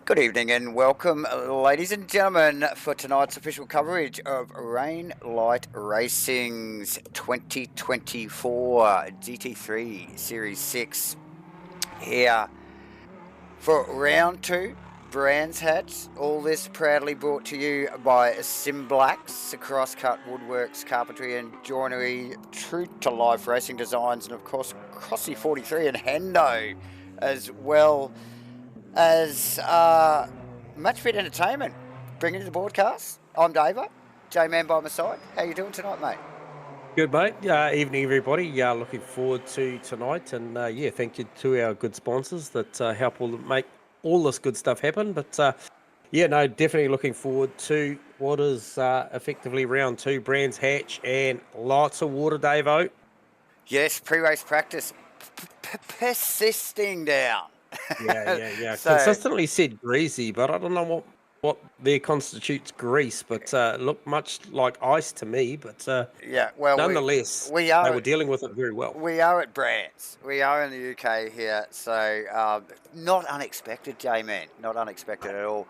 Good evening and welcome, ladies and gentlemen, for tonight's official coverage of Rain Light Racing's 2024 GT3 Series 6 here for round 2, Brands Hatch. All this proudly brought to you by Simblacks, Crosscut Woodworks, Carpentry and Joinery, True to Life Racing Designs, and of course Crossy 43 and Hendo, as well as MATCHFIT Entertainment bringing you the broadcast. I'm Davo, J-Man by my side. How you doing tonight, mate? Good, mate. Evening, everybody. Looking forward to tonight, and thank you to our good sponsors that help make all this good stuff happen. But definitely looking forward to what is effectively round 2, Brands Hatch, and lots of water, Davo. Yes, pre-race practice persisting down. Yeah. So, consistently said greasy, but I don't know what there constitutes grease, but looked much like ice to me. But nonetheless, they were dealing with it very well. We are at Brands. We are in the UK here, so not unexpected, J-Man. Not unexpected at all.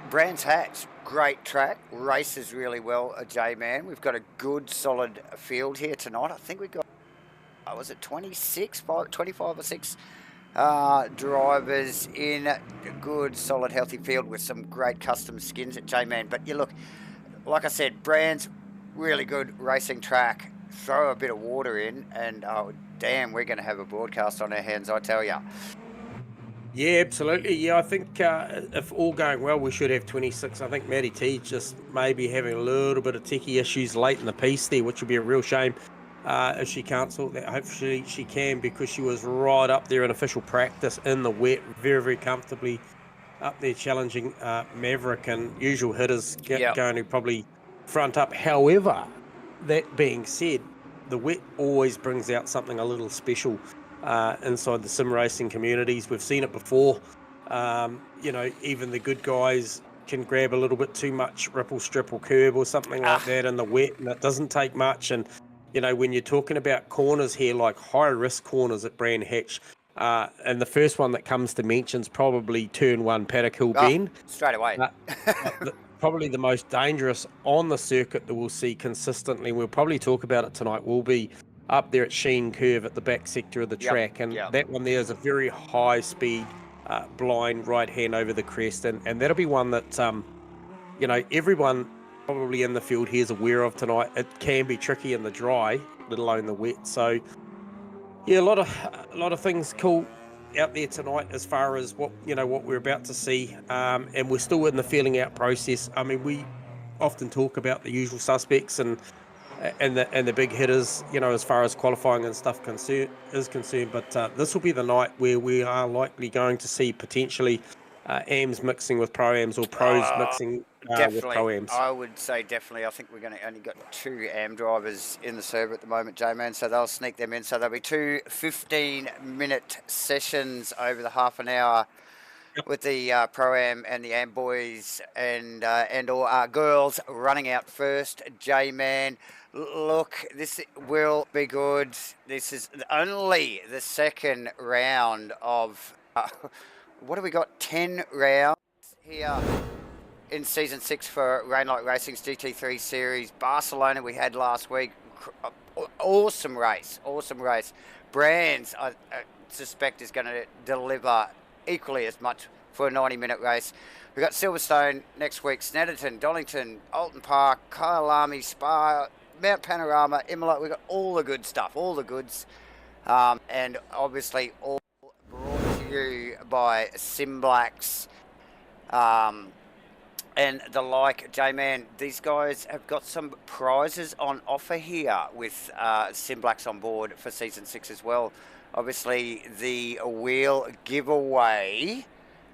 Brands Hatch, great track, races really well, J-Man. We've got a good, solid field here tonight. I think we've got, was it 25 or 6 drivers in a good, solid, healthy field with some great custom skins at J-Man. But you look, like I said, Brands, really good racing track. Throw a bit of water in, and oh damn, we're going to have a broadcast on our hands, I tell ya. Yeah, absolutely. Yeah, I think if all going well, we should have 26. I think Maddie T just maybe having a little bit of techie issues late in the piece there, which would be a real shame if she can't sort that. Hopefully she can, because she was right up there in official practice in the wet, very, very comfortably up there challenging Maverick, and usual hitters going to probably front up. However, that being said, the wet always brings out something a little special inside the sim racing communities. We've seen it before. Even the good guys can grab a little bit too much ripple, strip or curb or something like that in the wet, and it doesn't take much. And when you're talking about corners here, like high risk corners at Brand Hatch, and the first one that comes to mention is probably turn 1 Paddock Hill Bend. Straight away. Probably the most dangerous on the circuit that we'll see consistently. We'll probably talk about it tonight. Will be up there at Sheen Curve at the back sector of the track, and that one there is a very high speed blind right hand over the crest, and that'll be one that everyone probably in the field here is aware of tonight. It can be tricky in the dry, let alone the wet. So a lot of things cool out there tonight as far as what we're about to see, and we're still in the feeling out process. I mean, we often talk about the usual suspects and the big hitters, as far as qualifying and stuff is concerned. But this will be the night where we are likely going to see potentially AMs mixing with pro-ams, or pros mixing with pro-ams. I would say definitely. I think we're going to only got 2 AM drivers in the server at the moment, J-Man, so they'll sneak them in. So there'll be 2 15-minute sessions over the half an hour with the pro-am and the AM boys and or girls running out first, J-Man. Look, this will be good. This is only the second round of what have we got? 10 rounds here in season 6 for Rain Light Racing's GT3 series. Barcelona we had last week. Awesome race. Brands, I suspect, is going to deliver equally as much for a 90-minute race. We've got Silverstone next week, Snetterton, Donington, Alton Park, Kyalami, Spa, Mount Panorama, Imola. We've got all the good stuff, all the goods, and obviously all brought to you by Simblacks and the like. J-Man, these guys have got some prizes on offer here with Simblacks on board for season 6 as well. Obviously, the wheel giveaway,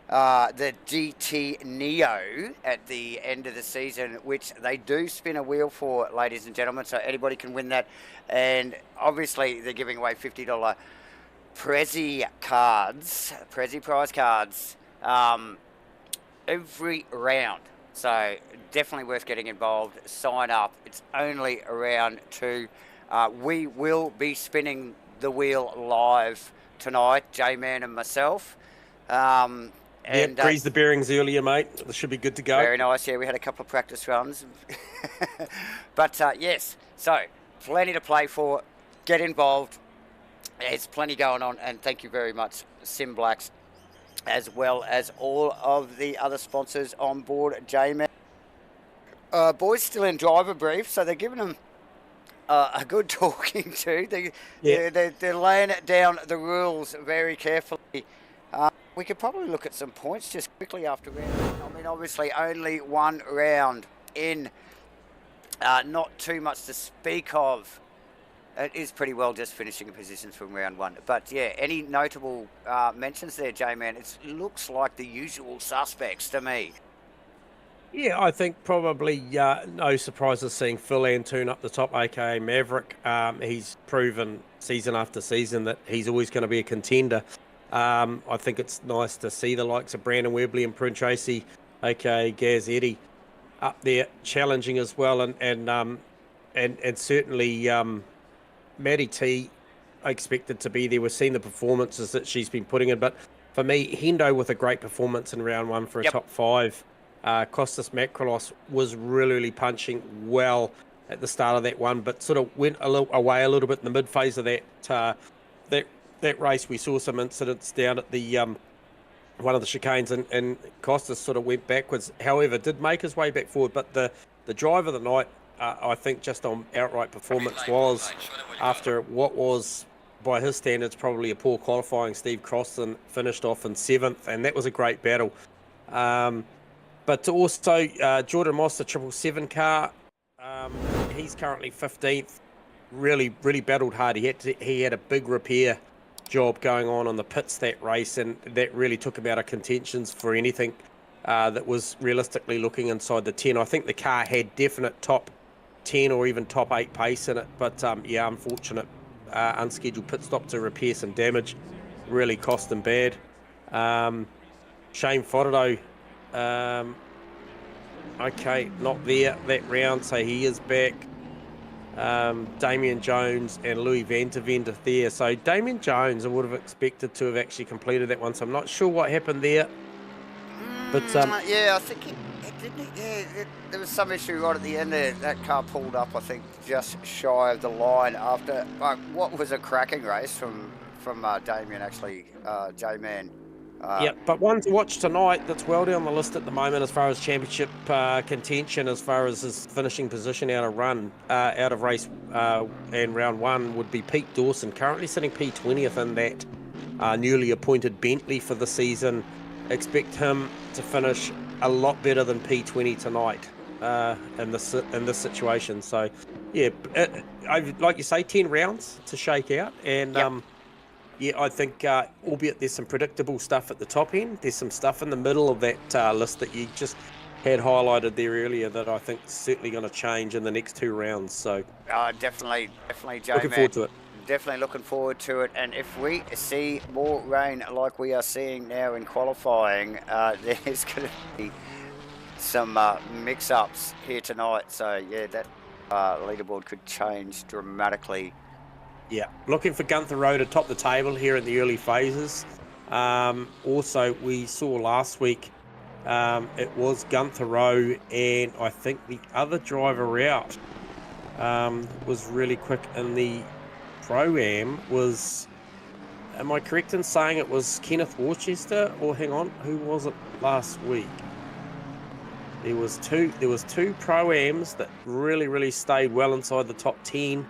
the GT Neo at the end of the season, which they do spin a wheel for, ladies and gentlemen, so anybody can win that. And obviously, they're giving away $50 Prezi prize cards every round. So definitely worth getting involved. Sign up. It's only round 2. We will be spinning the wheel live tonight, J-Man and myself. And greased the bearings earlier, mate. This should be good to go. Very nice. Yeah, we had a couple of practice runs. But yes, so plenty to play for. Get involved. There's plenty going on, and thank you very much, Sim Blacks, as well as all of the other sponsors on board, J-Man. Boys still in driver brief, so they're giving them a good talking to. They're laying it down, the rules, very carefully. We could probably look at some points just quickly after round. I mean, obviously only one round in, not too much to speak of. It is pretty well just finishing positions from round one. But yeah, any notable mentions there, J-Man? It looks like the usual suspects to me. Yeah, I think probably no surprises seeing Phil Antoon up the top, aka Maverick. He's proven season after season that he's always going to be a contender. I think it's nice to see the likes of Brandon Webley and Prune Tracy, aka Gaz Eddy, up there challenging as well, and certainly Maddie T expected to be there. We've seen the performances that she's been putting in, but for me, Hendo with a great performance in round one for a top five. Costas Makrolos was really punching well at the start of that one, but sort of went away a little bit in the mid phase of that race. We saw some incidents down at the one of the chicanes, and Costas sort of went backwards. However, did make his way back forward. But the drive of the night, I think, just on outright performance, was after what was, by his standards, probably a poor qualifying. Steve Crossan finished off in 7th, and that was a great battle. But also Jordan Moss, the 777 car, he's currently 15th. Really battled hard. He had a big repair job going on the pits that race, and that really took him out of contentions for anything that was realistically looking inside the 10. I think the car had definite top 10 or even top 8 pace in it, but yeah, unfortunate unscheduled pit stop to repair some damage really cost him bad. Shane Fodado, okay, not there that round, so he is back. Damien Jones and Louis Van ter Vende there. So Damien Jones, I would have expected to have actually completed that one, so I'm not sure what happened there. But yeah, I think he didn't. Yeah, there was some issue right at the end there. That car pulled up, I think, just shy of the line after what was a cracking race from Damien, actually, J-Man. Yeah, but one to watch tonight that's well down the list at the moment as far as championship contention, as far as his finishing position out of race and round one, would be Pete Dawson, currently sitting P20th in that newly appointed Bentley for the season. Expect him to finish a lot better than P20 tonight in this situation. So yeah, like you say, 10 rounds to shake out, and yeah, I think, albeit there's some predictable stuff at the top end, there's some stuff in the middle of that list that you just had highlighted there earlier that I think is certainly going to change in the next 2 rounds. So definitely, J-Man. Looking forward to it. Definitely looking forward to it. And if we see more rain like we are seeing now in qualifying, there's going to be some mix-ups here tonight. So yeah, that leaderboard could change dramatically. Yeah, looking for Gunther Rowe to top the table here in the early phases. Also, we saw last week it was Gunther Rowe, and I think the other driver out was really quick in the Pro-Am was, am I correct in saying it was Kenneth Worcester? Or hang on, who was it last week? There was two Pro-Ams that really stayed well inside the top 10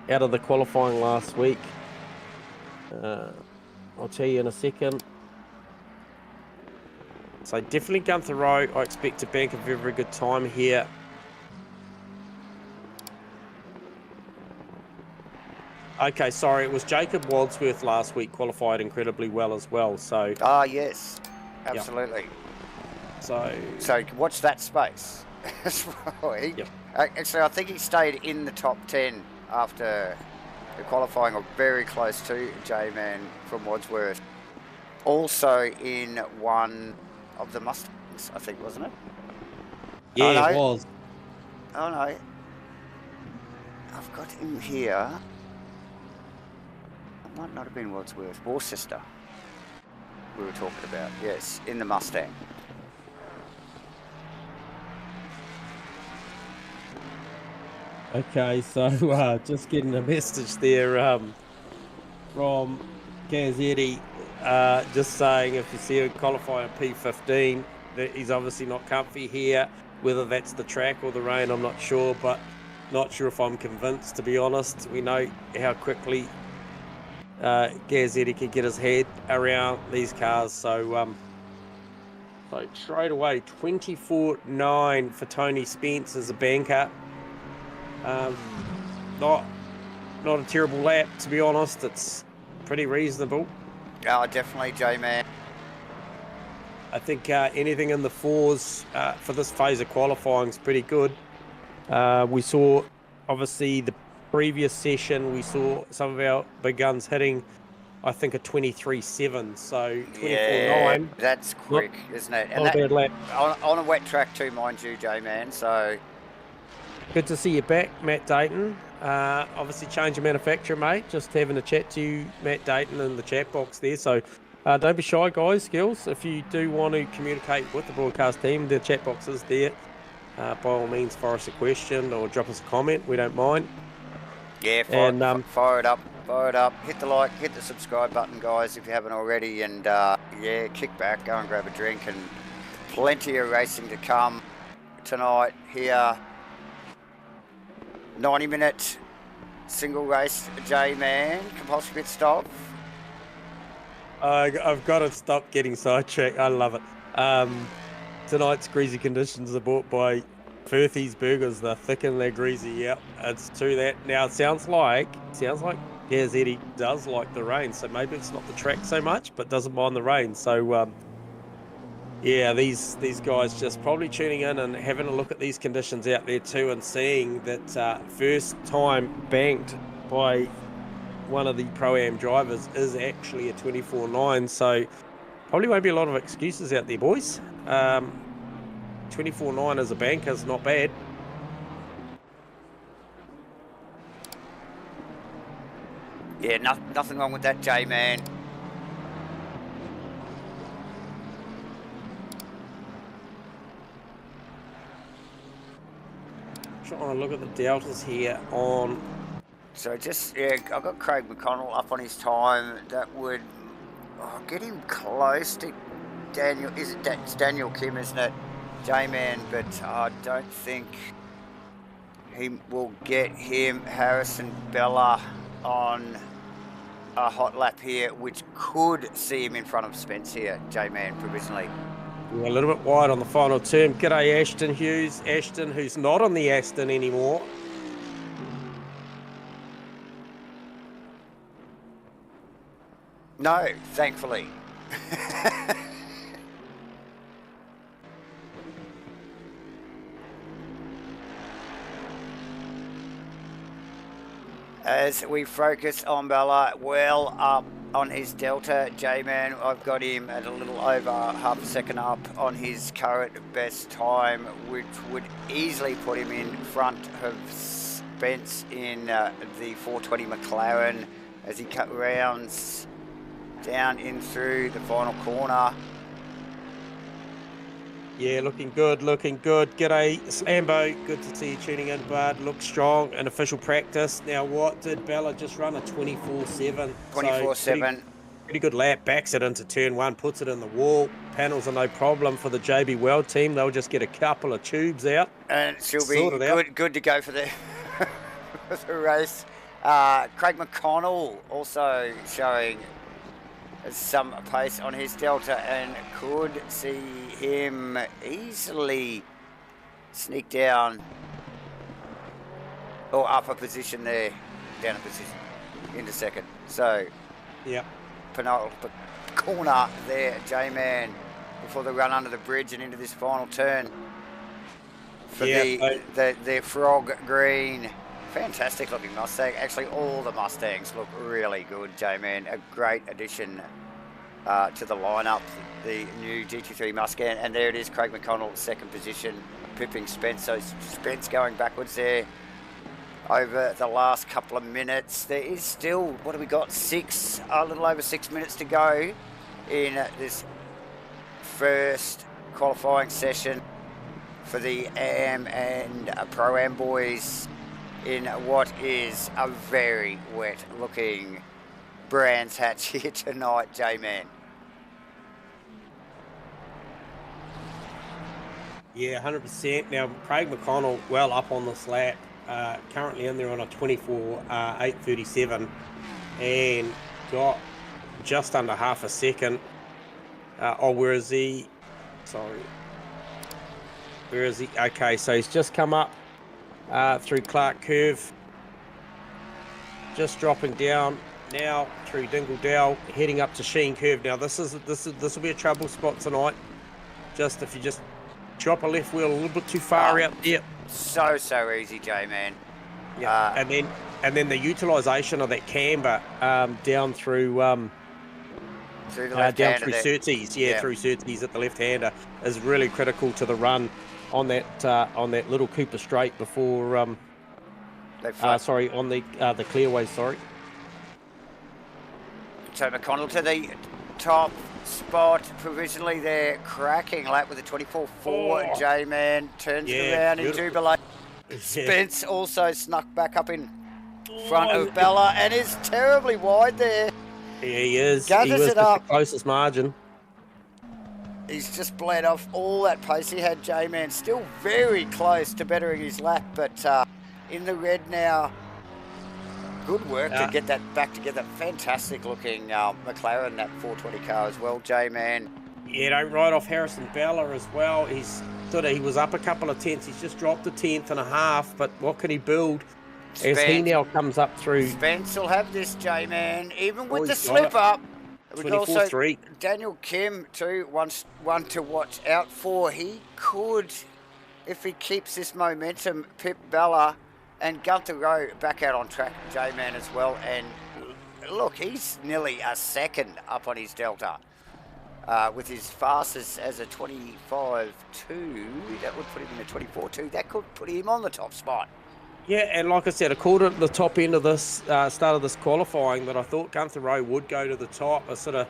out of the qualifying last week. I'll tell you in a second. So definitely Gunther Rowe. I expect to bank a very good time here. Okay, sorry, it was Jacob Wadsworth last week, qualified incredibly well as well. So yes, absolutely. Yep. So watch that space. Actually, I think he stayed in the top 10 after the qualifying, or very close to J-Man from Wadsworth. Also in one of the Mustangs, I think, wasn't it? Yeah, it was. Oh no, I've got him here. It might not have been Wadsworth. Worcester. we were talking about. Yes, in the Mustang. Okay, so just getting a message there from Gazzetti, just saying if you see a qualifying P15, that he's obviously not comfy here. Whether that's the track or the rain, I'm not sure, but not sure if I'm convinced, to be honest. We know how quickly Gazzetti can get his head around these cars, so straight away 24.9 for Tony Spence as a banker. Not a terrible lap, to be honest. It's pretty reasonable. Oh, definitely, J-Man. I think anything in the fours for this phase of qualifying is pretty good. We saw, obviously, the previous session, we saw some of our big guns hitting, I think, a 23.7, so 24.9. Yeah, that's quick, isn't it? And not a bad lap. On a wet track too, mind you, J-Man, so... Good to see you back, Matt Dayton. Obviously change of manufacturer, mate. Just having a chat to you, Matt Dayton, in the chat box there. So don't be shy, guys, girls. If you do want to communicate with the broadcast team, the chat box is there. By all means, fire us a question or drop us a comment. We don't mind. Yeah, fire it up. Fire it up. Hit the like, hit the subscribe button, guys, if you haven't already. And yeah, kick back, go and grab a drink. And plenty of racing to come tonight here. 90-minute single race, J-Man, compulsory pit stop. I've got to stop getting sidetracked. I love it. Tonight's greasy conditions are brought by Firthy's Burgers. They're thick and they're greasy. Yep, it's true that. Now it sounds like Gazzetti does like the rain, so maybe it's not the track so much, but doesn't mind the rain. So yeah, these guys just probably tuning in and having a look at these conditions out there too, and seeing that first time banked by one of the Pro-Am drivers is actually a 24.9, so probably won't be a lot of excuses out there, boys. 24.9 as a banker is not bad. Yeah, nothing wrong with that, J-Man. Trying to look at the deltas here on... So just, yeah, I've got Craig McConnell up on his time. That would get him close to Daniel. It's Daniel Kim, isn't it? J-Man, but I don't think he will get him. Harrison Bella on a hot lap here, which could see him in front of Spence here, J-Man, provisionally. A little bit wide on the final turn. G'day, Ashton Hughes. Ashton, who's not on the Aston anymore. No, thankfully. As we focus on Bella, well up on his Delta, J-Man, I've got him at a little over half a second up on his current best time, which would easily put him in front of Spence in the 420 McLaren as he cut rounds down in through the final corner. Yeah, looking good, looking good. G'day, Slambo. Good to see you tuning in, bud. Looks strong in official practice. Now, what did Bella just run? A 24.7. 24.7. Pretty good lap. Backs it into turn one, puts it in the wall. Panels are no problem for the JB Weld team. They'll just get a couple of tubes out. And she'll be good to go for the, for the race. Craig McConnell also showing some pace on his Delta and could see him easily sneak down or up a position there, down a position into second. So, yeah, penultimate corner there, J-Man, before they run under the bridge and into this final turn for the frog green. Fantastic looking Mustang. Actually, all the Mustangs look really good, J-Man. A great addition to the lineup, the new GT3 Mustang. And there it is, Craig McConnell, second position, pipping Spence. So Spence going backwards there over the last couple of minutes. There is still, what have we got, a little over 6 minutes to go in this first qualifying session for the AM and Pro-Am boys in what is a very wet looking Brands Hatch here tonight, J-Man. Yeah, 100%. Now, Craig McConnell well up on this lap, currently in there on a 24.837 and got just under half a second. Where is he? Sorry. Where is he? Okay, so he's just come up through Clark Curve, just dropping down now through Dingle Dell, heading up to Sheen Curve. Now this will be a trouble spot tonight. Just if you just drop a left wheel a little bit too far out there. So easy, J-Man. Yeah, and then the utilisation of that camber down through the left down through Surtees, through Surtees at the left-hander is really critical to the run on that little Cooper straight before on the clearways. Sorry. So McConnell to the top spot provisionally there, cracking lap with a 24.4. J-Man turns it around in jubilation. Spence also snuck back up in front of Bella and is terribly wide there. Yeah, he is. Gathers it up. The closest margin. He's just bled off all that pace he had, J-Man. Still very close to bettering his lap, but in the red now. Good work to get that back together. Fantastic looking McLaren, that 420 car as well, J-Man. Yeah, don't write off Harrison Bella as well. He was up a couple of tenths. He's just dropped a tenth and a half, but what can he build as he now comes up through? Spence will have this, J-Man, even with the slip up. We've also 24.3. Daniel Kim too, one to watch out for. He could, if he keeps this momentum, pip Bella and Gunther Rowe back out on track, J-Man as well. And look, he's nearly a second up on his Delta. With his fastest as a 25.2, that would put him in a 24.2. That could put him on the top spot. Yeah, and like I said, I called it at the top end of this start of this qualifying that I thought Gunther Rowe would go to the top. I sort of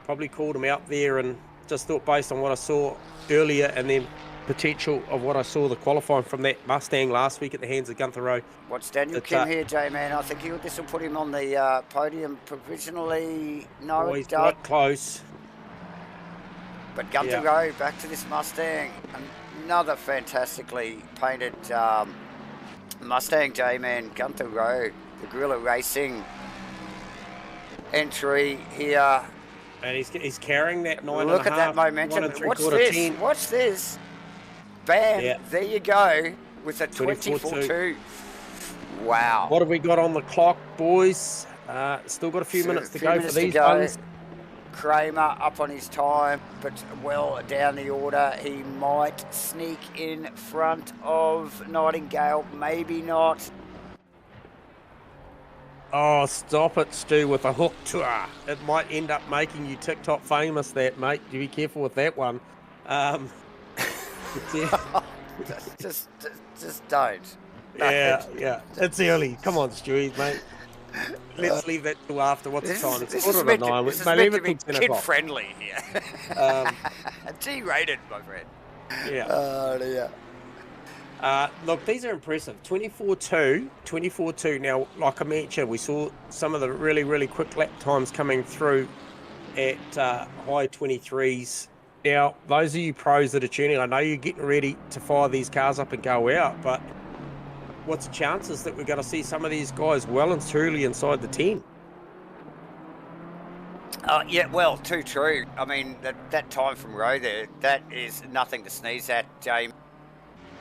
probably called him out there and just thought based on what I saw earlier and then potential of what I saw the qualifying from that Mustang last week at the hands of Gunther Rowe. What's Daniel Kim here, J-Man? I think this will put him on the podium provisionally. No, he's quite close. But Gunther Rowe back to this Mustang. Another fantastically painted Mustang, J-Man. Gunther Rowe, the Guerrilla Racing entry here. And he's carrying that 9.5. Look at that momentum. What's this? 10. What's this? Bam, there you go, with a 24.2. Wow. What have we got on the clock, boys? Still got a few minutes to go for these ones. Kramer up on his time, but well down the order. He might sneak in front of Nightingale, maybe not. Oh, stop it, Stu, with a hook tour. It might end up making you TikTok famous, that, mate. You be careful with that one. just don't. Yeah. It's early. Come on, Stewie, mate. Let's leave that till after. What's the time? It's quarter to 9. This is meant to be kid-friendly here. G-rated, my friend. Yeah. Oh, dear. Look, these are impressive. 24.2. Now, like I mentioned, we saw some of the really, really quick lap times coming through at high 23s. Now, those of you pros that are tuning, I know you're getting ready to fire these cars up and go out, but what's the chances that we're going to see some of these guys well and truly inside the 10? Yeah, well, too true. I mean, that time from Rowe there, that is nothing to sneeze at, James.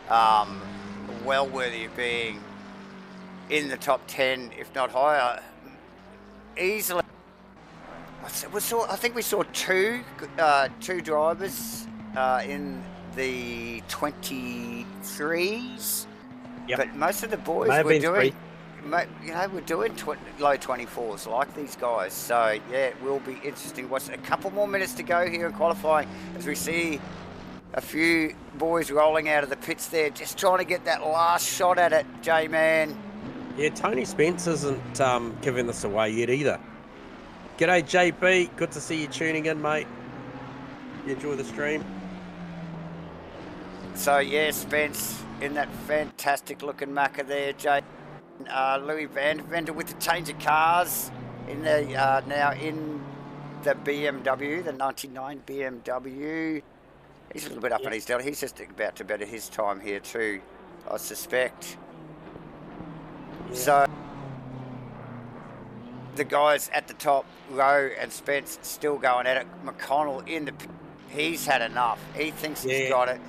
Well worthy of being in the top 10, if not higher, easily. I think we saw two drivers in the 23s, but most of the boys were doing, we're doing low 24s like these guys. So yeah, it will be interesting. What's a couple more minutes to go here in qualifying as we see a few boys rolling out of the pits there, just trying to get that last shot at it, J-Man. Yeah, Tony Spence isn't giving this away yet either. G'day, JB. Good to see you tuning in, mate. You enjoy the stream? So, yeah, Spence in that fantastic looking Macca there, Jay. Louis Van Venter with the change of cars in the now in the BMW, the 99 BMW. He's a little bit up on his tail. He's just about to better his time here too, I suspect. Yeah. So the guys at the top, Rowe and Spence, still going at it. McConnell in the... He's had enough. He thinks he's got it.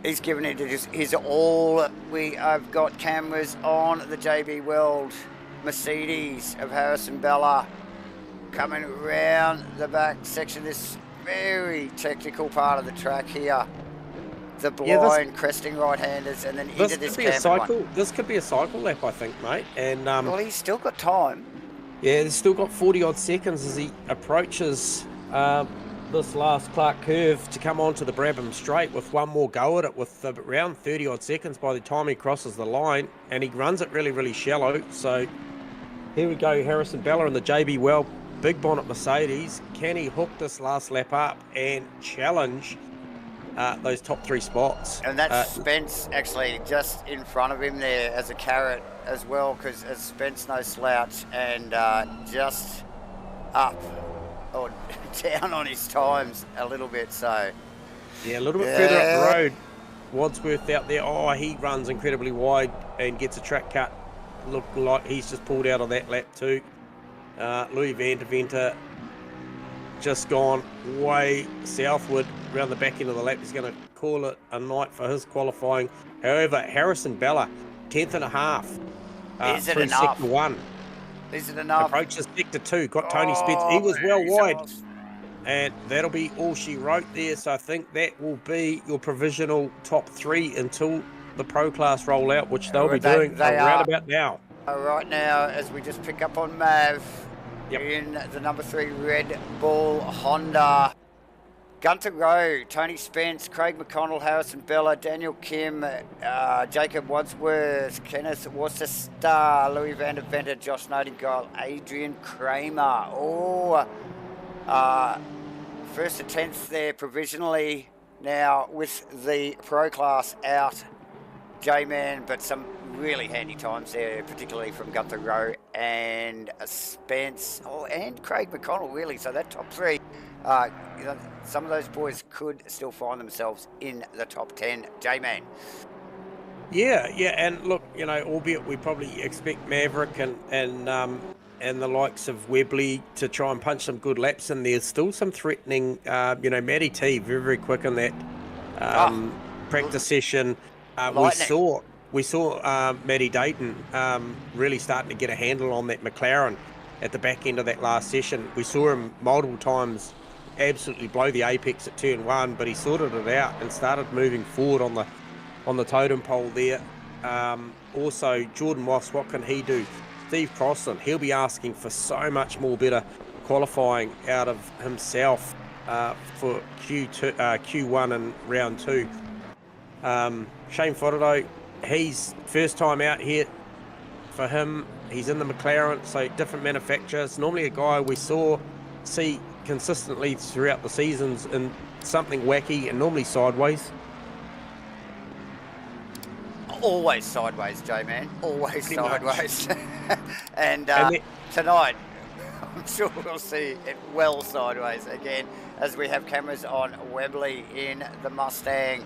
He's given it his all. We have got cameras on the JB Weld Mercedes of Harrison Bella coming around the back section of this very technical part of the track here. The blind cresting right-handers and then into this cycle. This could be a cycle lap, I think, mate. And well, he's still got time. Yeah, he's still got 40-odd seconds as he approaches this last Clark curve to come onto the Brabham straight with one more go at it with around 30-odd seconds by the time he crosses the line. And he runs it really, really shallow. So here we go, Harrison Bella and the JB Weld Big Bonnet Mercedes. Can he hook this last lap up and challenge those top three spots? And that's Spence actually just in front of him there as a carrot as well, because as Spence no slouch and just up or down on his times a little bit. So yeah, a little bit further up the road, Wadsworth out there. Oh, he runs incredibly wide and gets a track cut. Look like he's just pulled out of that lap too. Louis Van der Venter just gone way southward around the back end of the lap. He's going to call it a night for his qualifying. However, Harrison Bella, 10th and a half. Is it enough? Sector 1. Is it enough? Approaches sector 2. Got Tony Spence. He was well wide. And that'll be all she wrote there. So I think that will be your provisional top 3 until the Pro Class roll out, which they'll be doing around about now. Right now, as we just pick up on Mav in the number 3 Red Bull Honda. Gunter Rowe, Tony Spence, Craig McConnell, Harrison Bella, Daniel Kim, Jacob Wadsworth, Kenneth Worcester, Louis Van der Venter, Josh Nightingale, Adrian Kramer. Oh, first to 10th there provisionally now with the Pro Class out. J-Man, but some really handy times there, particularly from Gunther Rowe and Spence, and Craig McConnell, really. So that top 3, some of those boys could still find themselves in the top 10. J-Man. Yeah, and look, albeit we probably expect Maverick and the likes of Webley to try and punch some good laps in. There's still some threatening, Matty T, very, very quick in that practice session. We saw Matty Dayton really starting to get a handle on that McLaren at the back end of that last session. We saw him multiple times absolutely blow the apex at turn 1, but he sorted it out and started moving forward on the totem pole there. Also, Jordan Moss, what can he do? Steve Crossland, he'll be asking for so much more better qualifying out of himself for Q1 and round 2. Shane Fodderdo, he's first time out here for him. He's in the McLaren, so different manufacturers. Normally a guy we see consistently throughout the seasons in something wacky and normally sideways. Always sideways, J-Man. Always sideways. and tonight, I'm sure we'll see it well sideways again as we have cameras on Webley in the Mustang.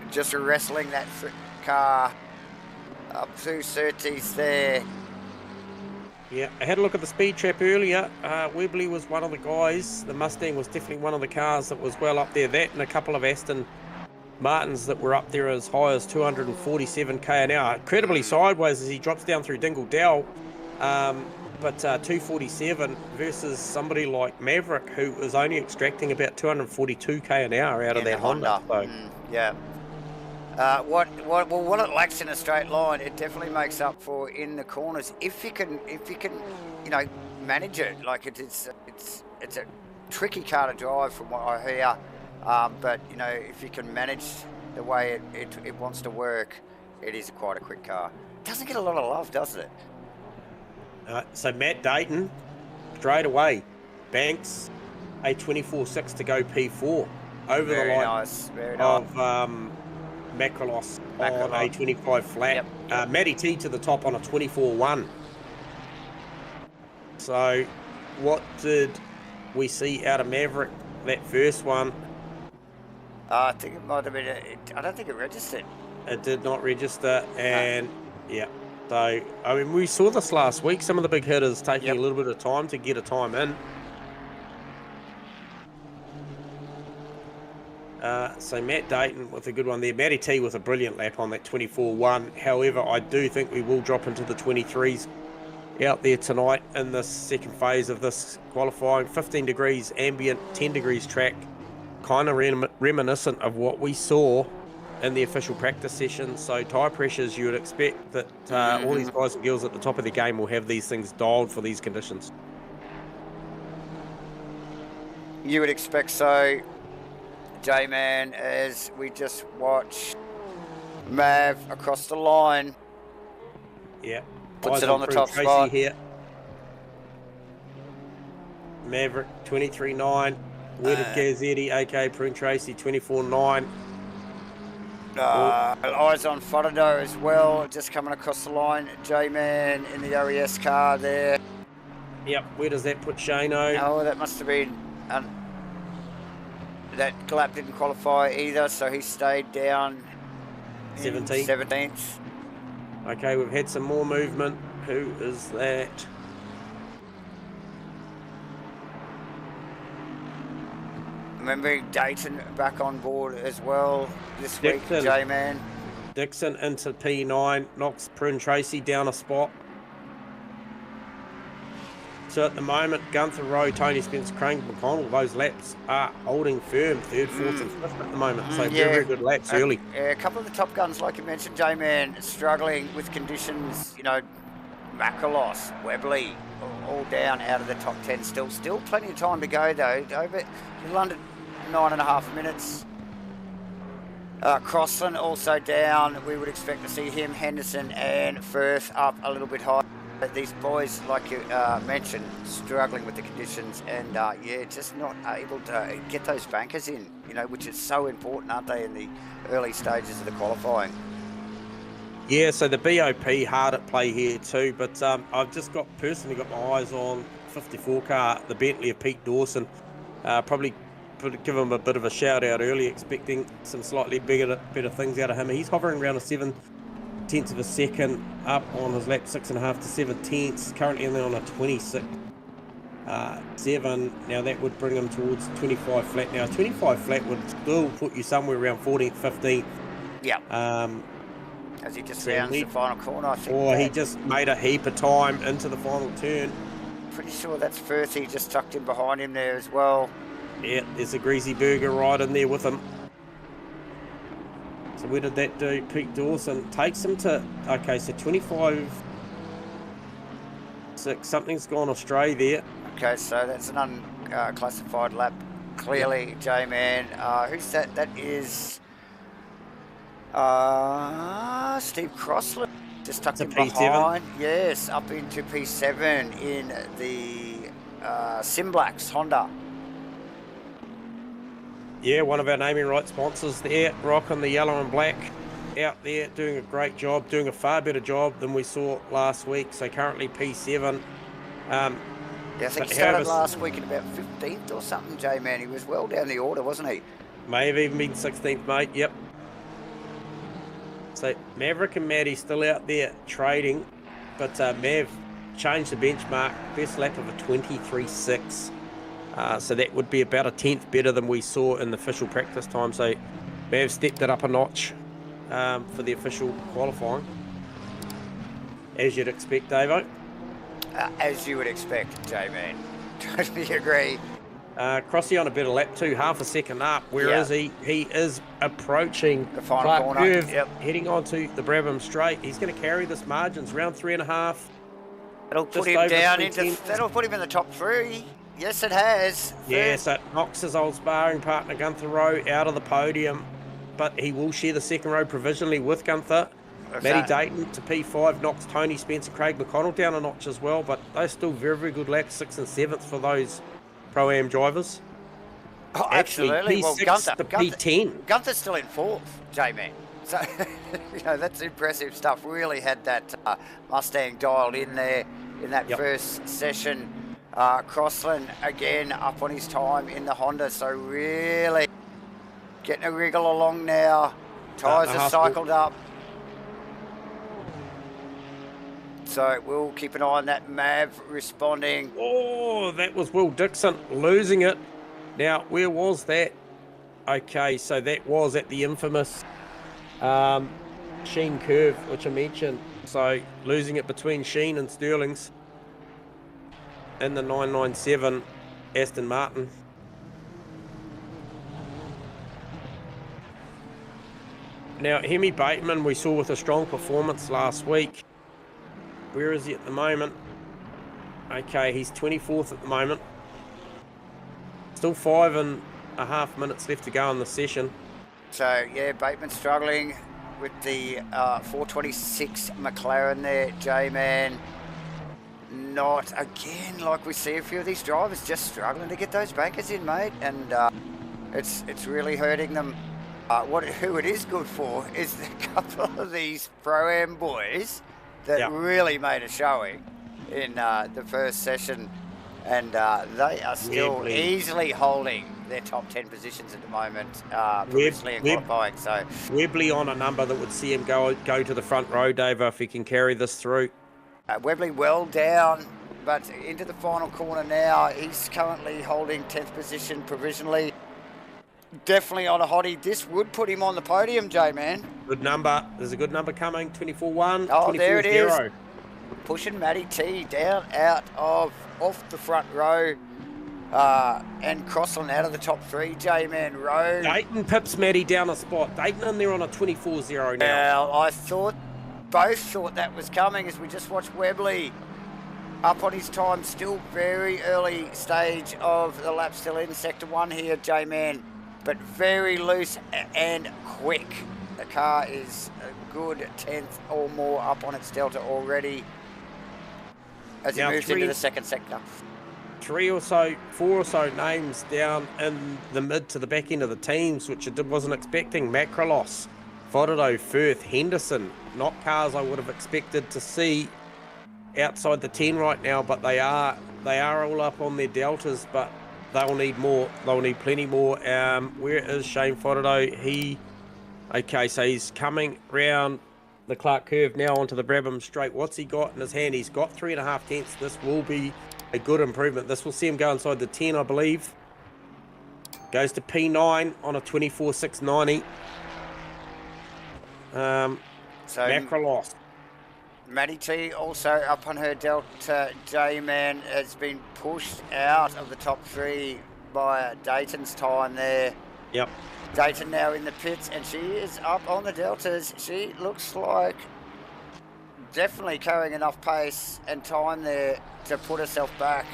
Just wrestling that car up to Surtees there. Yeah, I had a look at the speed trap earlier. Webley was one of the guys. The Mustang was definitely one of the cars that was well up there. That and a couple of Aston Martins that were up there as high as 247 k an hour. Incredibly sideways as he drops down through Dingle Dell. But 247 versus somebody like Maverick, who was only extracting about 242 k an hour out of that Honda. So. Yeah. What it lacks in a straight line, it definitely makes up for in the corners if you can manage it. Like it's a tricky car to drive from what I hear, but if you can manage the way it wants to work, it is quite a quick car. It doesn't get a lot of love, does it? So Matt Dayton, straight away, banks a 24.6 to go P4 over Very the line nice. Very of nice. Macrolos on a Macrolos. 25 flat. Yep. Matty T to the top on a 24.1. So what did we see out of Maverick that first one? I think it might have been. I don't think it registered. It did not register, and yeah. So I mean, we saw this last week. Some of the big hitters taking a little bit of time to get a time in. So Matt Dayton with a good one there. Matty T with a brilliant lap on that 24.1. However, I do think we will drop into the 23s out there tonight in this second phase of this qualifying. 15 degrees ambient, 10 degrees track. Kind of reminiscent of what we saw in the official practice session. So tyre pressures, you would expect that all these guys and girls at the top of the game will have these things dialed for these conditions. You would expect so, J-Man, as we just watch Mav across the line. Yeah. Puts it on the top spot. Here. Maverick 23.9. Where did Gazzetti, aka Prune Tracy, 24.9. Eyes on Fotado as well, just coming across the line. J-Man in the OES car there. Yep, where does that put Shano? Oh, that must have been... that lap didn't qualify either, so he stayed down 17th. Okay, we've had some more movement. Who is that? Remember Dayton back on board as well this week, J-Man. Dixon into P9, knocks Prune Tracy down a spot. So at the moment, Gunther Rowe, Tony Spence, Craig McConnell, those laps are holding firm, third, fourth and fifth at the moment. So very good laps early. Yeah, a couple of the top guns, like you mentioned, J-Man, struggling with conditions, you know, Macrolos, Webley, all down out of the top 10 still. Still plenty of time to go though. Over London, 9.5 minutes. Crossland also down. We would expect to see him, Henderson and Firth up a little bit higher. These boys, like you mentioned, struggling with the conditions and just not able to get those bankers in, you know, which is so important, aren't they, in the early stages of the qualifying? Yeah, so the BOP hard at play here too, but I've just personally got my eyes on 54 car, the Bentley of Pete Dawson. Probably give him a bit of a shout out early, expecting some slightly better things out of him. He's hovering around a 7/10 of a second up on his lap, 6.5 to 7/10, currently on a 26.7. Now that would bring him towards 25 flat. Now 25 flat would still put you somewhere around 14th, 15th. Yeah. As he just rounds the final corner, I think. Or he just made a heap of time into the final turn. Pretty sure that's Firthy just tucked in behind him there as well. Yeah, there's a Greasy Burger right in there with him. So where did that do? Pete Dawson takes him to, okay, so 25.6. Something's gone astray there. Okay, so that's an unclassified lap. Clearly, J-Man. Who's that? That is Steve Crossland. Just tucked in behind. Yes, up into P7 in the Simblacks Honda. Yeah, one of our naming right sponsors there, rocking the yellow and black out there, doing a great job, doing a far better job than we saw last week. So currently P7. Yeah, I think he started last week at about 15th or something, J-Man. He was well down the order, wasn't he? May have even been 16th, mate. Yep. So Maverick and Maddie still out there trading, but Mav changed the benchmark, best lap of a 23.6. So that would be about a 10th better than we saw in the official practice time. So Mav stepped it up a notch for the official qualifying, as you'd expect, Davo. As you would expect, J-Man. Totally agree. Crossy on a better lap too, half a second up. Where is he? He is approaching the final corner. Curve, heading onto the Brabham Straight. He's going to carry this margins around 3.5. That'll put him down into. That'll put him in the top 3. Yes, it has. Yeah, so it knocks his old sparring partner Gunther Rowe out of the podium, but he will share the second row provisionally with Gunther. Matty Dayton to P5 knocks Tony Spencer, Craig McConnell down a notch as well, but they're still very, very good laps, 6th and 7th for those Pro-Am drivers. Oh, Actually, absolutely. P6 Well, to P10. Gunther's still in 4th, J-Man. So, that's impressive stuff. Really had that Mustang dialed in there in that first session. Crossland, again, up on his time in the Honda. So, really getting a wriggle along now. Tyres are cycled up. So, we'll keep an eye on that. Mav responding. Oh, that was Will Dixon losing it. Now, where was that? Okay, so that was at the infamous Sheen curve, which I mentioned. So losing it between Sheen and Sterling's in the 997 Aston Martin. Now, Hemi Bateman we saw with a strong performance last week. Where is he at the moment? Okay, he's 24th at the moment. Still 5.5 minutes left to go in the session. So, yeah, Bateman struggling with the 426 McLaren there, J-Man. Not, again, like we see a few of these drivers just struggling to get those bankers in, mate. And it's really hurting them. Who it is good for is a couple of these Pro-Am boys that really made a showing in the first session. And they are still easily holding their top 10 positions at the moment, previously in qualifying. So Webley on a number that would see him go to the front row, Dave, if he can carry this through. Webley well down, but into the final corner now. He's currently holding 10th position provisionally. Definitely on a hottie. This would put him on the podium, J-Man. Good number. There's a good number coming. 24-1. Oh, there it is. Pushing Matty T down out of off the front row. And Crossland out of the top 3, J-Man Road. Dayton pips Matty down a spot. Dayton in there on a 24-0 now. Well, I both thought that was coming as we just watched Webley up on his time. Still very early stage of the lap, still in sector 1 here, J-Man. But very loose and quick. The car is a good 10th or more up on its delta already as he moves into the second sector. 4 or so names down in the mid to the back end of the teams, which I wasn't expecting. Macrolos, Fodado, Firth, Henderson, not cars I would have expected to see outside the 10 right now, but they are all up on their deltas, but they'll need more. They'll need plenty more. Where is Shane Fodado? Okay, so he's coming round the Clark curve now onto the Brabham straight. What's he got in his hand? He's got 3.5 tenths. This will be a good improvement. This will see him go inside the 10, I believe. Goes to P9 on a 24.690. Macrolos. Matty T also up on her delta. J-Man has been pushed out of the top 3 by Dayton's time there. Yep. Dayton now in the pits, and she is up on the deltas. She looks like definitely carrying enough pace and time there to put herself back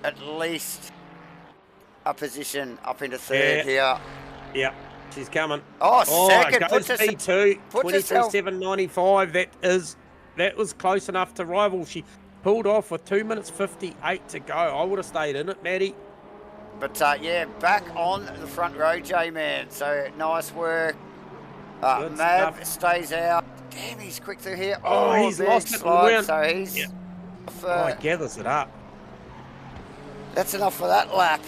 at least a position up into 3rd here. Yeah, she's coming. Second. Goes P2, 22.795. That was close enough to rival. She pulled off with 2 minutes 58 to go. I would have stayed in it, Maddie. But back on the front row, J-Man. So nice work. Mav stays out. Damn, he's quick through here. He's lost it. So he's he gathers it up. That's enough for that lap.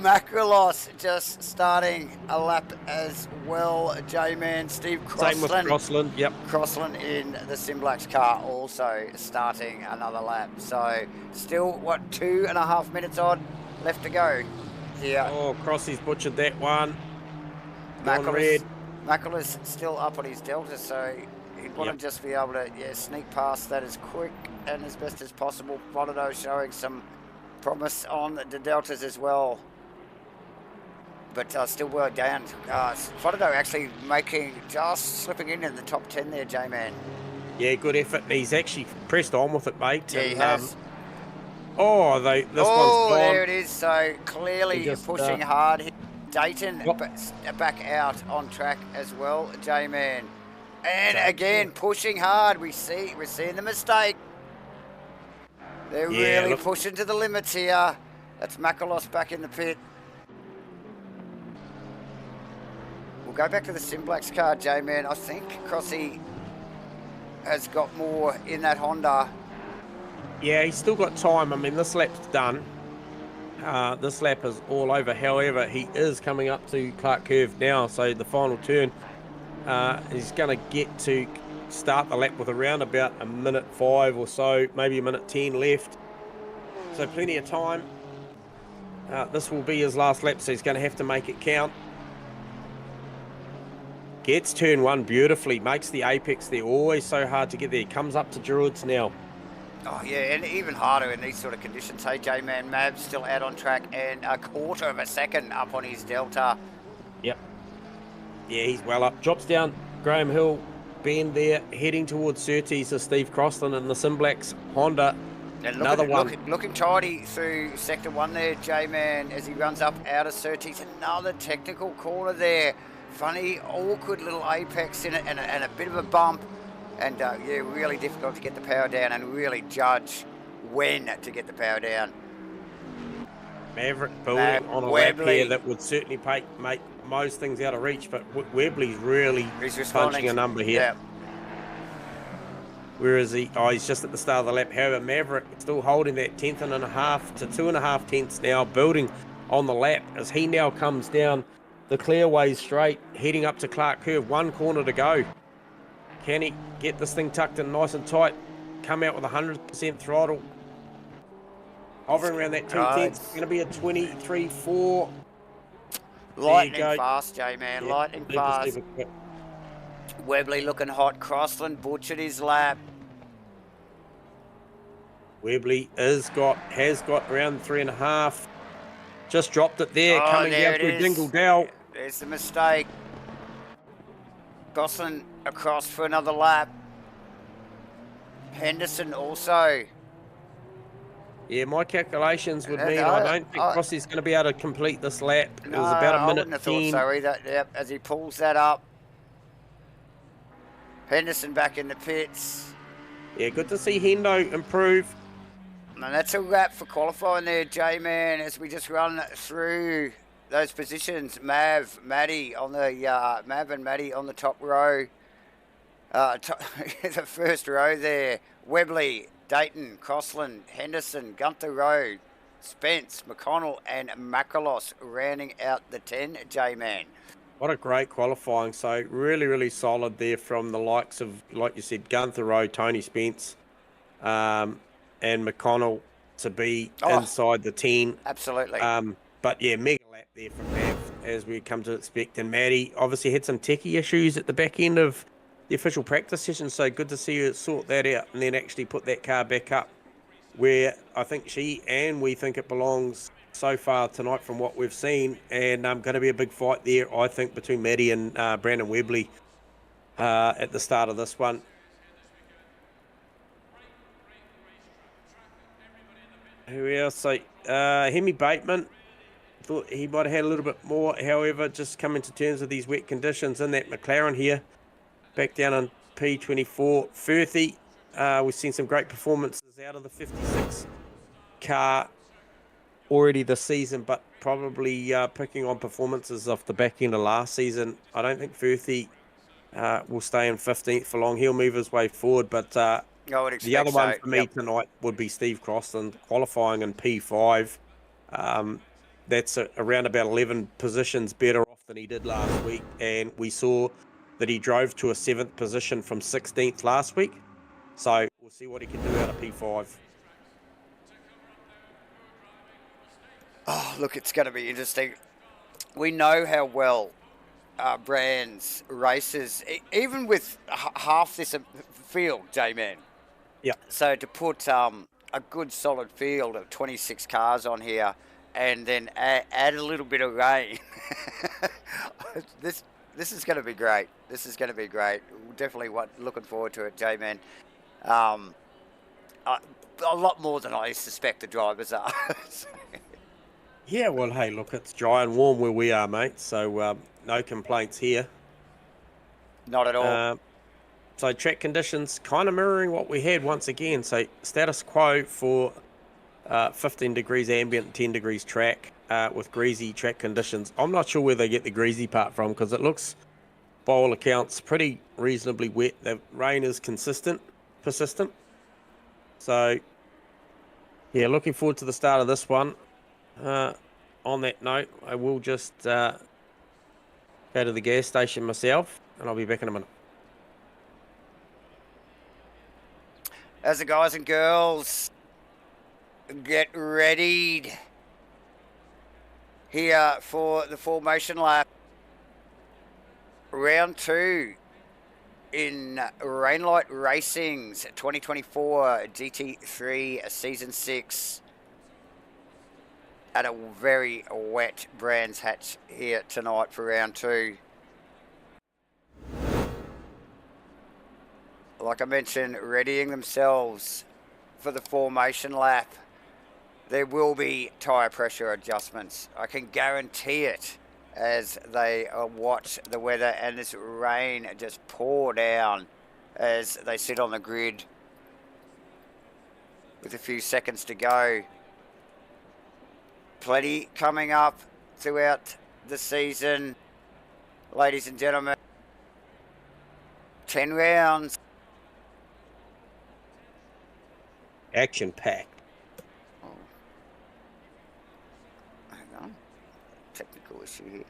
Macrolos just starting a lap as well. J-Man, Steve Crossland. Same with Crossland, yep. Crossland in the Simblacks car also starting another lap. So still, 2.5 minutes odd left to go here. Crossy's butchered that one. Macrolos still up on his delta, so he'd want to just be able to sneak past that as quick and as best as possible. Fodado showing some promise on the deltas as well, but still well down. Fodado actually slipping in the top 10 there, J-Man. Yeah, good effort. He's actually pressed on with it, mate. Yeah, he has. This one's gone. There it is. So clearly pushing hard. Dayton back out on track as well, J-Man. And again, pushing hard. We're seeing the mistake. They're really pushing to the limits here. That's Makalos back in the pit. We'll go back to the Simblacks car, J-Man. I think Crossy has got more in that Honda. Yeah, he's still got time. I mean, this lap's done. This lap is all over. However, he is coming up to Clark Curve now, so the final turn. He's going to get to start the lap with around about a minute 5 or so, maybe a minute 10 left. So plenty of time. This will be his last lap, so he's going to have to make it count. Gets turn 1 beautifully, makes the apex there. Always so hard to get there. Comes up to Druids now. Oh yeah, and even harder in these sort of conditions. Hey, J-Man, Mav's still out on track and a quarter of a second up on his Delta. Yep. Yeah, he's well up. Drops down Graham Hill bend there, heading towards Surtees of Steve Crossland and the Simblacks Honda. And another one. Looking tidy through sector 1 there, J-Man, as he runs up out of Surtees. Another technical corner there. Funny, awkward little apex in it and a bit of a bump. And yeah, really difficult to get the power down and really judge when to get the power down. Maverick building on a lap here that would certainly make most things out of reach, but Webley's really punching a number here. Yeah. Where is he? Oh, he's just at the start of the lap. However, Maverick still holding that 10th and a half to 2.5 tenths now, building on the lap as he now comes down the clearway straight, heading up to Clark Curve. 1 corner to go. Can he get this thing tucked in nice and tight? Come out with 100% throttle. Hovering around that 2 tenths. It's going to be a 23.4. Lightning fast, J-Man. Yep. Lightning fast. Webley looking hot. Crossland butchered his lap. Webley has got around 3.5. Just dropped it there, coming down through Dingle Dell. There's the mistake. Gosselin across for another lap. Henderson also. Yeah, my calculations would mean I don't think Crossy's going to be able to complete this lap. It was about a minute 10. I wouldn't have thought so either. Yep, as he pulls that up. Henderson back in the pits. Yeah, good to see Hendo improve. And that's a wrap for qualifying there, J-Man, as we just run through those positions. Mav and Maddie on the top row. The first row there. Webley, Dayton, Crossland, Henderson, Gunther Rowe, Spence, McConnell and Makalos rounding out the 10, J-Man. What a great qualifying. So really, really solid there from the likes of, like you said, Gunther Rowe, Tony Spence, and McConnell to be inside the 10. Absolutely. But yeah, mega lap there from Mav, as we come to expect. And Maddie obviously had some techie issues at the back end of the official practice session, so good to see her sort that out and then actually put that car back up where I think we think it belongs so far tonight from what we've seen. And going to be a big fight there, I think, between Maddie and Brandon Webley at the start of this one. Who else? So, Hemi Bateman, thought he might have had a little bit more. However, just coming to terms with these wet conditions in that McLaren here. Back down on P24. Firthy, we've seen some great performances out of the 56 car already this season, but probably picking on performances off the back end of last season. I don't think Firthy will stay in 15th for long. He'll move his way forward, but the other one for me tonight would be Steve Crossland, qualifying in P5. That's around about 11 positions better off than he did last week, and we saw that he drove to a 7th position from 16th last week. So we'll see what he can do out of P5. Oh, look, it's going to be interesting. We know how well Brands races, even with half this field, J-Man. Yeah. So to put a good solid field of 26 cars on here and then add a little bit of rain. This is going to be great. This is going to be great. Definitely looking forward to it, J-Man. A lot more than I suspect the drivers are. Yeah, well, hey, look, it's dry and warm where we are, mate. So no complaints here. Not at all. So track conditions kind of mirroring what we had once again. So status quo for 15 degrees ambient, 10 degrees track with greasy track conditions. I'm not sure where they get the greasy part from because it looks, by all accounts, pretty reasonably wet. The rain is persistent. So, yeah, looking forward to the start of this one. On that note, I will just go to the gas station myself, and I'll be back in a minute. As the guys and girls get readied here for the formation lap. Round 2 in Rainlight Racing's 2024 GT3 Season 6 at a very wet Brands Hatch here tonight for round 2. Like I mentioned, readying themselves for the formation lap. There will be tyre pressure adjustments. I can guarantee it, as they watch the weather and this rain just pour down as they sit on the grid with a few seconds to go. Plenty coming up throughout the season, ladies and gentlemen. 10 rounds. Action packed. Oh. Hang on. Technical issue here.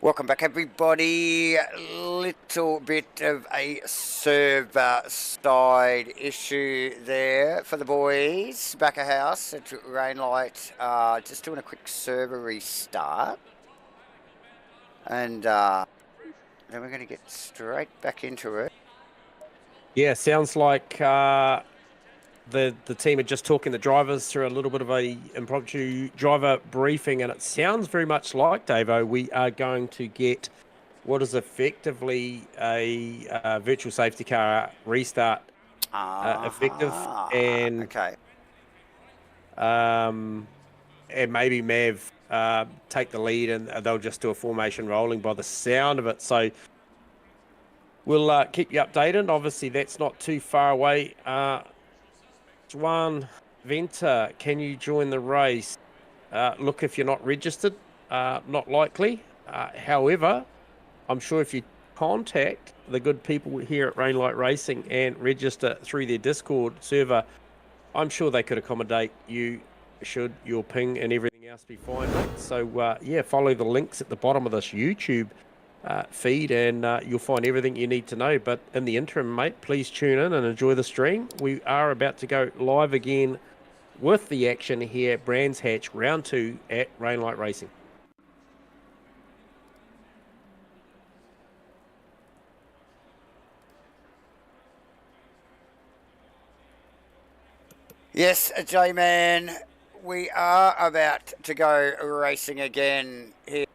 Welcome back, everybody. Little bit of a server side issue there for the boys back of house at Rainlight. Just doing a quick server restart, and then we're going to get straight back into it. Yeah, sounds like the team are just talking the drivers through a little bit of a impromptu driver briefing, and it sounds very much like, Davo, we are going to get what is effectively a virtual safety car restart effective, and okay. And maybe Mav take the lead, and they'll just do a formation rolling by the sound of it. So we'll keep you updated. Obviously, that's not too far away. Juan Venter, can you join the race? Look, if you're not registered, not likely. However, I'm sure if you contact the good people here at Rainlight Racing and register through their Discord server, I'm sure they could accommodate you should your ping and everything else be fine, mate. So, yeah, follow the links at the bottom of this YouTube feed, and you'll find everything you need to know. But in the interim, mate, please tune in and enjoy the stream. We are about to go live again with the action here, Brands Hatch round 2 at Rainlight Racing. Yes, J-Man, we are about to go racing again here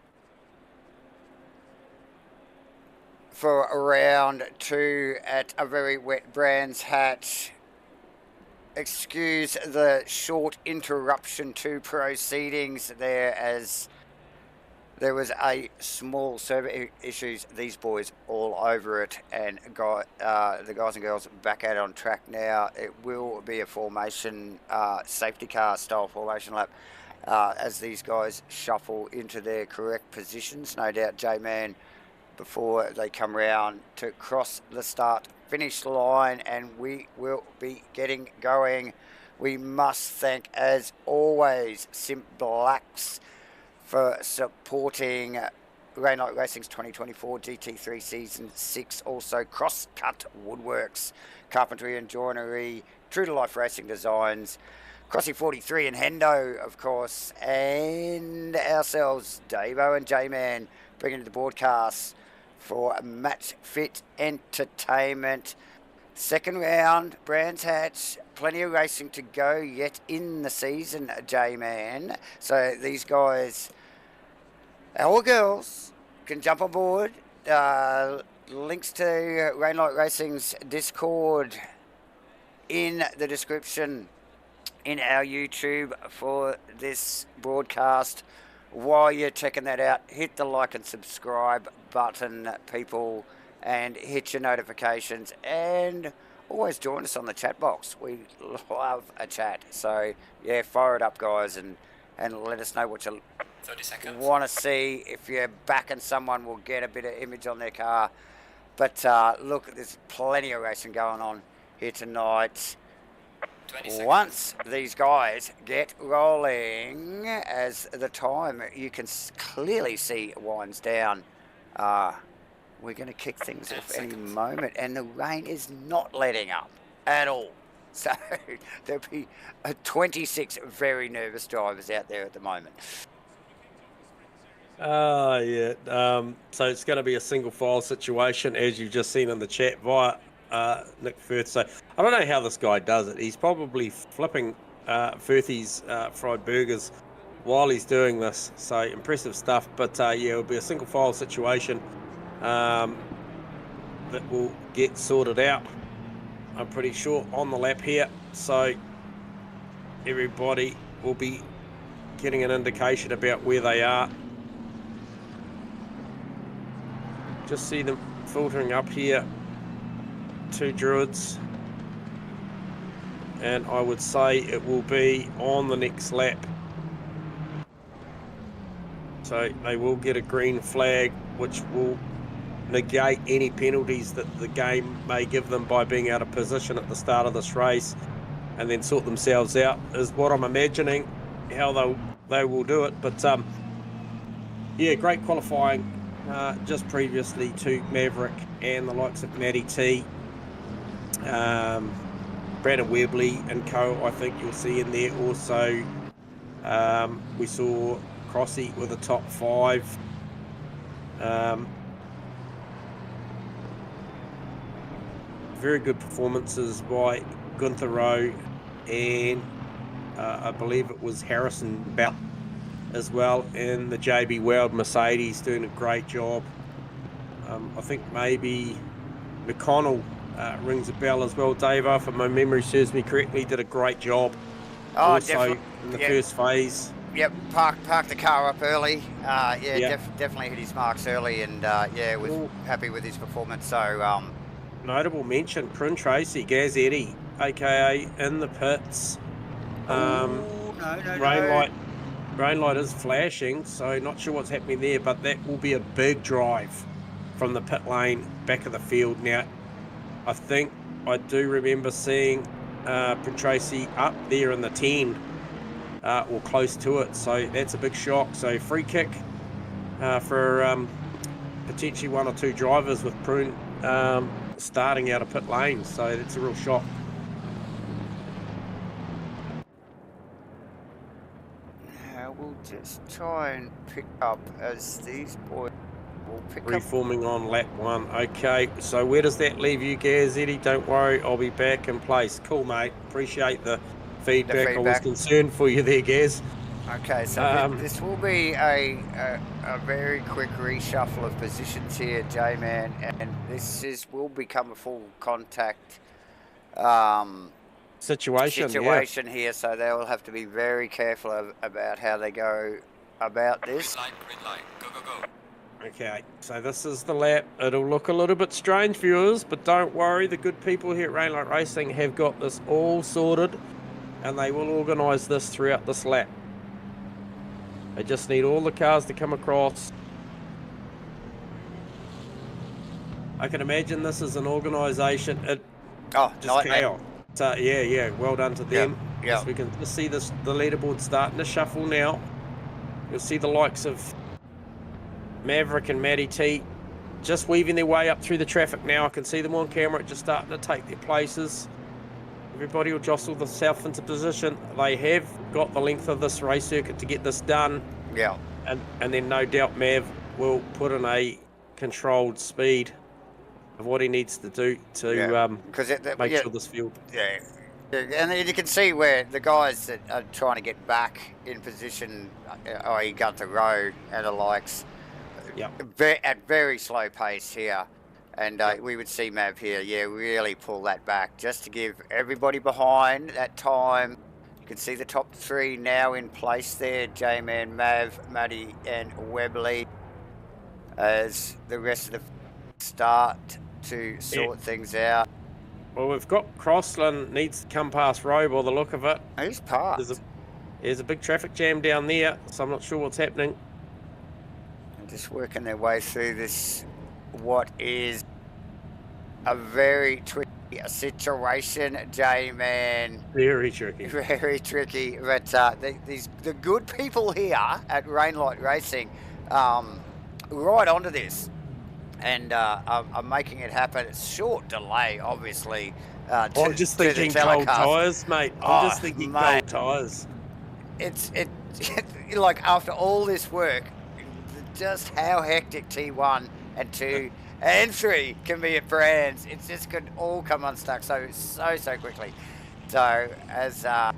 for round 2 at a very wet Brands Hatch. Excuse the short interruption to proceedings there, as there was a small server issues. These boys all over it, and got the guys and girls back out on track now. It will be a formation, safety car style formation lap, as these guys shuffle into their correct positions. No doubt, J-Man, before they come round to cross the start finish line, and we will be getting going. We must thank, as always, Simp Blacks for supporting Rainlight Racing's 2024 GT3 Season 6. Also, Crosscut Woodworks, Carpentry and Joinery, True to Life Racing Designs, Crossy 43 and Hendo, of course, and ourselves, Davo and J-Man, bringing the broadcast for MATCHFIT Entertainment. Second round, Brands Hatch. Plenty of racing to go yet in the season, J-Man. So these guys, our girls, can jump on board. Links to Rainlight Racing's Discord in the description in our YouTube for this broadcast. While you're checking that out, hit the like and subscribe button, people, and hit your notifications, and always join us on the chat box. We love a chat. So yeah, fire it up, guys, and let us know what you 30 seconds. Want to see. If you're backing someone, we'll get a bit of image on their car. But look, there's plenty of racing going on here tonight. Once these guys get rolling, as the time you can clearly see winds down, we're going to kick things off any moment, and the rain is not letting up at all. So there'll be 26 very nervous drivers out there at the moment. Yeah. So it's going to be a single file situation, as you've just seen in the chat via Nick Firth. So I don't know how this guy does it. He's probably flipping Firthy's fried burgers while he's doing this. So impressive stuff. But yeah, it'll be a single file situation that will get sorted out, I'm pretty sure, on the lap here. So everybody will be getting an indication about where they are. Just see them filtering up here. 2 Druids, and I would say it will be on the next lap. So they will get a green flag, which will negate any penalties that the game may give them by being out of position at the start of this race, and then sort themselves out, is what I'm imagining how they will do it. But yeah, great qualifying just previously to Maverick and the likes of Matty T, Brandon Webley and co. I think you'll see in there also. We saw Crossy with a top 5. Very good performances by Gunther Rowe and I believe it was Harrison Bell as well in the JB Weld Mercedes, doing a great job. I think maybe McConnell rings a bell as well. Dave, if my memory serves me correctly, did a great job. Oh, Also definitely. in the first phase. Yep, parked the car up early. Definitely hit his marks early, and was happy with his performance. So notable mention, Prun Tracy, Gaz Eddy, aka in the pits. Rain light is flashing, so not sure what's happening there, but that will be a big drive from the pit lane back of the field. Now, I think I do remember seeing Prun Tracy up there in the 10 or close to it, so that's a big shock. So free kick for potentially 1 or 2 drivers with Prun starting out of pit lane, so that's a real shock. We'll just try and pick up as these boys will pick up. Reforming on lap 1. Okay, so where does that leave you, Gaz Eddy? Don't worry, I'll be back in place. Cool, mate. Appreciate the feedback. I was concerned for you there, Gaz. Okay, so this will be a very quick reshuffle of positions here, J-Man, and this will become a full contact situation here, so they will have to be very careful about how they go about this. Green light. Go. Okay, so this is the lap. It'll look a little bit strange, viewers, but don't worry. The good people here at Rainlight Racing have got this all sorted, and they will organise this throughout this lap. They just need all the cars to come across. I can imagine this is an organisation. Just chaos. So, yeah, well done to them. Yeah. So we can just see the leaderboard starting to shuffle now. You'll see the likes of Maverick and Matty T just weaving their way up through the traffic now. I can see them on camera just starting to take their places. Everybody will jostle themselves into position. They have got the length of this race circuit to get this done. Yeah. And then no doubt Mav will put in a controlled speed of what he needs to do to make sure this field. Yeah. And you can see where the guys that are trying to get back in position, i.e. Gunther Rowe and the likes, at very slow pace here. And we would see Mav here, really pull that back just to give everybody behind that time. You can see the top 3 now in place there, J-Man, Mav, Matty and Webley, as the rest of the start to sort things out. Well, we've got Crossland needs to come past Rowe by the look of it. He's passed. There's a big traffic jam down there, so I'm not sure what's happening. They're just working their way through this, what is a very tricky situation, J-Man. Very tricky. Very tricky. But the good people here at Rainlight Racing right onto this. And I'm making it happen. It's short delay, obviously. I'm just thinking cold tyres, mate. I'm just thinking cold tyres. It's like after all this work, just how hectic T1 and 2 and 3 can be at Brands. It just could all come unstuck so quickly. So as the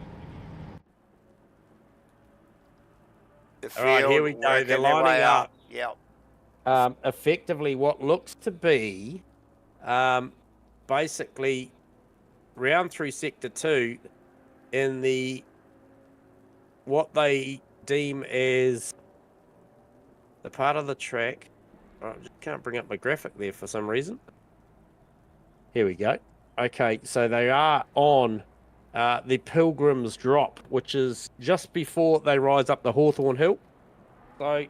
field, all right, here we go. They're lining up. Yep. Effectively what looks to be basically round through sector 2 in the what they deem as the part of the track. I just can't bring up my graphic there for some reason. Here we go. Okay, so they are on the Pilgrim's Drop, which is just before they rise up the Hawthorne Hill. So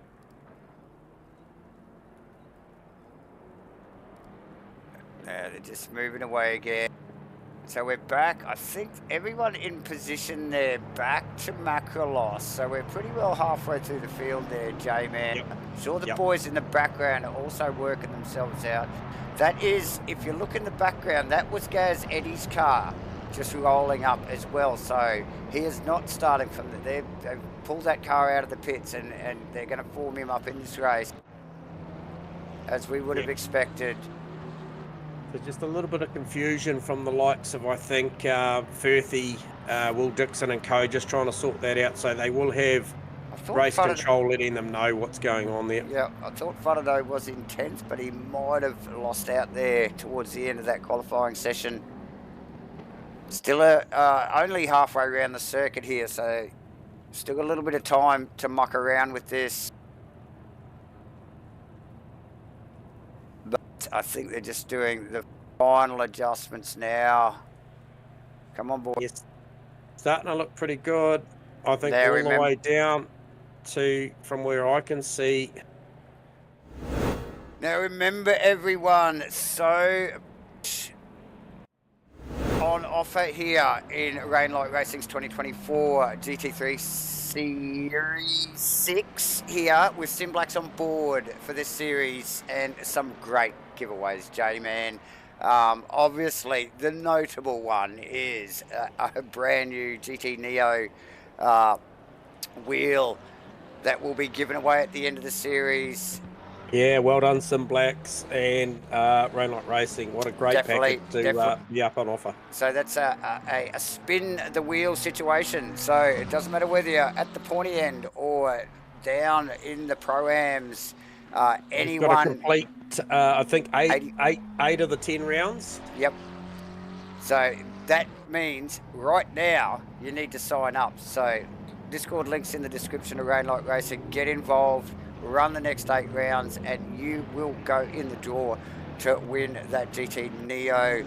they're just moving away again. So we're back. I think everyone in position there, back to Macrolos. So we're pretty well halfway through the field there, J-Man. Yep. Sure, the Yep. boys in the background are also working themselves out. That is, if you look in the background, that was Gaz Eddie's car just rolling up as well. So he is not starting from they've pulled that car out of the pits and they're going to form him up in this race, as we would have expected. There's just a little bit of confusion from the likes of, I think, Firthy, Will Dixon and co, just trying to sort that out. So they will have race control letting them know what's going on there. Yeah, I thought Faraday was intense, but he might have lost out there towards the end of that qualifying session. Still only halfway around the circuit here, so still got a little bit of time to muck around with this. But I think they're just doing the final adjustments now. Come on, boys. Yes. Starting to look pretty good. I think Now all the way down to, from where I can see. Now remember, everyone, so on offer here in Rainlight Racing's 2024 GT3 Series 6 here with Simblacks on board for this series, and some great giveaways, J-Man. Obviously, the notable one is a brand new GT Neo wheel that will be given away at the end of the series. Yeah, well done, Simblacks and Rainlight Racing. What a great package to be up on offer. So that's a spin the wheel situation. So it doesn't matter whether you're at the pointy end or down in the Pro-Ams. Anyone. Got to complete, I think, eight of the 10 rounds. Yep. So that means right now you need to sign up. So Discord links in the description of Rainlight Racing. Get involved. Run the next 8 rounds and you will go in the draw to win that GT Neo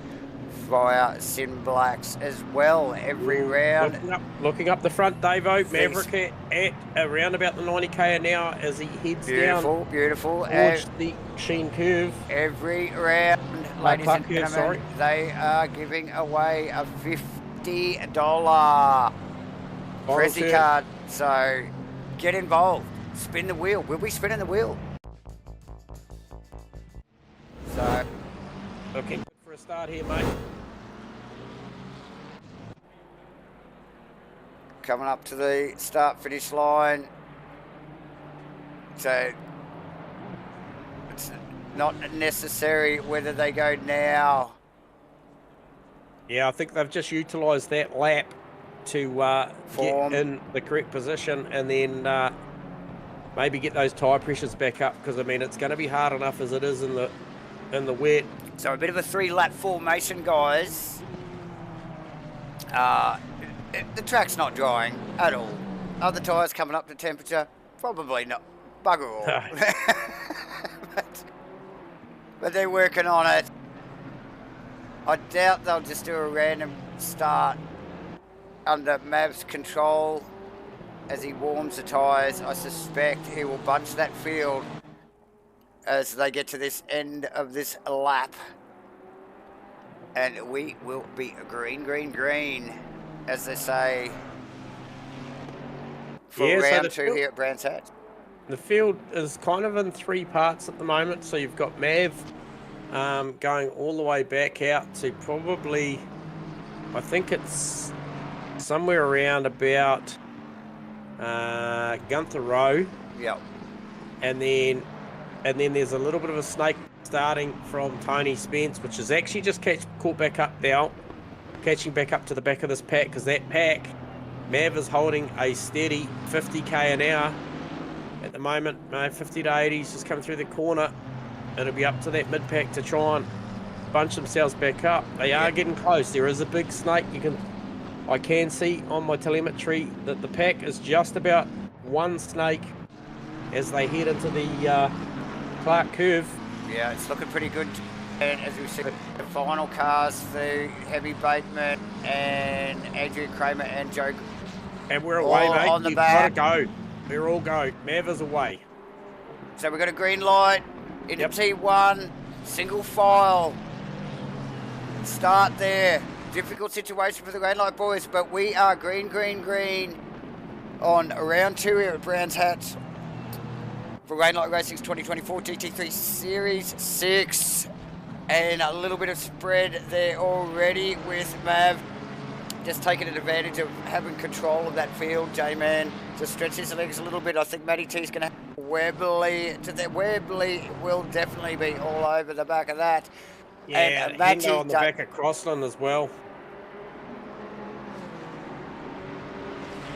via Simblacks as well every round. Looking up the front, Davo. Maverick at around about the 90k an hour as he heads down. Beautiful. Towards the Sheen curve. Every round, ladies and gentlemen, they are giving away a $50 Prezi card. So get involved. Spin the wheel. We'll be spinning the wheel. So, looking good for a start here, mate. Coming up to the start-finish line. So, it's not necessary whether they go now. Yeah, I think they've just utilised that lap to get in the correct position and then maybe get those tyre pressures back up, because I mean it's going to be hard enough as it is in the wet. So a bit of a 3-lap formation, guys. The track's not drying at all. Are the tyres coming up to temperature? Probably not. Bugger all. but they're working on it. I doubt they'll just do a random start under Mav's control. As he warms the tyres, I suspect he will bunch that field as they get to this end of this lap. And we will be green, green, green, as they say, for round 2 here at Brands Hatch. The field is kind of in 3 parts at the moment. So you've got Mav going all the way back out to probably, I think it's somewhere around about Gunther Row. Yep. And then there's a little bit of a snake starting from Tony Spence, which is actually just caught back up now, catching back up to the back of this pack, because that pack, Mav is holding a steady 50k an hour at the moment. 50 to 80, he's just coming through the corner. It'll be up to that mid pack to try and bunch themselves back up. They are getting close. There is a big snake. I can see on my telemetry that the pack is just about one snake as they head into the Clark curve. Yeah, it's looking pretty good. And as we said, the final cars through Heavy Bateman and Adrian Kramer and Joe. And we're away, mate. On the You've back. got to go. We're all go. Mav is away. So we've got a green light into T1, single file. Start there. difficult situation for the green light boys, but we are green on round 2 here at Brown's Hat for Green Light Racing's 2024 GT3 Series 6. And a little bit of spread there already with Mav. Just taking advantage of having control of that field. J-Man just stretch his legs a little bit. I think Matty T's going to have Webley. Webley will definitely be all over the back of that. Yeah, and Matty on the back of Crossland as well.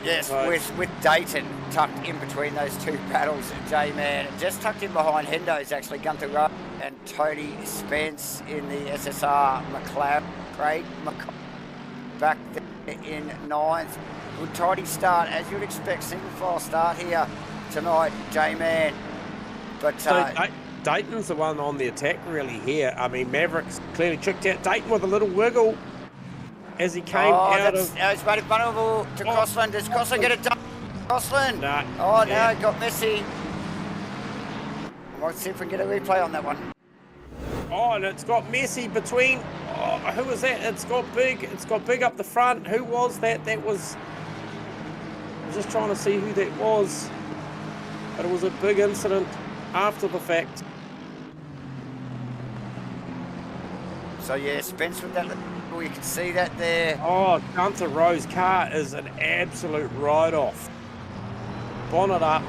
Yes, with Dayton tucked in between those two battles. J-Man just tucked in behind Hendo's actually. Gunther Rowe and Tony Spence in the SSR McLeod. Craig McCall back there in 9th. Good tidy start, as you'd expect. Single file start here tonight, J-Man. But Dayton's the one on the attack really here. I mean, Mavericks clearly tricked out Dayton with a little wiggle as he came out of... It's made it vulnerable to Crossland. Does Crossland get it done? Crossland? No. Oh, no, it got messy. Let's see if we can get a replay on that one. Oh, and it's got messy between... Oh, who was that? It's got big. It's got big up the front. Who was that? That was... I'm just trying to see who that was. But it was a big incident after the fact. So, yeah, Spence with that... You can see that there. Oh, Gunther Rowe's car is an absolute write-off. Bonnet up.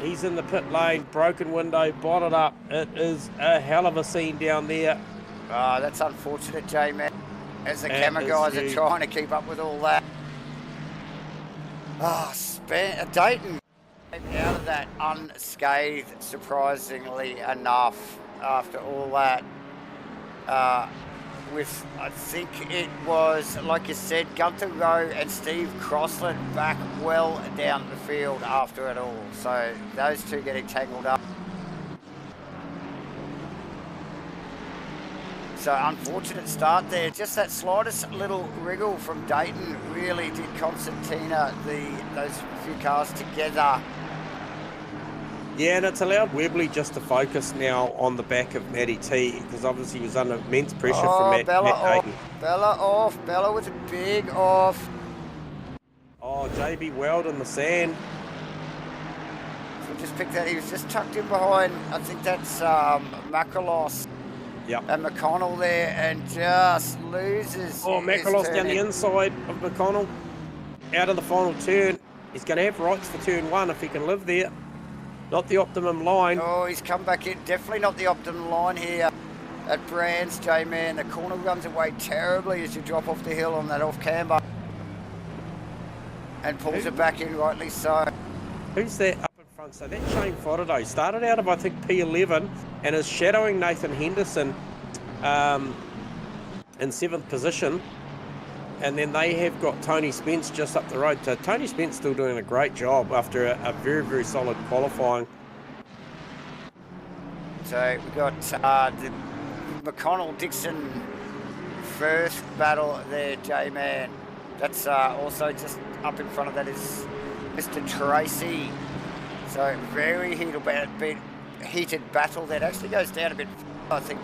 He's in the pit lane, broken window, bonnet up. It is a hell of a scene down there. Oh, that's unfortunate, J-Man. As the camera guys are trying to keep up with all that. Oh, Dayton came out of that unscathed, surprisingly enough, after all that. With, I think it was, like you said, Gunther Rowe and Steve Crossland back well down the field after it all. So those two getting tangled up. So unfortunate start there. Just that slightest little wriggle from Dayton really did concertina those few cars together. Yeah, and it's allowed Webley just to focus now on the back of Matty T, because obviously he was under immense pressure from Matt Dayton. Bella off. Bella was a big off. Oh, JB Weld in the sand. So just picked that. He was just tucked in behind, I think that's Macrolos. Yep. And McConnell there, and just loses. Oh, Macrolos down the inside of McConnell. Out of the final turn. He's going to have rights for turn 1 if he can live there. Not the optimum line. Oh, he's come back in. Definitely not the optimum line here at Brands, J-Man. The corner runs away terribly as you drop off the hill on that off camber. And pulls it back in, rightly so. Who's that up in front? So that's Shane Fodderdo. Started out of, I think, P11 and is shadowing Nathan Henderson in 7th position. And then they have got Tony Spence just up the road. So Tony Spence still doing a great job after a very, very solid qualifying. So we've got the McConnell-Dixon first battle there, J-Man. That's also just up in front of that is Mr. Tracy. So very heated battle that actually goes down a bit. I think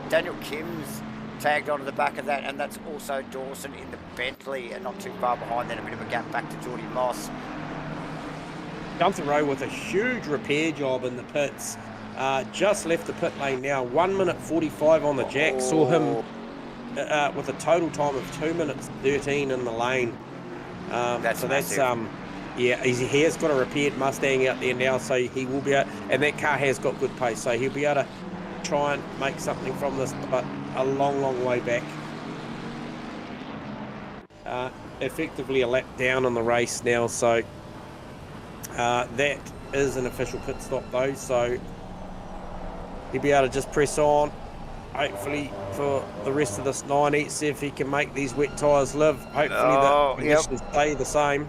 Daniel Kim's tagged onto the back of that, and that's also Dawson in the Bentley, and not too far behind. Then a bit of a gap back to Geordie Moss. Gunther Rowe with a huge repair job in the pits. Just left the pit lane now. 1 minute 45 on the jack. Saw him with a total time of 2 minutes 13 in the lane. That's yeah, he has got a repaired Mustang out there now, so he will be able, and that car has got good pace, so he'll be able to try and make something from this, but a long, long way back. Effectively a lap down in the race now, so that is an official pit stop though, so he'll be able to just press on, hopefully for the rest of this 90, see if he can make these wet tyres live. Hopefully the conditions stay the same.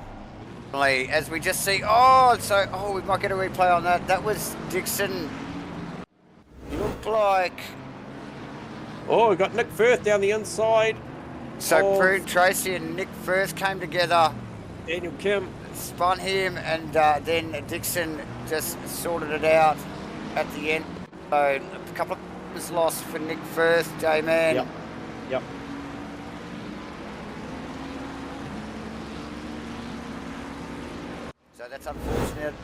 As we just see, we might get a replay on that. That was Dixon. Looked like... Oh, we got Nick Firth down the inside. So Prune Tracy and Nick Firth came together. Daniel Kim spun him, and then Dixon just sorted it out at the end. So a couple of was lost for Nick Firth, J-Man. Yep. Yep. So that's unfortunate.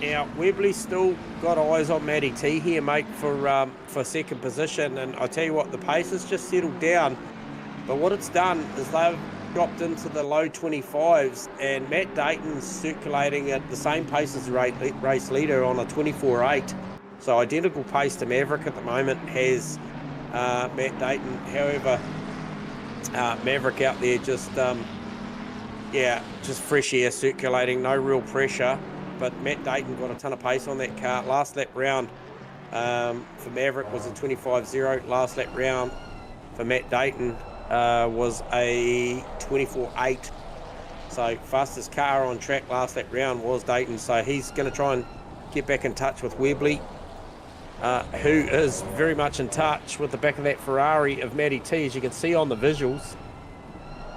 Now, Webley's still got eyes on Matty T here, mate, for second position. And I tell you what, the pace has just settled down. But what it's done is they've dropped into the low 25s, and Matt Dayton's circulating at the same pace as the race leader on a 24.8. So identical pace to Maverick at the moment has Matt Dayton. However, Maverick out there just fresh air circulating, no real pressure. But Matt Dayton got a ton of pace on that car. Last lap round for Maverick was a 25.0. Last lap round for Matt Dayton was a 24.8. So fastest car on track last lap round was Dayton. So he's going to try and get back in touch with Webley, who is very much in touch with the back of that Ferrari of Matty T, as you can see on the visuals.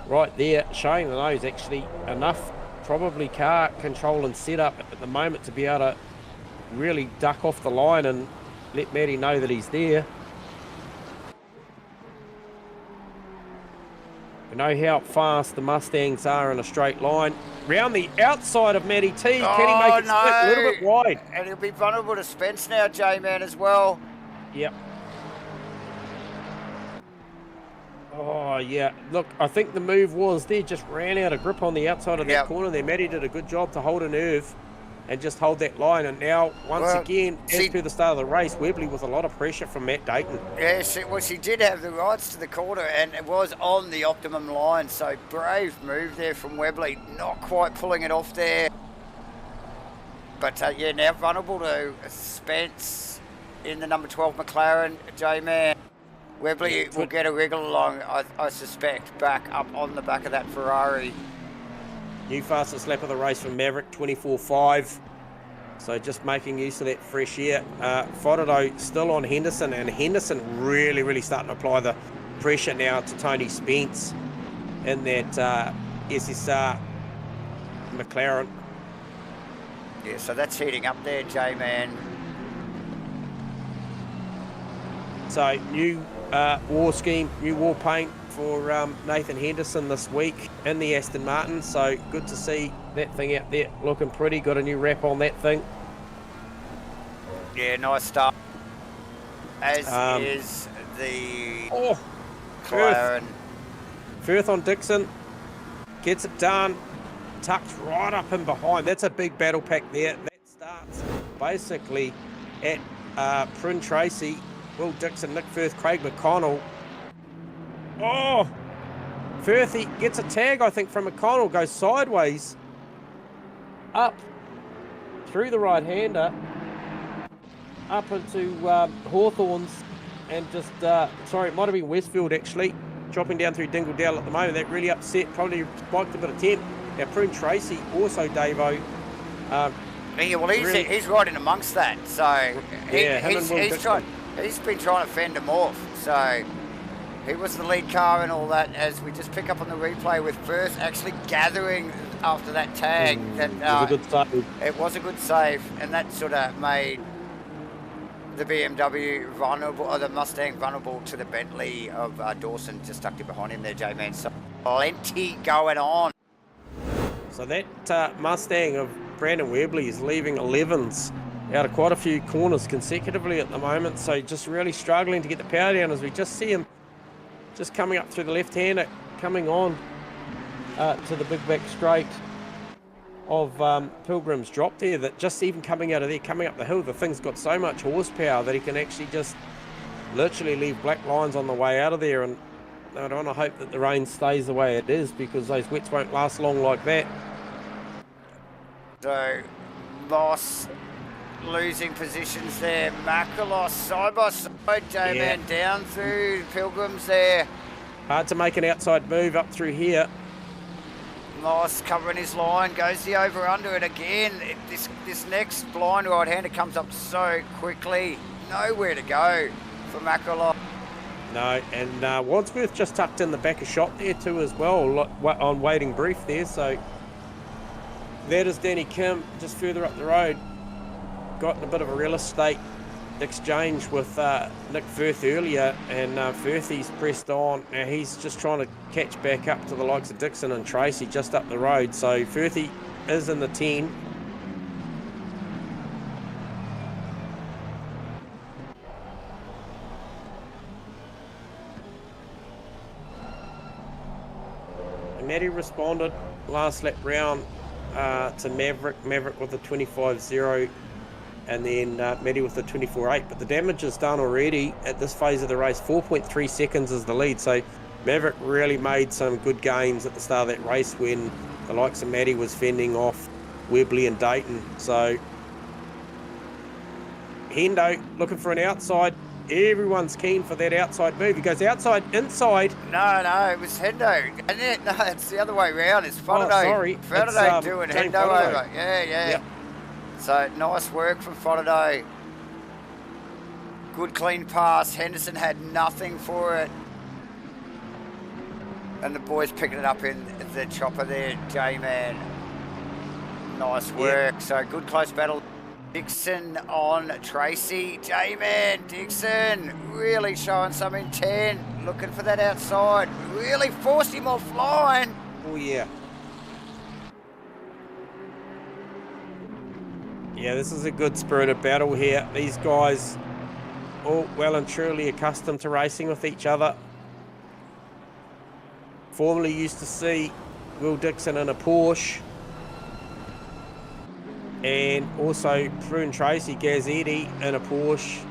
Right there, showing the nose actually enough. Probably car control and setup at the moment to be able to really duck off the line and let Matty know that he's there. We know how fast the Mustangs are in a straight line. Round the outside of Matty T, can he make it split a little bit wide? And he'll be vulnerable to Spence now, J-Man, as well. Yep. Oh, yeah. Look, I think the move was they just ran out of grip on the outside of that corner there. Matty did a good job to hold a nerve and just hold that line. And now, once again, as per the start of the race, Webley with a lot of pressure from Matt Dayton. Yeah, she did have the rights to the corner, and it was on the optimum line. So, brave move there from Webley. Not quite pulling it off there. But, yeah, now vulnerable to Spence in the number 12 McLaren, J-Man. Webley will get a wriggle along, I suspect, back up on the back of that Ferrari. New fastest lap of the race from Maverick, 24.5. So just making use of that fresh air. Fodado still on Henderson, and Henderson really starting to apply the pressure now to Tony Spence in that SSR McLaren. Yeah, so that's heating up there, J-Man. So new war scheme, new war paint for Nathan Henderson this week in the Aston Martin. So good to see that thing out there looking pretty. Got a new wrap on that thing. Yeah, nice stuff. As is the McLaren. Firth on Dixon. Gets it done. Tucked right up in behind. That's a big battle pack there. That starts basically at Pryn Tracy, Will Dixon, Nick Firth, Craig McConnell. Oh! Firthy gets a tag, I think, from McConnell. Goes sideways. Up. Through the right-hander. Up into Hawthorns. And just, sorry, it might have been Westfield, actually. Dropping down through Dingledale at the moment. That really upset. Probably spiked a bit of temp. Now, Pryn Tracy, also Davo. Yeah, well, he's right in amongst that. So, he's been trying to fend him off. So, he was the lead car and all that, as we just pick up on the replay with Firth actually gathering after that tag. That it was a good save. It was a good save, and that sort of made the BMW vulnerable, or the Mustang vulnerable to the Bentley of Dawson, just tucked in behind him there, J-Man. So, plenty going on. So that Mustang of Brandon Webley is leaving 11s out of quite a few corners consecutively at the moment. So just really struggling to get the power down, as we just see him just coming up through the left-hander, coming on to the big back straight of Pilgrim's Drop there, that just even coming out of there, coming up the hill, the thing's got so much horsepower that he can actually just literally leave black lines on the way out of there. And I don't want to hope that the rain stays the way it is, because those wets won't last long like that. So, Moss losing positions there. Makalos side by side, J-Man down through Pilgrims there. Hard to make an outside move up through here. Moss covering his line, goes the over-under, and again, this next blind right-hander comes up so quickly. Nowhere to go for Makalos. No, and Wadsworth just tucked in the back of shot there too as well, on waiting brief there. So that is Danny Kim just further up the road. Got in a bit of a real estate exchange with Nick Firth earlier, and Firthy's pressed on. Now he's just trying to catch back up to the likes of Dixon and Tracy just up the road. So Firthy is in the 10. And Matty responded last lap round to Maverick with the 25.0. And then Matty with the 24.8. But the damage is done already at this phase of the race. 4.3 seconds is the lead. So Maverick really made some good gains at the start of that race when the likes of Matty was fending off Webley and Dayton. So Hendo looking for an outside. Everyone's keen for that outside move. He goes outside, inside. No, it was Hendo. No, it's the other way around. It's Faraday. Oh, sorry. Faraday doing James Hendo Faraday. over. Yeah. Yep. So nice work from Faraday. Good clean pass. Henderson had nothing for it. And the boys picking it up in the chopper there, J-Man. Nice work. Yep. So good close battle. Dixon on Tracy. J-Man, Dixon really showing some intent. Looking for that outside. Really forced him offline. Oh, yeah. Yeah, this is a good spirited battle here. These guys all well and truly accustomed to racing with each other. Formerly used to see Will Dixon in a Porsche. And also Prue and Tracy Gazzetti in a Porsche.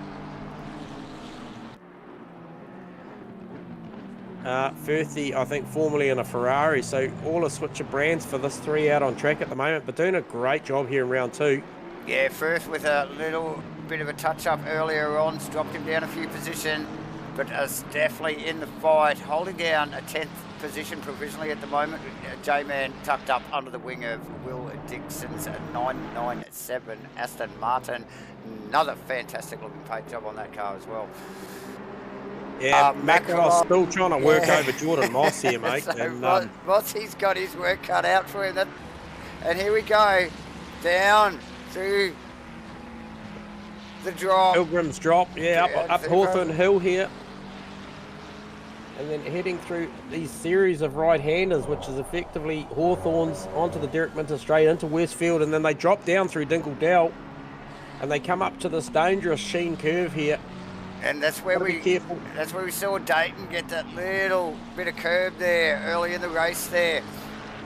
Firthy, I think, formerly in a Ferrari. So all a switch of brands for this three out on track at the moment, but doing a great job here in round 2. Yeah, Firth with a little bit of a touch-up earlier on, dropped him down a few positions, but is definitely in the fight, holding down a 10th position provisionally at the moment. J-Man tucked up under the wing of Will Dixon's 997 Aston Martin. Another fantastic looking paint job on that car as well. Yeah, Macross still trying to work over Jordan Moss here, mate. So and, Mossie's got his work cut out for him. And here we go, down through the drop. Pilgrim's drop, up Hawthorne Hill here. And then heading through these series of right-handers, which is effectively Hawthorns onto the Derek Minter straight into Westfield, and then they drop down through Dingle Dell, and they come up to this dangerous sheen curve here. And that's where we saw Dayton get that little bit of curb there early in the race there.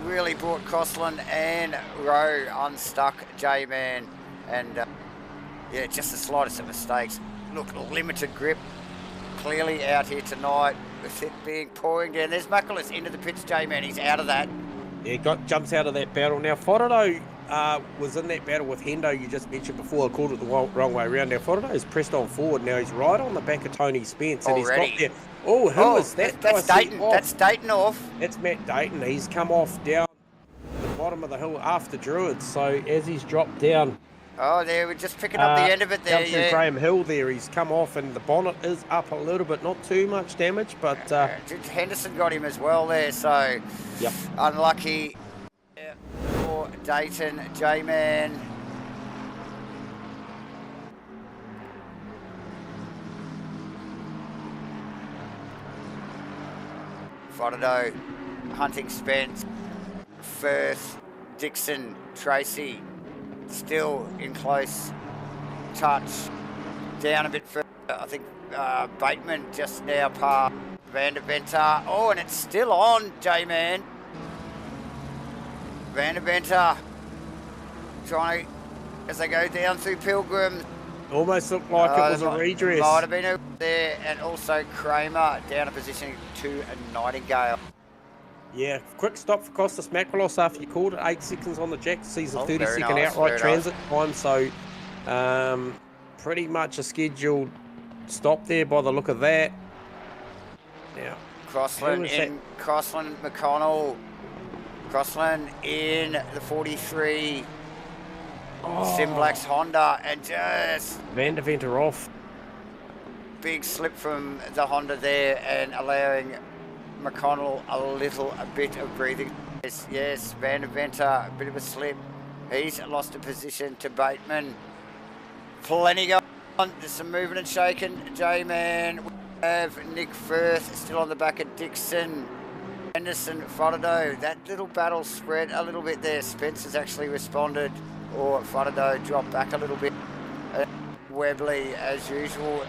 Really brought Crossland and Rowe unstuck J-Man. And yeah, just the slightest of mistakes. Look, limited grip. Clearly out here tonight with it being pouring down. There's Macalis into the pits, J-Man. He's out of that. Yeah, jumps out of that battle. Now, Faraday was in that battle with Hendo you just mentioned before. I called it the wrong way around. Now, Faraday's pressed on forward. Now, he's right on the back of Tony Spence. And already? He's got there. Oh, who is that? That's Dayton. That's Dayton off. That's Matt Dayton. He's come off down the bottom of the hill after Druids. So, as he's dropped down... Oh, there, we're just picking up the end of it there. Down through Graham Hill there. He's come off and the bonnet is up a little bit. Not too much damage, but... Henderson got him as well there, so... Yep. Unlucky for Dayton. J-Man. Faraday, Hunting Spence, Firth, Dixon, Tracy. Still in close touch, down a bit further. I think Bateman just now past Van der Venter. Oh, and it's still on, J-Man. Van der Venter trying to, as they go down through Pilgrim. Almost looked like it was a redress. Might have been there, and also Kramer down a position to Nightingale. Yeah, quick stop for Costas Macrolos after you called it. 8 seconds on the jack. Sees a 30-second nice, outright transit time. So pretty much a scheduled stop there by the look of that. Now, Crossland McConnell. Crossland in the 43. Simblack's Honda, and just... Van der Venter off. Big slip from the Honda there, and allowing McConnell a bit of breathing. Yes, Van der Venter, a bit of a slip. He's lost a position to Bateman. Plenty going There's some moving and shaking. J-Man. We have Nick Firth still on the back of Dixon. Henderson, Frodo. That little battle spread a little bit there. Spencer's actually responded, or Frodo dropped back a little bit. Webley, as usual,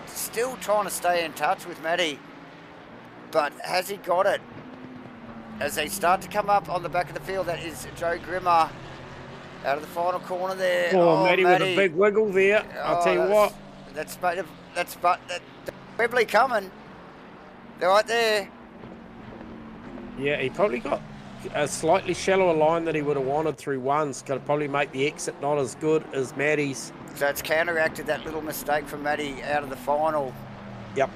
still trying to stay in touch with Matty, but has he got it? As they start to come up on the back of the field, that is Joe Grimmer out of the final corner there. Oh, Matty with a big wiggle there. I'll tell you what. That's Webley coming. They're right there. Yeah, he probably got a slightly shallower line that he would have wanted through ones. Could probably make the exit not as good as Matty's. So it's counteracted that little mistake from Matty out of the final. Yep.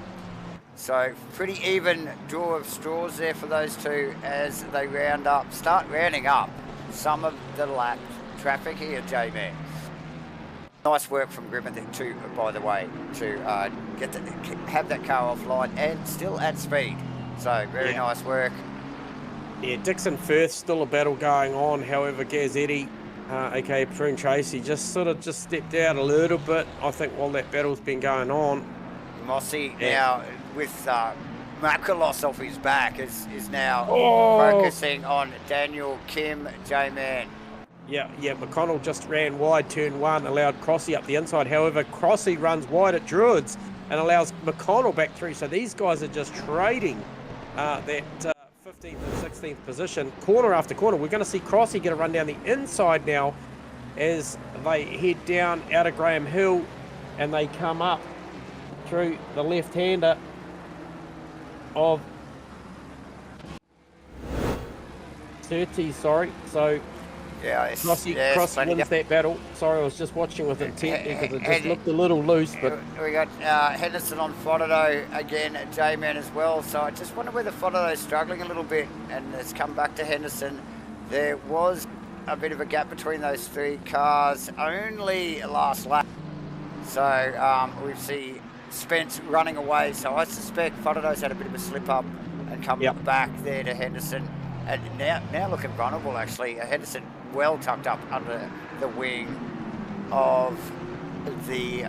So pretty even draw of straws there for those two as they start rounding up some of the lap traffic here, J-Man. Nice work from Grimmer too, by the way, to have that car offline and still at speed. So very nice work. Yeah, Dixon Firth still a battle going on. However, Gazzetti, aka Prune Tracy, just stepped out a little bit. I think while that battle's been going on. Mossy now with Makalos off his back is now focusing on Daniel Kim, J-Man. Yeah, McConnell just ran wide, turn one, allowed Crossy up the inside. However, Crossy runs wide at Druids and allows McConnell back through. So these guys are just trading that 15th and 16th position, corner after corner. We're going to see Crossy get a run down the inside now as they head down out of Graham Hill and they come up through the left-hander of Surtees, sorry. So Crossy wins that battle. Sorry, I was just watching with intent because it just looked a little loose. But we got Henderson on Frodo again, J-Man as well. So I just wonder whether Frodo's struggling a little bit and has come back to Henderson. There was a bit of a gap between those three cars, only last lap. So we see Spence running away. So I suspect Frodo's had a bit of a slip up and come back there to Henderson. And now looking vulnerable, actually. Henderson well tucked up under the wing of the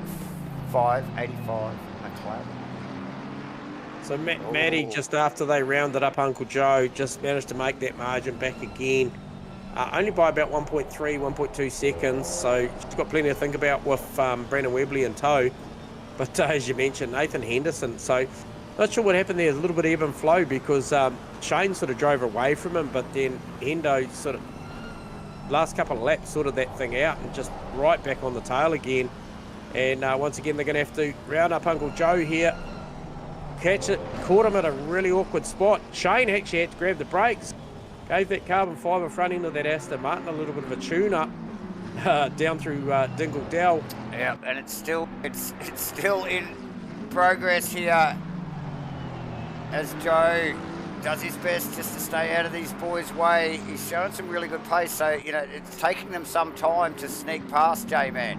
585 McLaren. So Matty, just after they rounded up Uncle Joe, just managed to make that margin back again. Only by about 1.3, 1.2 seconds. So she's got plenty to think about with Brandon Webley in tow. But as you mentioned, Nathan Henderson. So not sure what happened there. A little bit of ebb and flow because Shane sort of drove away from him, but then Hendo sort of last couple of laps sorted that thing out and just right back on the tail again. And once again, they're going to have to round up Uncle Joe here. Catch it, caught him at a really awkward spot. Shane actually had to grab the brakes, gave that carbon fibre front end of that Aston Martin a little bit of a tune-up down through Dingle Dell. Yeah, and it's still in progress here as Joe does his best just to stay out of these boys' way. He's showing some really good pace, so it's taking them some time to sneak past J-Man.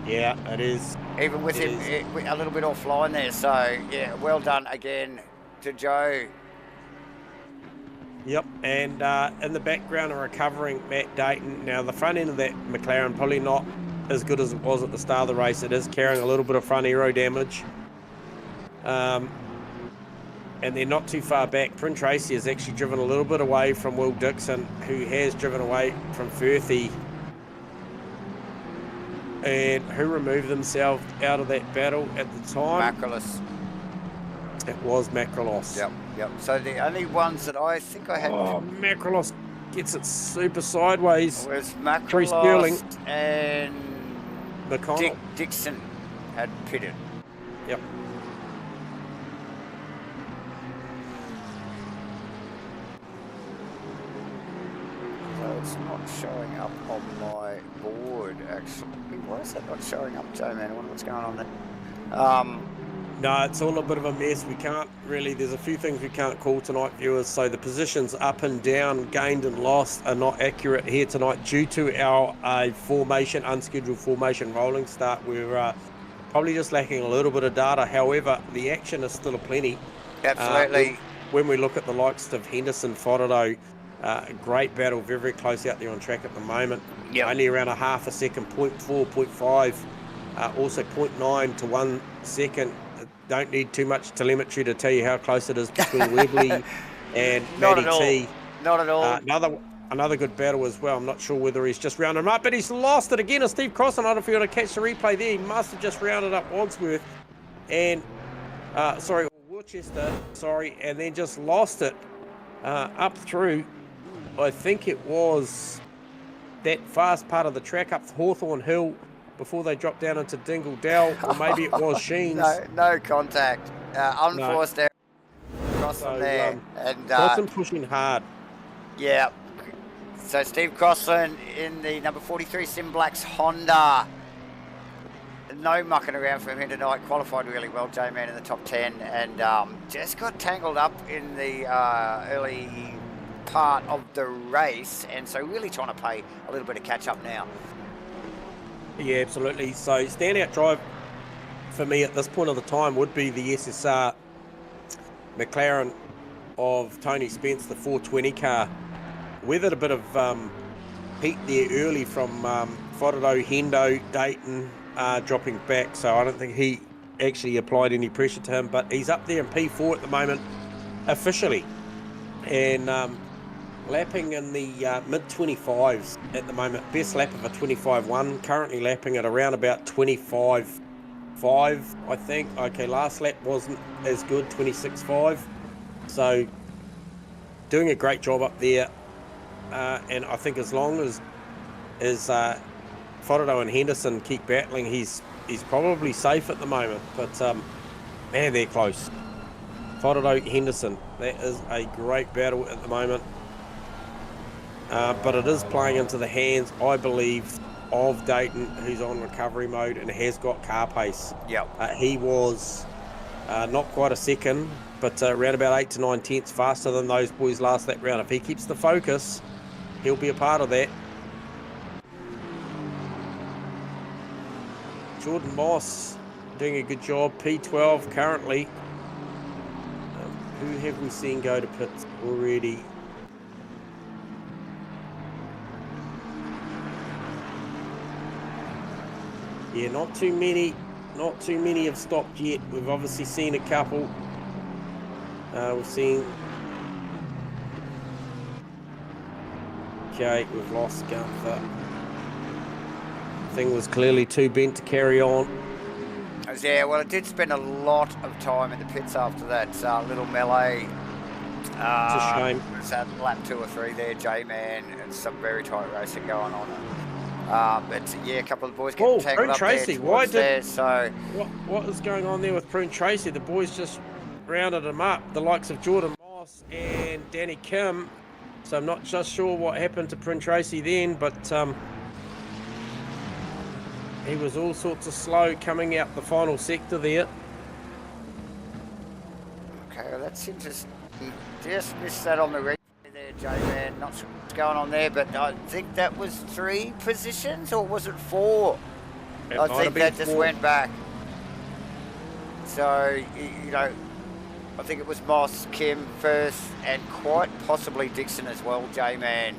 Yeah, it is. Even with him a little bit offline there, so yeah, well done again to Joe. Yep, and in the background are recovering Matt Dayton. Now the front end of that McLaren probably not as good as it was at the start of the race. It is carrying a little bit of front aero damage. And they're not too far back. Pryn Tracy has actually driven a little bit away from Will Dixon, who has driven away from Firthy, and who removed themselves out of that battle at the time. Macrolos. It was Macrolos. Yep. So the only ones that I think I had... Oh, Macrolos gets it super sideways. Was Macrolos and McConnell. Dixon had pitted. Yep. It's not showing up on my board, actually. Why is that not showing up, J-Man? I wonder what's going on there. No, it's all a bit of a mess. We can't really, there's a few things we can't call tonight, viewers. So the positions up and down, gained and lost, are not accurate here tonight due to our unscheduled formation rolling start. We're probably just lacking a little bit of data. However, the action is still aplenty. Absolutely. When we look at the likes of Henderson, Fodado, a great battle, very, very close out there on track at the moment. Yep. Only around a half a second, 0.4, 0.5 Also 0.9 to 1 second. Don't need too much telemetry to tell you how close it is between Webley and Not Matty at all. T. Not at all. Another good battle as well. I'm not sure whether he's just rounded him up, but he's lost it again. And Steve Crossan, I don't know if you're going to catch the replay there. He must have just rounded up Wadsworth and, Worcester, and then just lost it up through, I think it was that fast part of the track up Hawthorne Hill before they dropped down into Dingle Dell, or maybe it was Sheen's. No contact. Unforced error. Crossan there. And Crossan pushing hard. Yeah. So Steve Crossan in the number 43 Sim Black's Honda. No mucking around from him tonight. Qualified really well, J-Man in the top 10, and just got tangled up in the early part of the race, and so really trying to play a little bit of catch up now. Yeah, absolutely. So standout drive for me at this point of the time would be the SSR McLaren of Tony Spence, the 420 car. Weathered a bit of heat there early from Fodado, Hendo, Dayton dropping back, so I don't think he actually applied any pressure to him, but he's up there in P4 at the moment officially, and lapping in the mid-25s at the moment. Best lap of a 25.1, currently lapping at around about 25.5, I think. Okay, last lap wasn't as good, 26.5, so doing a great job up there. And I think as long as Fodado and Henderson keep battling, he's probably safe at the moment. But man, they're close. Fodado, Henderson, that is a great battle at the moment. But it is playing into the hands, I believe, of Dayton, who's on recovery mode and has got car pace. Yep. He was not quite a second, but around about 8 to 9 tenths faster than those boys last lap round. If he keeps the focus, he'll be a part of that. Jordan Moss doing a good job. P12 currently. Who have we seen go to pits already? Yeah, not too many have stopped yet. We've obviously seen a couple. We've seen... Okay, we've lost Gunther. Thing was clearly too bent to carry on. Yeah, well, it did spend a lot of time in the pits after that little melee. It's a shame. It's at lap 2 or 3 there, J-Man, and some very tight racing going on. But yeah, a couple of the boys getting tangled up Tracy, there. So what is going on there with Prune Tracy? The boys just rounded him up. The likes of Jordan Moss and Danny Kim. So I'm not just sure what happened to Prune Tracy then, but he was all sorts of slow coming out the final sector there. Okay, well, that's interesting. Just missed that on the replay there, J-Man. Not sure what's going on there, but I think that was 3 positions, or was it 4? I think that just went back. So, you know, I think it was Moss, Kim first, and quite possibly Dixon as well, J-Man.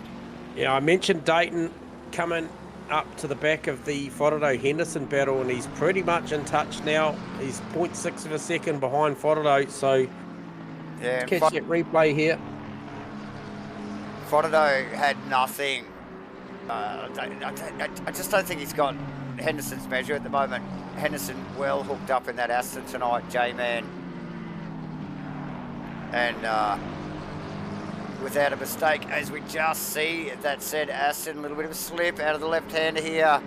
Yeah, I mentioned Dayton coming up to the back of the Fodado Henderson battle, and he's pretty much in touch now. He's 0.6 of a second behind Fodado, so yeah, let's catch that replay here. Fodado had nothing. I just don't think he's got Henderson's measure at the moment. Henderson well hooked up in that Aston tonight, J-Man. And without a mistake, as we just see, that said Aston, a little bit of a slip out of the left-hander here.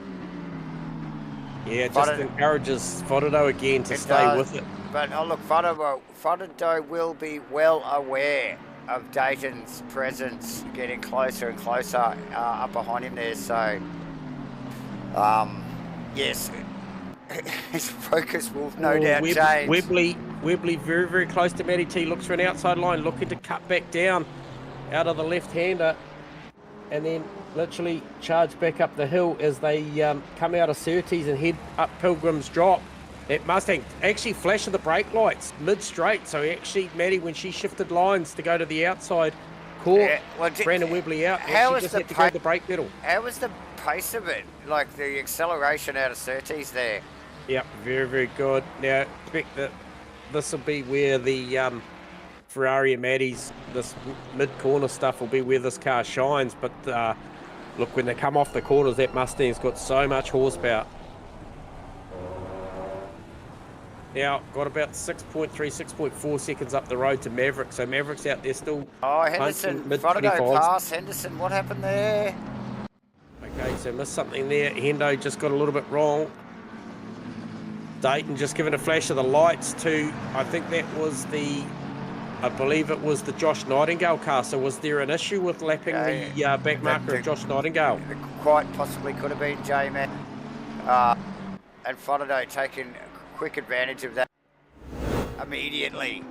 Yeah, it just encourages Fodado again to stay with it. But oh look, Fodado will be well aware of Dayton's presence, getting closer and closer up behind him there. So, yes, his focus will no doubt change. Webley very, very close to Matty T. Looks for an outside line, looking to cut back down out of the left-hander, and then literally charge back up the hill as they come out of Surtees and head up Pilgrim's Drop. That Mustang actually flashed the brake lights mid-straight, so actually Matty, when she shifted lines to go to the outside, caught Brandon Webley out. How was just had to go to the brake pedal. How was the pace of it? Like the acceleration out of Surtees there? Yep, very, very good. Now, expect that this will be where the Ferrari and Matty's, this mid-corner stuff will be where this car shines. But look, when they come off the corners, that Mustang's got so much horsepower. Now, got about 6.3, 6.4 seconds up the road to Maverick. So Maverick's out there still. Oh, Henderson, Frodo pass. Henderson, what happened there? Okay, so missed something there. Hendo just got a little bit wrong. Dayton just given a flash of the lights to, I think that was I believe it was the Josh Nightingale car. So was there an issue with lapping the back marker of Josh Nightingale? It quite possibly could have been, J-Man. And Frodo taking quick advantage of that immediately.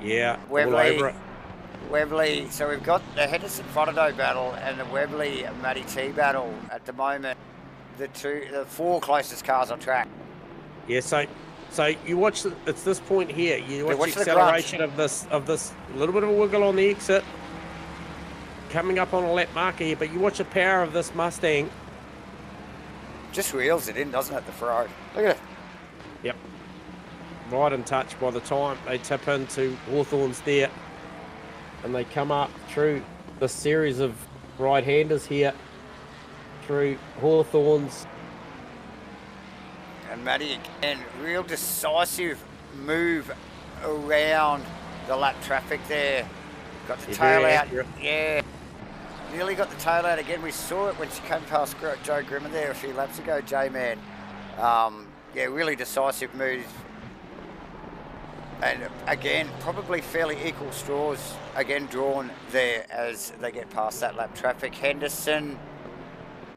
Yeah, all over it. Webley, so we've got the Henderson-Frodo battle and the Webley-Matty T battle at the moment. The four closest cars on track. Yeah, so you watch. It's this point here. You watch the acceleration of this little bit of a wiggle on the exit, coming up on a lap marker here. But you watch the power of this Mustang. Just reels it in, doesn't it? The Ferrari. Look at it. Yep. Right in touch by the time they tip into Hawthorn's there. And they come up through the series of right-handers here, through Hawthorn's. And Matty again, real decisive move around the lap traffic there. Got the tail out. Accurate. Yeah. Nearly got the tail out again. We saw it when she came past Joe Grimmer there a few laps ago, J-Man. Yeah, really decisive moves. And again, probably fairly equal straws again drawn there as they get past that lap traffic. Henderson,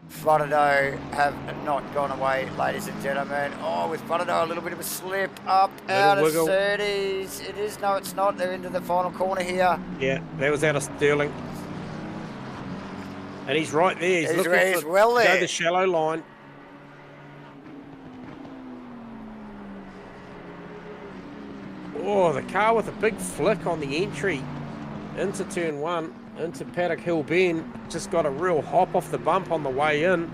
Frodo have not gone away, ladies and gentlemen. Oh, with Frodo a little bit of a slip up out of 30s. It is, no it's not. They're into the final corner here. Yeah, that was out of Sterling. And he's right there. He's looking for well there. Go the shallow line. Oh, the car with a big flick on the entry into turn one, into Paddock Hill Bend. Just got a real hop off the bump on the way in.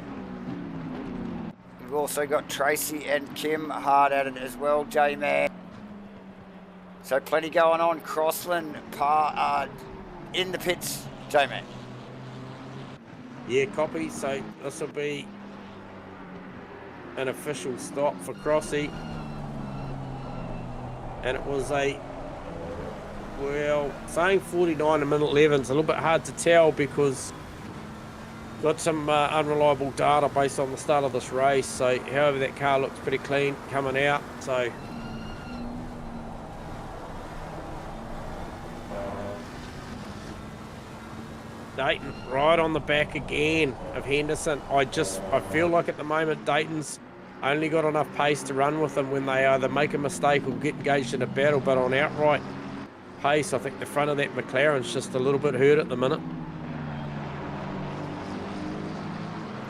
We've also got Tracy and Kim hard at it as well, J-Man. So plenty going on. Crossland in the pits, J-Man. Yeah, copy. So this will be an official stop for Crossy. And it was saying 49 a minute 11 is a little bit hard to tell because got some unreliable data based on the start of this race. So, however, that car looks pretty clean coming out. So, Dayton right on the back again of Henderson. I feel like at the moment Dayton's only got enough pace to run with them when they either make a mistake or get engaged in a battle, but on outright pace, I think the front of that McLaren's just a little bit hurt at the minute.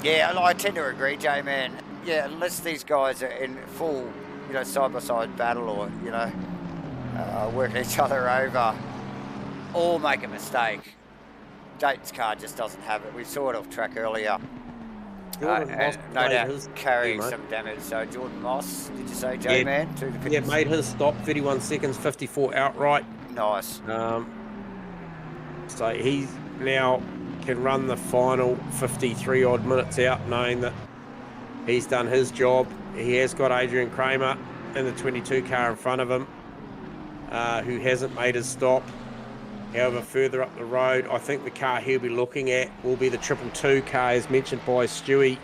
Yeah, I tend to agree, J-Man. Yeah, unless these guys are in full, side-by-side battle or, working each other over, or make a mistake, Dayton's car just doesn't have it. We saw it off track earlier. And no doubt carrying some damage. So Jordan Moss, did you say, J-Man? Yeah, made his stop, 31 seconds, 54 outright. Nice. So he now can run the final 53 odd minutes out, knowing that he's done his job. He has got Adrian Kramer in the 22 car in front of him, who hasn't made his stop. However, further up the road, I think the car he'll be looking at will be the 222 car, as mentioned by Stewie,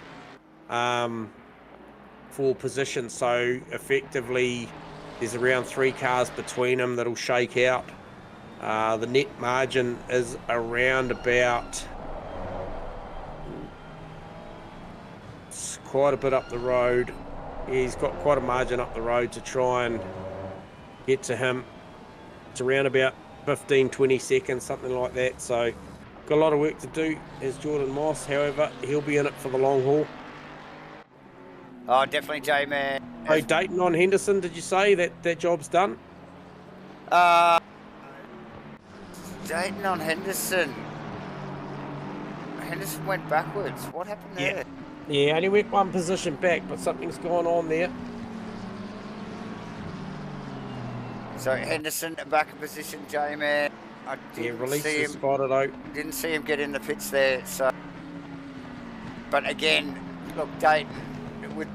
for position. So effectively, there's around 3 cars between them that'll shake out. The net margin is around about, it's quite a bit up the road. He's got quite a margin up the road to try and get to him. It's around about 15-20 seconds, something like that. So got a lot of work to do as Jordan Moss. However, he'll be in it for the long haul. Oh, definitely, J-Man. Hey, Dayton on Henderson, did you say that job's done? Dayton on Henderson. Henderson went backwards. What happened there? Yeah, only went one position back, but something's gone on there. So Henderson back in position, J-Man. I didn't see him. Spotted out. Didn't see him get in the pits there. So, but again, look, Dayton with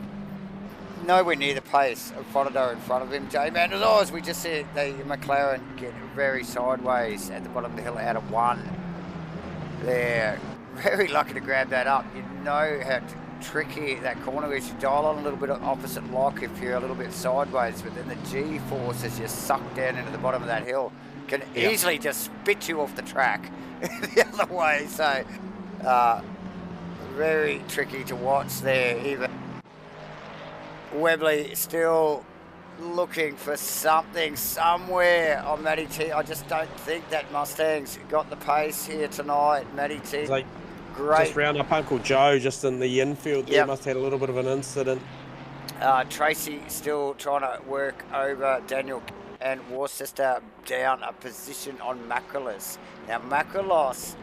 nowhere near the pace of Fotado in front of him. J-Man, as always, we just see the McLaren get very sideways at the bottom of the hill out of 1. They're very lucky to grab that up. You know how tricky that corner is. You dial on a little bit of opposite lock if you're a little bit sideways, but then the G-force as you suck down into the bottom of that hill can easily just spit you off the track the other way. So very tricky to watch there. Even Webley still looking for something somewhere on Matty T. I just don't think that Mustang's got the pace here tonight. Matty T, like, great. Just round up Uncle Joe just in the infield there. Must have had a little bit of an incident. Tracy still trying to work over Daniel and Worcester down a position on Macrolos. Now Macrolos,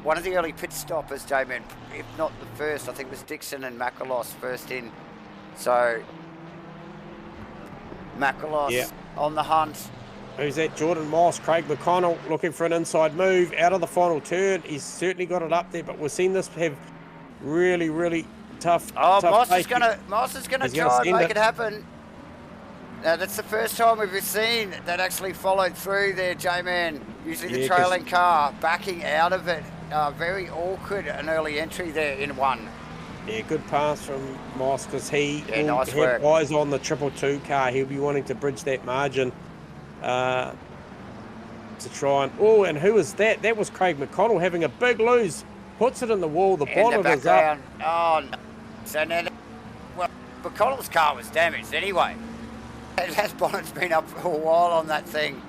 one of the early pit stoppers, J-Man, if not the first, I think it was Dixon and Macrolos first in. So Macrolos on the hunt. Who's that? Jordan Moss, Craig McConnell looking for an inside move out of the final turn. He's certainly got it up there, but we've seen this have really tough. Moss is gonna try and make it happen. Now that's the first time we've seen that actually followed through there, J-Man. Usually the trailing car backing out of it. Very awkward an early entry there in 1. Yeah, good pass from Moss because he will nice have work. eyes on the 222 car. He'll be wanting to bridge that margin to try and... Oh, and who is that? That was Craig McConnell having a big lose. Puts it in the wall. The bonnet is up. Oh, no. So now, well, McConnell's car was damaged anyway. That bonnet's been up for a while on that thing.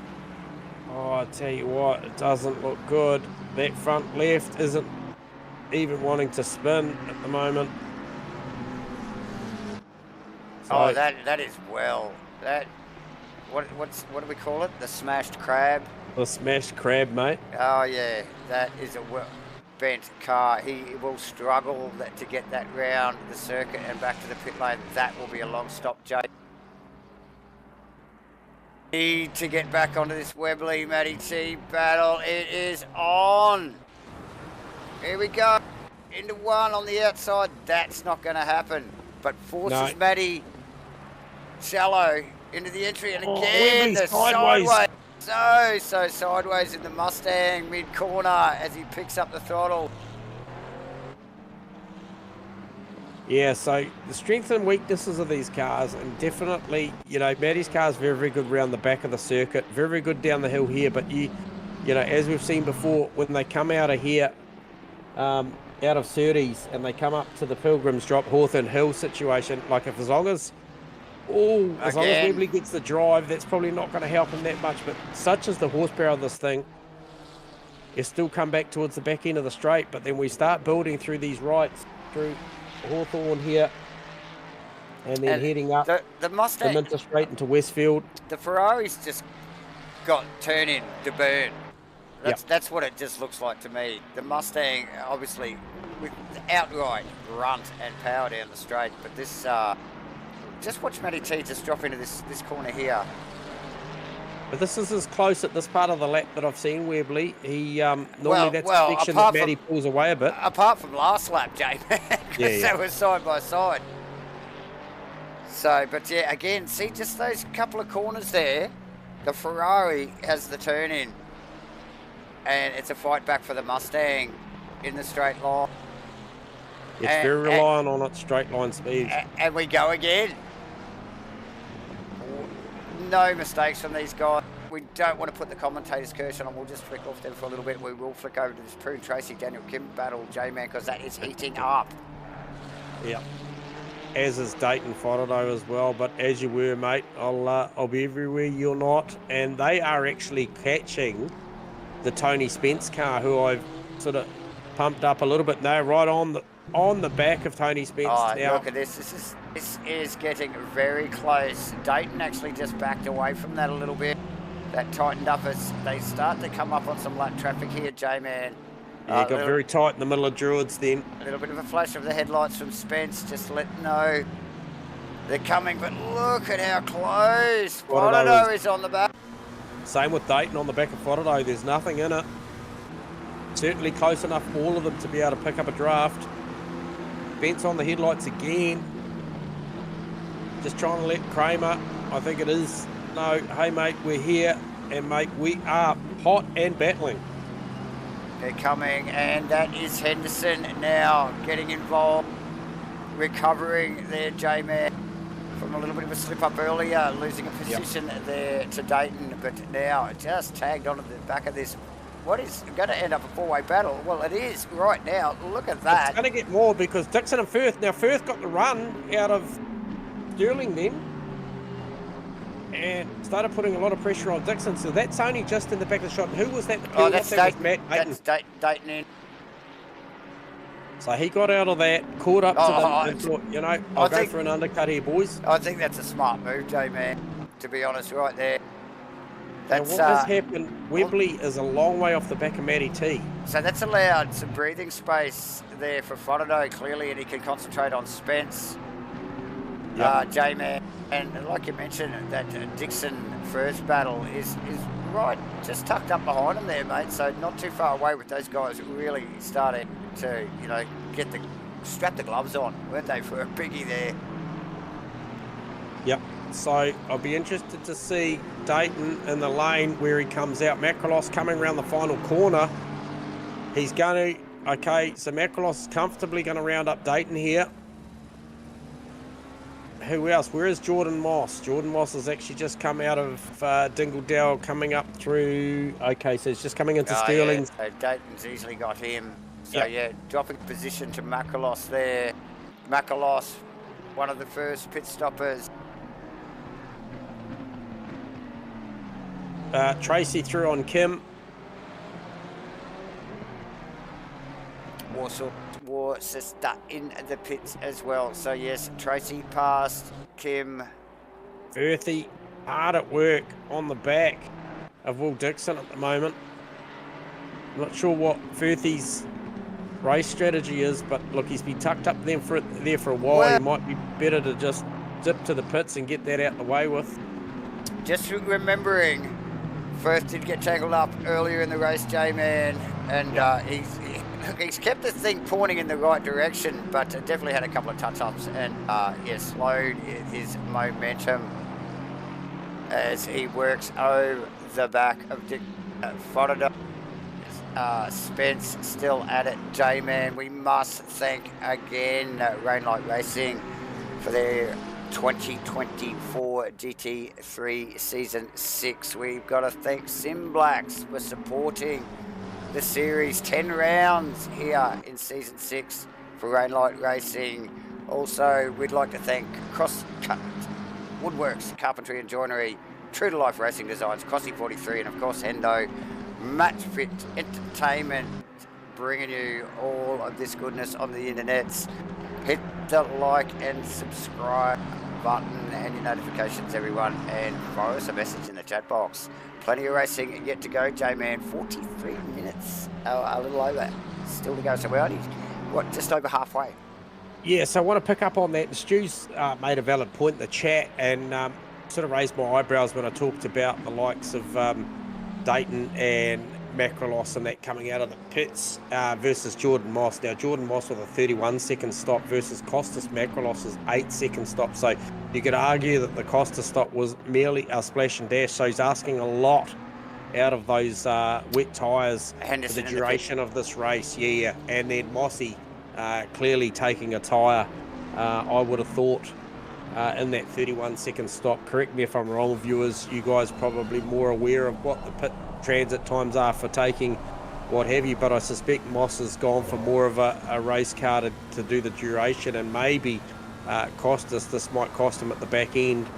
Oh, I tell you what, it doesn't look good. That front left isn't even wanting to spin at the moment. So, that is well. That what do we call it? The smashed crab. The smashed crab, mate. Oh yeah, that is a bent car. He will struggle to get that round the circuit and back to the pit lane. That will be a long stop, Jay. Need to get back onto this Webley Matty T battle. It is on. Here we go. Into 1 on the outside. That's not going to happen. But forces Matty shallow into the entry. And again, the sideways. So sideways in the Mustang mid-corner as he picks up the throttle. Yeah, so the strengths and weaknesses of these cars, and definitely, you know, Matty's car is very good around the back of the circuit, very good down the hill here, but you know, as we've seen before, when they come out of here, out of 30s, and they come up to the Pilgrims Drop Hawthorne Hill situation, like as long as Webley gets the drive, that's probably not going to help him that much, but such is the horsepower of this thing, you still come back towards the back end of the straight, but then we start building through these rights, through Hawthorne here, and then heading up the Mustang, the Minter Straight into Westfield. The Ferrari's just got turn in to burn. That's what it just looks like to me. The Mustang, obviously, with outright grunt and power down the straight, but this, just watch Matty T just drop into this corner here. But this is as close at this part of the lap that I've seen Webley. He normally that's a section that Matty pulls away a bit. Apart from last lap, J-Man, because that was side by side. So, but yeah, again, see just those couple of corners there. The Ferrari has the turn in, and it's a fight back for the Mustang in the straight line. It's very reliant on its straight line speed. And we go again. No mistakes from these guys. We don't want to put the commentator's curse on them. We'll just flick off them for a little bit. We will flick over to this Prue Tracy Daniel Kim battle, J-Man, because that is heating up. Yeah. As is Dayton Fotado as well. But as you were, mate, I'll be everywhere you're not. And they are actually catching the Tony Spence car, who I've sort of pumped up a little bit. They're right on the back of Tony Spence now. Look at this. This is getting very close. Dayton actually just backed away from that a little bit. That tightened up as they start to come up on some lap traffic here, J-Man. Yeah, got very tight in the middle of Druids then. A little bit of a flash of the headlights from Spence, just letting know they're coming, but look at how close. Fotado is on the back. Same with Dayton on the back of Faraday. There's nothing in it. Certainly close enough for all of them to be able to pick up a draft. Bent's on the headlights again. Just trying to let Kramer, I think it is. No, hey mate, we're here. And mate, we are hot and battling. They're coming, and that is Henderson now getting involved. Recovering there, J-Man, from a little bit of a slip up earlier, losing a position there to Dayton, but now just tagged onto the back of this. What is going to end up a four-way battle? Well, it is right now. Look at that. It's going to get more because Dixon and Firth. Now, Firth got the run out of Sterling then and started putting a lot of pressure on Dixon. So that's only just in the back of the shot. Who was that? Oh, that's Dayton. Matt Dayton. That's Dayton in. So he got out of that, caught up to them, and thought, you know, I'll go for an undercut here, boys. I think that's a smart move, J-Man, to be honest, right there. That's, what has happened, Webley is a long way off the back of Matty T. So that's allowed some breathing space there for Faraday, clearly, and he can concentrate on Spence, J-Man. And like you mentioned, that Dixon first battle is right just tucked up behind him there, mate. So not too far away with those guys really starting to, you know, strap the gloves on, weren't they, for a biggie there? Yep. So I'll be interested to see Dayton in the lane where he comes out. Macrolos coming around the final corner. He's going to, okay, so Macrolos is comfortably going to round up Dayton here. Who else? Where is Jordan Moss? Jordan Moss has actually just come out of Dingledale, coming up through, okay, so he's just coming into Sterling. Yeah. So Dayton's easily got him. So yeah, dropping position to Macrolos there. Macrolos, one of the first pit stoppers. Tracy through on Kim. Worcester in the pits as well. So yes, Tracy passed Kim. Firthy hard at work on the back of Will Dixon at the moment. I'm not sure what Firthy's race strategy is, but look, he's been tucked up there for a while. Well, he might be better to just dip to the pits and get that out the way with. Just remembering, Firth did get tangled up earlier in the race, J-Man, and he's kept the thing pointing in the right direction, but definitely had a couple of touch-ups and slowed his momentum as he works over the back of Dick Faraday. Spence still at it, J-Man. We must thank again Rainlight Racing for their 2024 GT3 Season 6. We've got to thank Sim Blacks for supporting the series. 10 rounds here in Season 6 for Rainlight Racing. Also, we'd like to thank Crosscut Woodworks, Carpentry and Joinery, True to Life Racing Designs, Crossy 43, and of course Hendo MATCHFIT Entertainment, bringing you all of this goodness on the internets. Hit the like and subscribe button and your notifications, everyone, and throw us a message in the chat box. Plenty of racing yet to go, J-Man. 43 minutes, a little over still to go, so we're only just over halfway. Yeah, so I want to pick up on that. Stu's made a valid point in the chat, and sort of raised my eyebrows when I talked about the likes of Dayton and Macrolos and that coming out of the pits versus Jordan Moss. Now, Jordan Moss with a 31-second stop versus Costas Macrolos' 8-second stop. So you could argue that the Costas stop was merely a splash and dash. So he's asking a lot out of those wet tyres for the duration of this race. Yeah, and then Mossy clearly taking a tyre, I would have thought, in that 31-second stop. Correct me if I'm wrong, viewers. You guys probably more aware of what the pit transit times are for taking what have you, but I suspect Moss has gone for more of a race car to do the duration, and maybe this might cost him at the back end,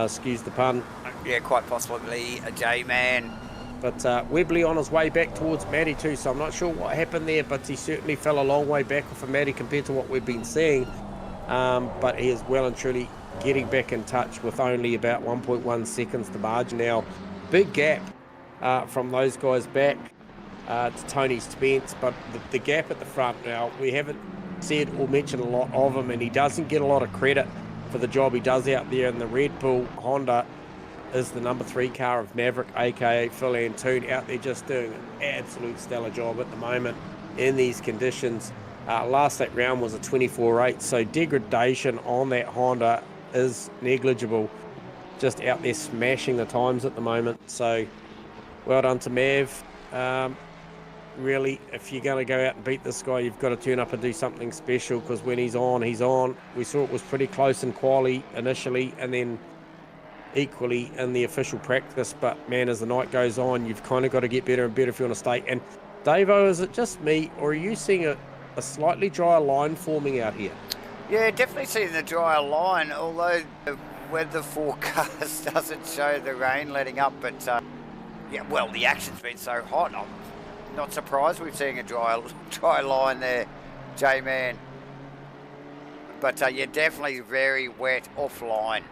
excuse the pun. Yeah, quite possibly a J-Man. But Webley on his way back towards Matty too, so I'm not sure what happened there, but he certainly fell a long way back off of Matty compared to what we've been seeing. But he is well and truly getting back in touch with only about 1.1 seconds to margin now. Big gap from those guys back to Tony Spence, but the gap at the front now, we haven't said or mentioned a lot of him, and he doesn't get a lot of credit for the job he does out there in the Red Bull Honda. is the number 3 car of Maverick, aka Phil Antoon, out there just doing an absolute stellar job at the moment in these conditions. Last lap round was a 24.8, so degradation on that Honda is negligible. Just out there smashing the times at the moment. So well done to Mav. Really, if you're going to go out and beat this guy, you've got to turn up and do something special, because when he's on, he's on. We saw it was pretty close in quali initially, and then equally in the official practice. But man, as the night goes on, you've kind of got to get better and better if you want to stay. And Davo, is it just me, or are you seeing a slightly drier line forming out here? Yeah, definitely seeing the drier line, although the weather forecast doesn't show the rain letting up. But yeah, well, the action's been so hot. I'm not surprised we're seeing a dry line there, J-Man. But yeah, definitely very wet offline.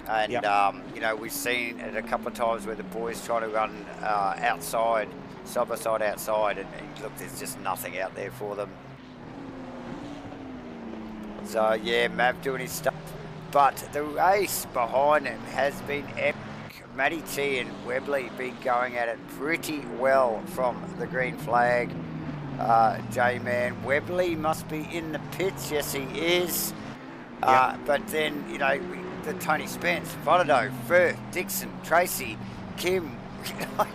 And, you know, we've seen it a couple of times where the boys try to run outside, side by side outside, and look, there's just nothing out there for them. So, yeah, Mav doing his stuff. But the race behind him has been epic. Matty T and Webley been going at it pretty well from the green flag. J-Man, Webley must be in the pits. Yes, he is. But then, you know, the Tony Spence, Fonadoe, Firth, Dixon, Tracy, Kim, like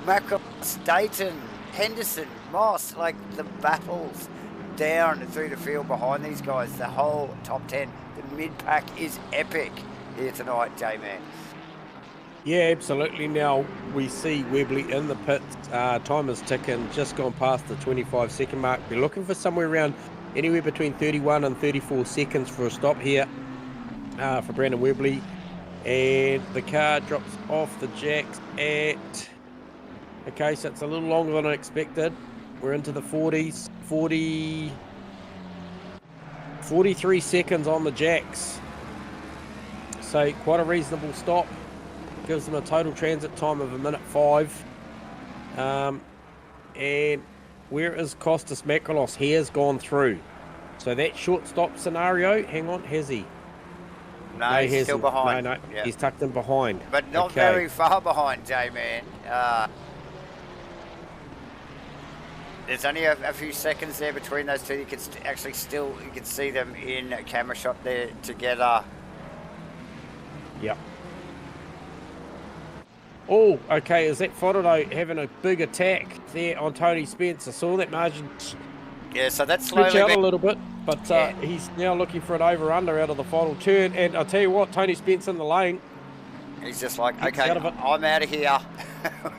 Macron, Dayton, Henderson, Moss, like the battles down through the field behind these guys. The whole top 10, the mid-pack is epic here tonight, J-Man. Yeah, absolutely. Now we see Webley in the pits. Time is ticking, just gone past the 25-second mark. We're looking for somewhere around anywhere between 31 and 34 seconds for a stop here for Brandon Webley. And the car drops off the jacks at... Okay, so it's a little longer than I expected. We're into the 40s. 43 seconds on the jacks. So quite a reasonable stop. Gives them a total transit time of 1:05. And where is Costas Makrolos? He has gone through. So that short stop scenario, hang on, has he? No, he's still behind. No, he's tucked in behind. But not very far behind, J-Man. There's only a few seconds there between those two. You can actually still, you can see them in a camera shot there together. Yep. Oh, okay, is that Fonadoe having a big attack there on Tony Spence? I saw that margin. Yeah, so that's slowly out a little bit, but he's now looking for an over-under out of the final turn. And I'll tell you what, Tony Spence in the lane. He's just like, okay, I'm out of here.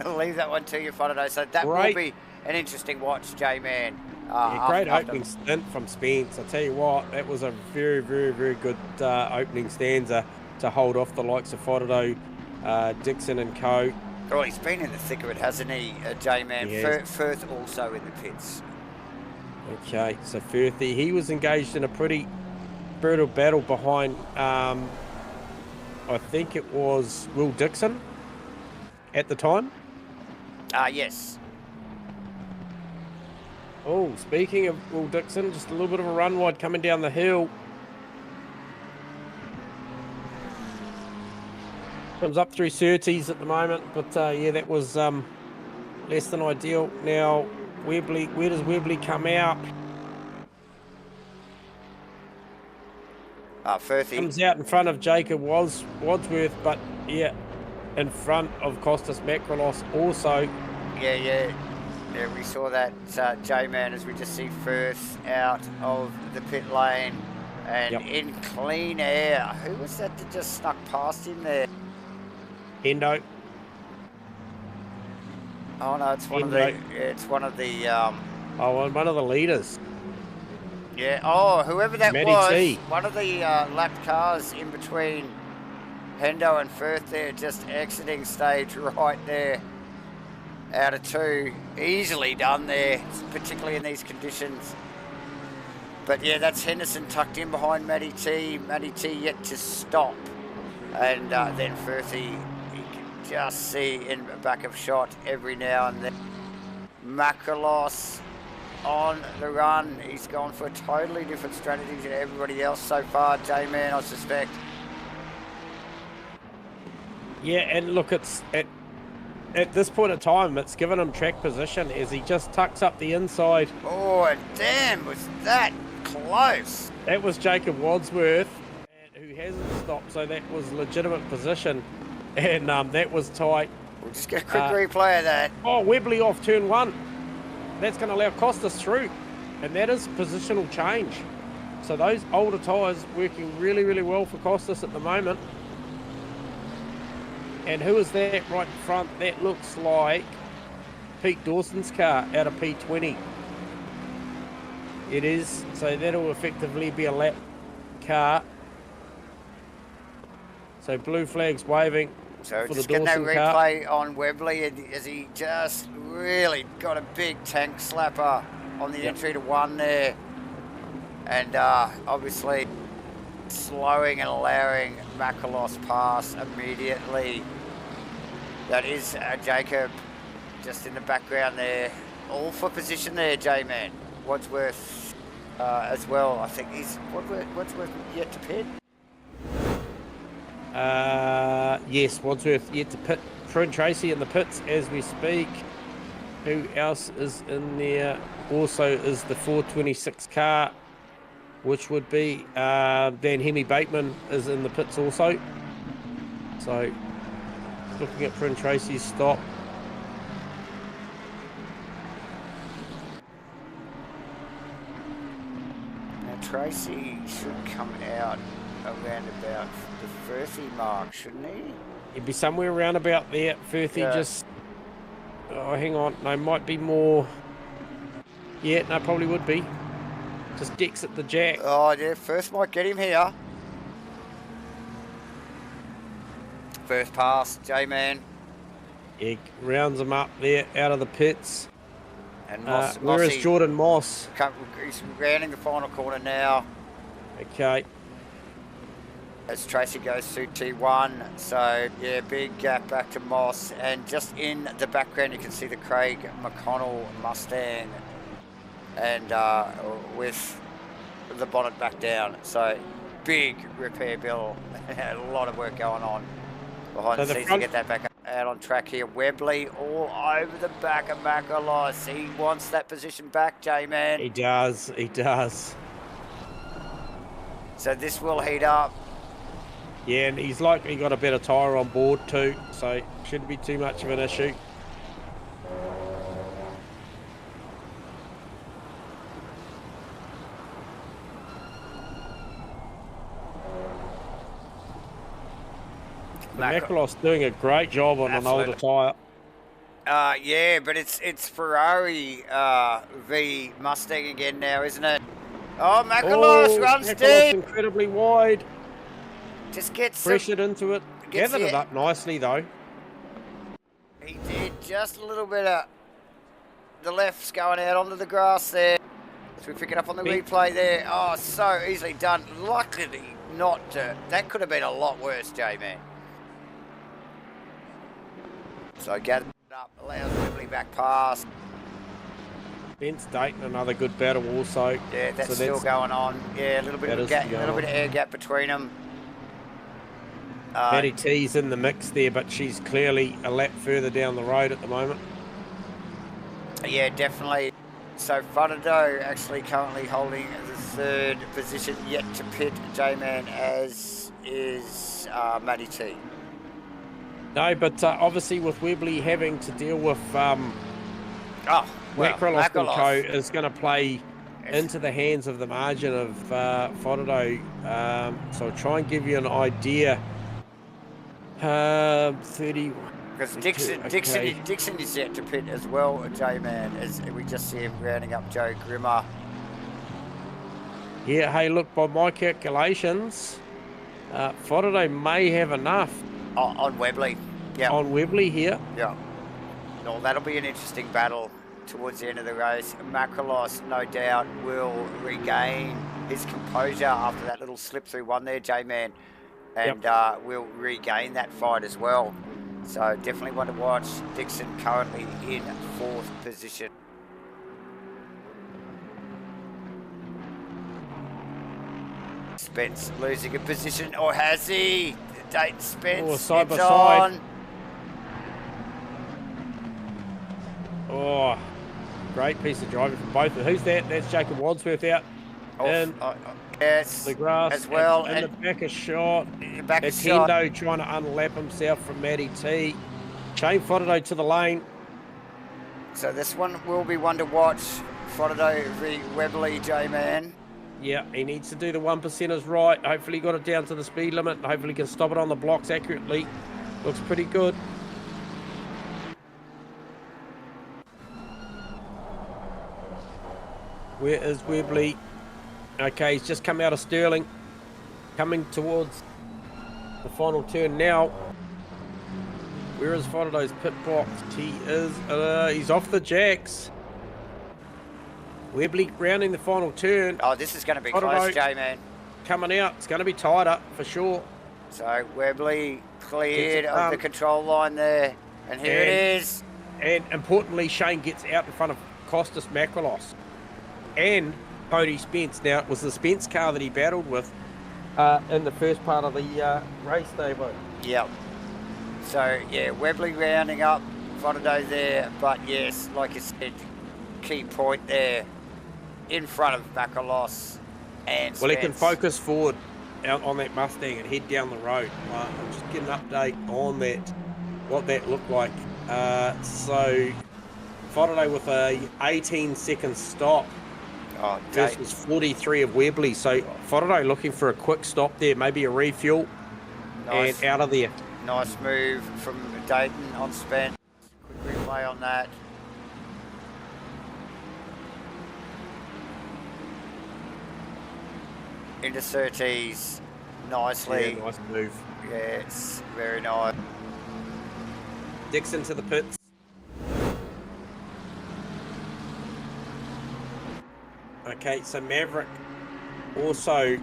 Leave that one to you, Fonadoe. So that will be an interesting watch, J-Man. Yeah, great opening stint from Spence. I'll tell you what, that was a very, very, very good opening stanza to hold off the likes of Fonadoe, Dixon and co. Oh, he's been in the thick of it, hasn't he, J-Man? Firth also in the pits. Okay, so Firthy, he was engaged in a pretty brutal battle behind, I think it was Will Dixon at the time. Yes. Oh, speaking of Will Dixon, just a little bit of a run wide coming down the hill. Comes up through Surtees at the moment, but yeah, that was less than ideal. Now, Webley, where does Webley come out? Firthy comes out in front of Jacob Wadsworth, but yeah, in front of Costas Makrolos also. Yeah, we saw that J-Man as we just see Firth out of the pit lane and in clean air. Who was that that just snuck past him there? Hendo. Oh no, it's one of the. It's one of the. One of the leaders. Yeah. Oh, whoever that Matty was. T. One of the lapped cars in between Hendo and Firth there, just exiting stage right there. Out of two, easily done there, particularly in these conditions. But yeah, that's Henderson tucked in behind Matty T. Matty T yet to stop, and then Firthy. Just see in the back of shot every now and then. Makrolos on the run. He's gone for a totally different strategy than everybody else so far, J-Man, I suspect. Yeah, and look, it's at this point in time, it's given him track position as he just tucks up the inside. Oh, damn, was that close? That was Jacob Wadsworth, who hasn't stopped, so that was legitimate position, and that was tight. We'll just get a quick replay of that. Oh, Webley off turn 1. That's going to allow Costas through, and that is positional change. So those older tyres working really, really well for Costas at the moment. And who is that right in front? That looks like Pete Dawson's car out of P20. It is, so that'll effectively be a lap car. So blue flag's waving. So for just the getting that Dawson car. replay on Webley as he just really got a big tank slapper on the entry to 1 there. And obviously slowing and allowing Makalos pass immediately. That is Jacob just in the background there. All for position there, J-Man. Wadsworth as well. I think he's Wadsworth yet to pit. Yes, Wadsworth yet to pit. Fred Tracy in the pits as we speak. Who else is in there? Also is the 426 car, which would be Dan Hemi Bateman is in the pits also. So looking at Fred Tracy's stop. Now Tracy should come out around about the 30 mark, shouldn't he? He'd be somewhere around about there. Firthy just... Oh, hang on. No, might be more... Yeah, no, probably would be. Just decks at the jack. Oh, yeah, first might get him here. First pass, J-Man. Yeah, rounds him up there, out of the pits. And Moss, where is Jordan Moss? He's rounding the final corner now. Okay. As Tracy goes through T1, so yeah, big gap back to Moss, and just in the background you can see the Craig McConnell Mustang, and with the bonnet back down, so big repair bill, a lot of work going on behind the scenes to get that back out on track here. Webley all over the back of Makalos. He wants that position back, J-Man. He does, he does. So this will heat up. Yeah, and he's likely got a better tyre on board too, so shouldn't be too much of an issue. Makalos doing a great job on an older tyre. Yeah, but it's Ferrari v Mustang again now, isn't it? Oh, Makalos runs deep. Incredibly wide. Just gets pressured into it. Gathered it up nicely though. He did just a little bit of the left's going out onto the grass there. So we pick it up on the replay there. Oh, so easily done. Luckily not. That could have been a lot worse, J-Man. So gathered it up, allows Webley back pass. Vince Dayton, another good battle also. Yeah, that's still going on. Yeah, a little bit of air gap between them. Maddie T's in the mix there, but she's clearly a lap further down the road at the moment. Yeah, definitely. So Fudado actually currently holding the third position, yet to pit, J-Man, as is Maddie T. No, but obviously with Webley having to deal with Makalos Co is going to play into the hands of the margin of Fudado. So I'll try and give you an idea. 30. Because Dixon is yet to pit as well, J-Man, as we just see him rounding up Joe Grimmer. Yeah, hey, look, by my calculations, Fudado may have enough. On Webley, yeah. On Webley here. Yeah. No, that'll be an interesting battle towards the end of the race. Makalos, no doubt, will regain his composure after that little slip through one there, J-Man. And we'll regain that fight as well. So definitely one to watch. Dixon currently in fourth position. Spence losing a position, or has he? Dayton Spence. Oh, side by it's side. on. Oh, great piece of driving from both of them. Who's that? That's Jacob Wadsworth out in Yes, the grass as well. And the back of shot. Back It's shot. Hendo trying to unlap himself from Matty T. Shane Fodderdo to the lane. So this one will be one to watch. Fodderdo v Webley, J-Man. Yeah, he needs to do the 1%ers right. Hopefully he got it down to the speed limit. Hopefully he can stop it on the blocks accurately. Looks pretty good. Where is Webley? Okay, he's just come out of Stirling. Coming towards the final turn now. Where is Fodderdo's pit box? He is, he's off the jacks. Webley rounding the final turn. Oh, this is going to be Fodderdo close, J-Man. coming out. It's going to be tighter for sure. So Webley cleared of the control line there. And here it is. And importantly, Shane gets out in front of Costas Makrolos and Cody Spence. Now, it was the Spence car that he battled with in the first part of the race, Davo. Yep. So, yeah, Webley rounding up, Fodderdo there. But, yes, like you said, key point there in front of Makrolos and Spence. Well, he can focus forward out on that Mustang and head down the road. I'll just get an update on that, what that looked like. So, Fodderdo with a 18-second stop versus 43 of Webley. So, Fodderdo looking for a quick stop there, maybe a refuel, and out of there. Nice move from Dayton on Spence. Quick replay on that. Into Surtees nicely. Yeah, nice move. Yes, very nice. Dixon to the pits. Okay, so Maverick also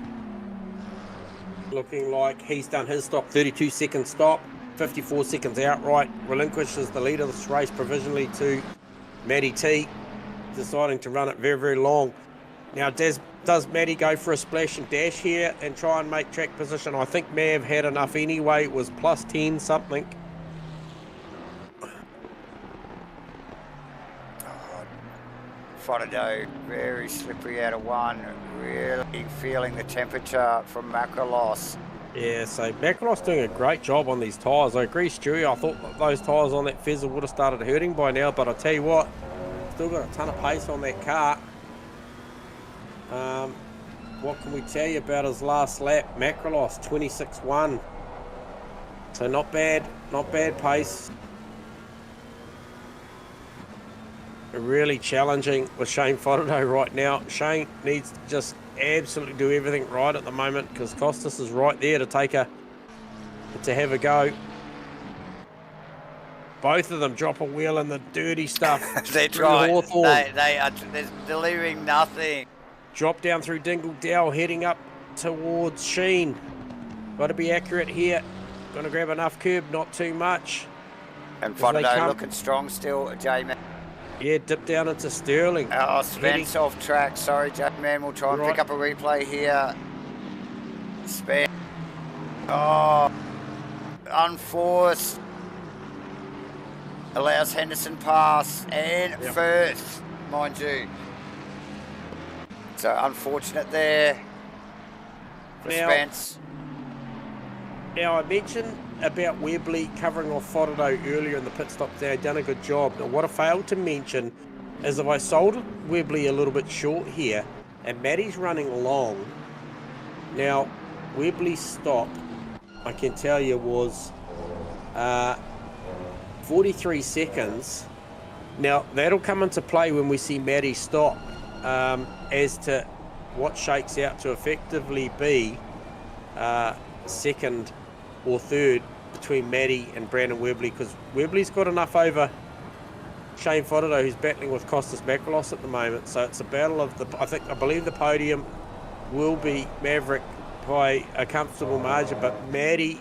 looking like he's done his stop, 32-second stop, 54 seconds outright, relinquishes the lead of this race provisionally to Matty T, deciding to run it very, very long. Now, does Matty go for a splash and dash here and try and make track position? I think Mav had enough anyway. It was plus 10 something. Fodderdo, very slippery out of one. Really feeling the temperature from Makrolos. Yeah, so Makrolos doing a great job on these tyres. I agree, Stewie. I thought that those tyres on that Fezzer would have started hurting by now, but I tell you what, still got a ton of pace on that car. What can we tell you about his last lap? Makrolos, 26.1. So not bad pace. Really challenging with Shane Fodderdo right now. Shane needs to just absolutely do everything right at the moment because Costas is right there to have a go. Both of them drop a wheel in the dirty stuff. They're trying. They're delivering nothing. Drop down through Dingle Dell, heading up towards Sheen. Got to be accurate here. Going to grab enough curb, not too much. And Fodderdo looking strong still, J-Man. Yeah, dip down into Stirling. Oh, Spence off track. Sorry, J-Man. We'll try and pick up a replay here. Spence. Oh, unforced. Allows Henderson pass and first, mind you. So unfortunate there for Spence. Now, I mentioned about Webley covering off Fodderdo earlier in the pit stop. They've done a good job. Now, what I failed to mention is if I sold Webley a little bit short here, and Matty's running long. Now, Webley's stop, I can tell you, was 43 seconds. Now, that'll come into play when we see Matty stop as to what shakes out to effectively be second or third between Matty and Brandon Webley, because Webley's got enough over Shane Fodderdo, who's battling with Costas Makrolos at the moment. So it's a battle of I believe the podium will be Maverick by a comfortable margin, but Matty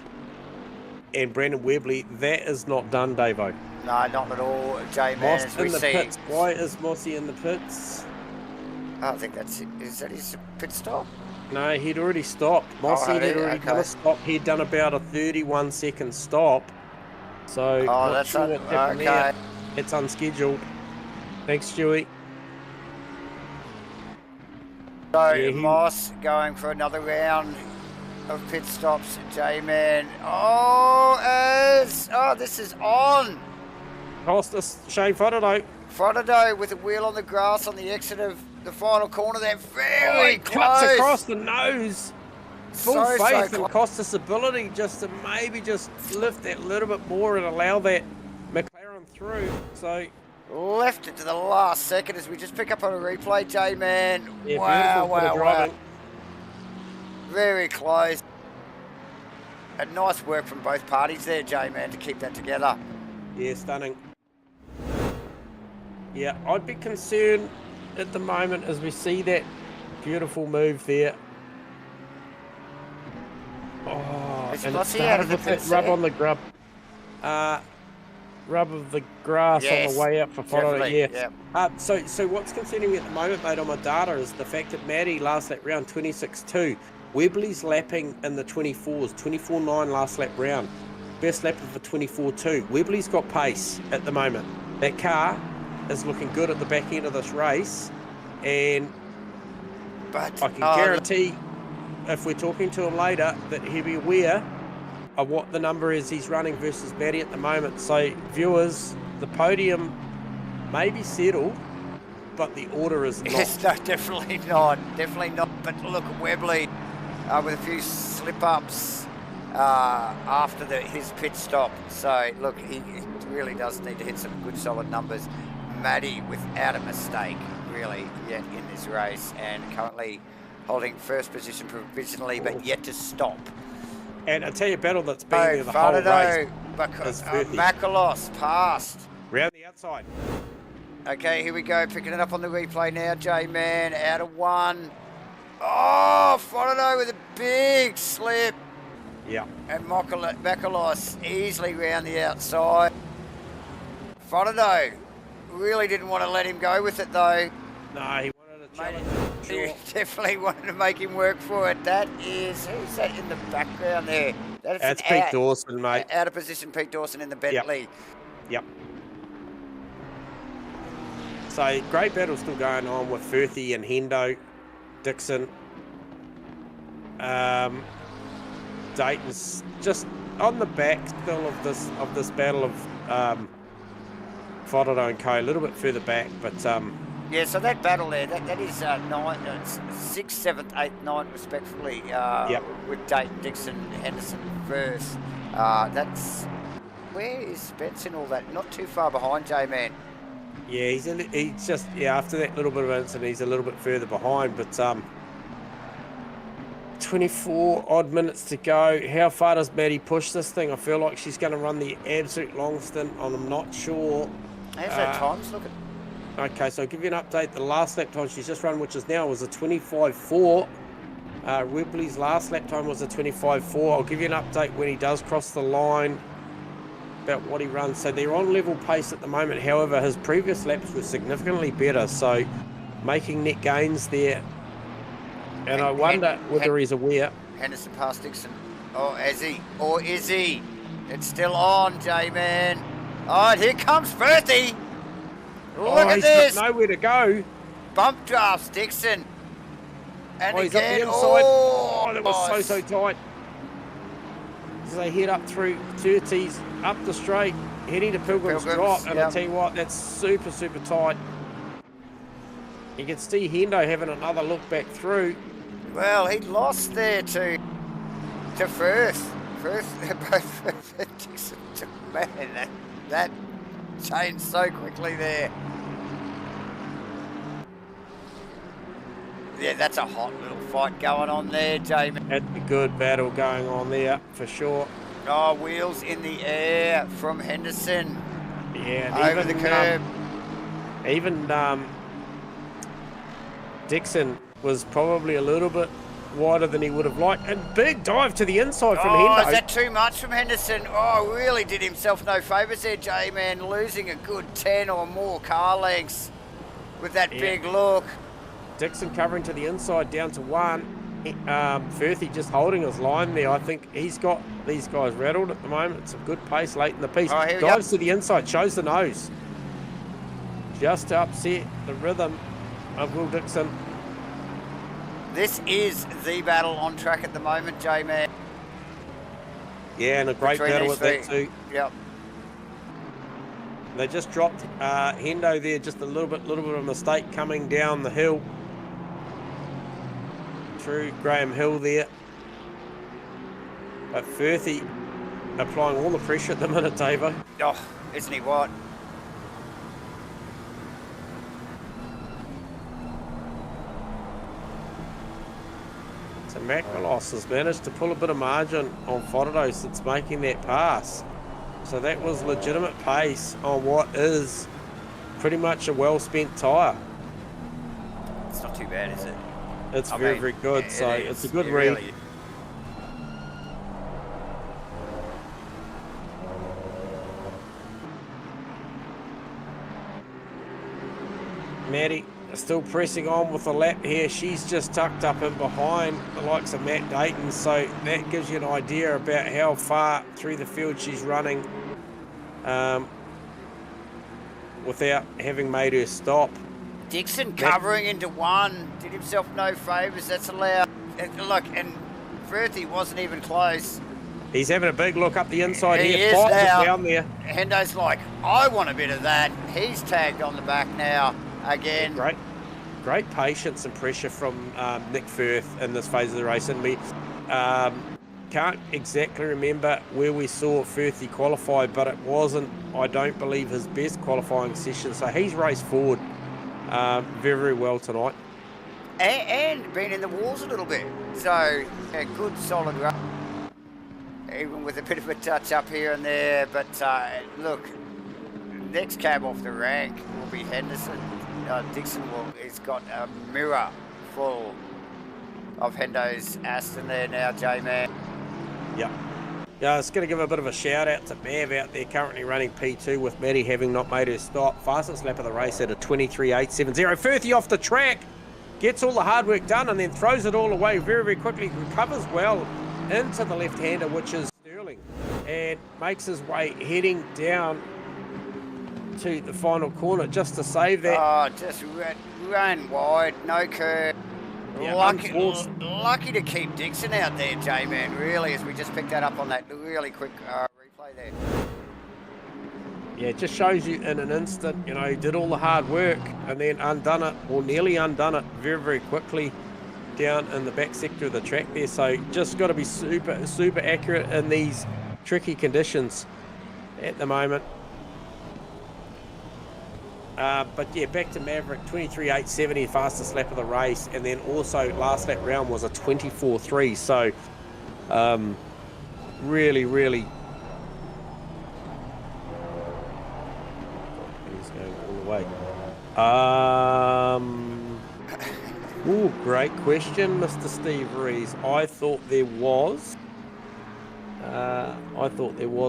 and Brandon Webley, that is not done, Davo. No, not at all, J-Man. Moss in the pits. Why is Mossy in the pits? I think that's it. Is that his pit stop? No, he'd already stopped. Mossy had already done a stop. He'd done about a 31-second stop. So, not sure what's happened there. It's unscheduled. Thanks, Stewie. So, Moss going for another round of pit stops. J-Man. This is on. Cost us Shane Fotterdo. Fotterdo with a wheel on the grass on the exit of the final corner there. Very close. Cuts across the nose. Full faith and Costas' ability just to maybe just lift that little bit more and allow that McLaren through. So left it to the last second as we just pick up on a replay, J-Man. Yeah, wow. Very close. And nice work from both parties there, J-Man, to keep that together. Yeah, stunning. Yeah, I'd be concerned at the moment as we see that beautiful move there. Oh, and it started with that rub on the grub. Rub of the grass on the way up for Fotto. Yeah. So what's concerning me at the moment, mate, on my data is the fact that Maddie last lap round 26.2. Webley's lapping in the 24s, 24.9 last lap round. Best lap of a 24.2. Webley's got pace at the moment. That car is looking good at the back end of this race, and I can guarantee if we're talking to him later that he'll be aware of what the number is he's running versus Maddie at the moment. So viewers, the podium may be settled, but the order is not. Yes, no, definitely not. But look at Webley with a few slip-ups after his pit stop. So look, he really does need to hit some good solid numbers. Maddie without a mistake really yet in this race, and currently holding first position provisionally, but yet to stop. And I tell you, a battle that's been there the whole race. Makalos passed. Round the outside. Okay, here we go, picking it up on the replay now. J-Man out of one. Oh, Fotto with a big slip. Yeah. And Makalos easily round the outside. Fotto really didn't want to let him go with it though. No, he wanted a challenge. He definitely wanted to make him work for it. That is, who's that in the background there? That's Pete Dawson, mate. Out of position, Pete Dawson in the Bentley. Yep. So, great battle still going on with Firthy and Hendo, Dixon. Dayton's just on the back still of this battle of Fotto and Co. A little bit further back, but yeah, so that battle there, that is 6th, 7th, 8th, 9th respectively, with Dayton, Dixon, Henderson first. That's, where is Spence in all that? Not too far behind, J-Man. Yeah, he's just, after that little bit of incident, he's a little bit further behind, but 24 odd minutes to go. How far does Maddie push this thing? I feel like she's going to run the absolute long stint on, I'm not sure. How's her times looking? Okay, so I'll give you an update. The last lap time she's just run, which is now, was a 25.4. Webley's last lap time was a 25.4. I'll give you an update when he does cross the line about what he runs. So they're on level pace at the moment. However, his previous laps were significantly better, so making net gains there. And I wonder whether he's aware. Henderson past Dixon. Oh, is he? Or is he? It's still on, J-Man. Oh, and here comes Firthy. Look at this. He's got nowhere to go. Bump drafts Dixon. And he's up the inside. Oh, that was so tight. As they head up through 30s, up the straight, heading to Pilgrim's Drop. And I tell you what, that's super tight. You can see Hendo having another look back through. Well, he lost there to Firth. Dixon, man, that changed so quickly there. Yeah, that's a hot little fight going on there, Jamie. That's a good battle going on there, for sure. Oh, wheels in the air from Henderson. Yeah, over the curb. Even Dixon was probably a little bit wider than he would have liked. And big dive to the inside from Hendo. Oh, is that too much from Henderson? Oh, really did himself no favours there, J-Man, losing a good 10 or more car lengths with that big look. Dixon covering to the inside down to 1. Firthy just holding his line there. I think he's got these guys rattled at the moment. It's a good pace late in the piece. Oh, Dives to the inside, shows the nose. Just to upset the rhythm of Will Dixon. This is the battle on track at the moment, J-Man. Yeah, and a great Between battle these with that three. too. Yep. They just dropped Hendo there, just a little bit of a mistake coming down the hill. Through Graham Hill there. But Firthy applying all the pressure at the minute, Davo. Oh, isn't he what? So Macmelos has managed to pull a bit of margin on Fodados since making that pass. So that was legitimate pace on what is pretty much a well-spent tyre. It's not too bad, is it? It's very good. So it's a good read. Really. Maddie still pressing on with the lap here. She's just tucked up in behind the likes of Matt Dayton. So that gives you an idea about how far through the field she's running without having made her stop. Dixon covering into one, did himself no favours, that's allowed. Look, and Firthy wasn't even close. He's having a big look up the inside He here, is fights now. it down there. Hendo's like, I want a bit of that. He's tagged on the back now again. Great patience and pressure from Nick Firth in this phase of the race. And we can't exactly remember where we saw Firthy qualify, but it wasn't, I don't believe, his best qualifying session. So he's raced forward very well tonight. And been in the walls a little bit. So a good solid run. Even with a bit of a touch up here and there. But look, next cab off the rank will be Henderson. Dixon has got a mirror full of Hendo's Aston there now, J-Man. Yeah. Yeah, I was going to give a bit of a shout out to Mav out there, currently running P2 with Maddie having not made her stop. Fastest lap of the race at a 23.870. Firthy off the track, gets all the hard work done and then throws it all away very quickly. Recovers well into the left-hander, which is Sterling, and makes his way heading down to the final corner just to save that. Oh, just ran wide, no curve. Yeah, lucky to keep Dixon out there, J-Man, really, as we just picked that up on that really quick replay there. Yeah, it just shows you in an instant, you know, he did all the hard work and then undone it, or nearly undone it very quickly down in the back sector of the track there. So just got to be super accurate in these tricky conditions at the moment. But yeah, back to Maverick, 23.870, fastest lap of the race, and then also last lap round was a 24.3. So really he's going all the way. Ooh, great question, Mr. Steve Rees. I thought there was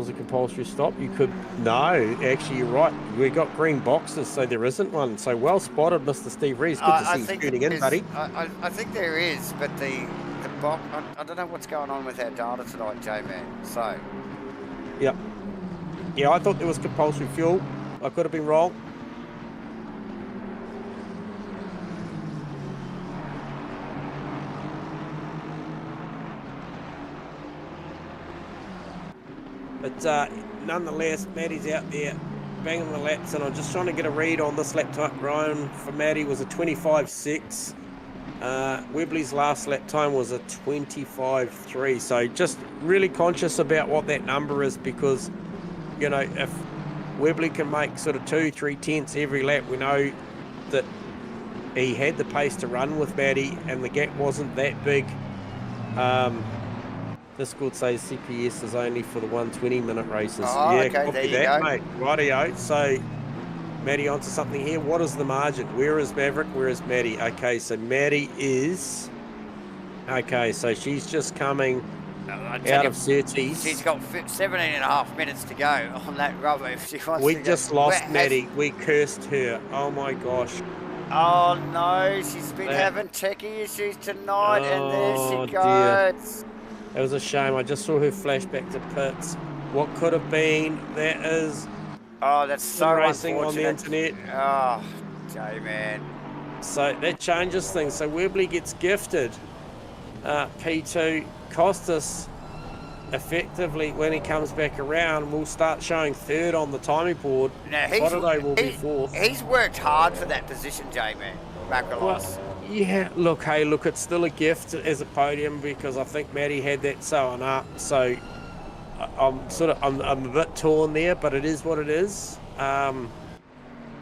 a compulsory stop. You could, no, actually you're right. We got green boxes, so there isn't one. So well spotted, Mr. Steve Rees. Good to see you tuning in, buddy. I think there is, but the box, I don't know what's going on with our data tonight, J-Man. So. Yeah, I thought there was compulsory fuel. I could have been wrong. But nonetheless, Maddie's out there banging the laps, and I'm just trying to get a read on this lap time. Ryan for Maddie was a 25.6. Webley's last lap time was a 25.3. So just really conscious about what that number is, because, you know, if Webley can make sort of 2-3 tenths every lap, we know that he had the pace to run with Maddie and the gap wasn't that big. Discord says CPS is only for the 120-minute races. Oh, yeah, okay, copy there you that, go. mate. Rightio. So, Maddie onto something here. What is the margin? Where is Maverick? Where is Maddie? Okay, so Maddie is... Okay, so she's just coming out of Surtees. She's got 17.5 minutes to go on that rubber if she wants We to just go. lost Maddie. We cursed her. Oh, my gosh. Oh no, she's been having techie issues tonight, and there Oh, she dear. goes. It was a shame. I just saw her flash back to pits. What could have been? That is Oh, that's so racing on the unfortunate. internet. Oh, J-Man. So that changes things. So Webley gets gifted P2. Costas, effectively, when he comes back around, will start showing third on the timing board. Now, Fodderday will be fourth. He's worked hard for that position, J-Man. Macrolos. Well, yeah, look, hey, look, it's still a gift as a podium because I think Matty had that sewn up. So I'm a bit torn there, but it is what it is.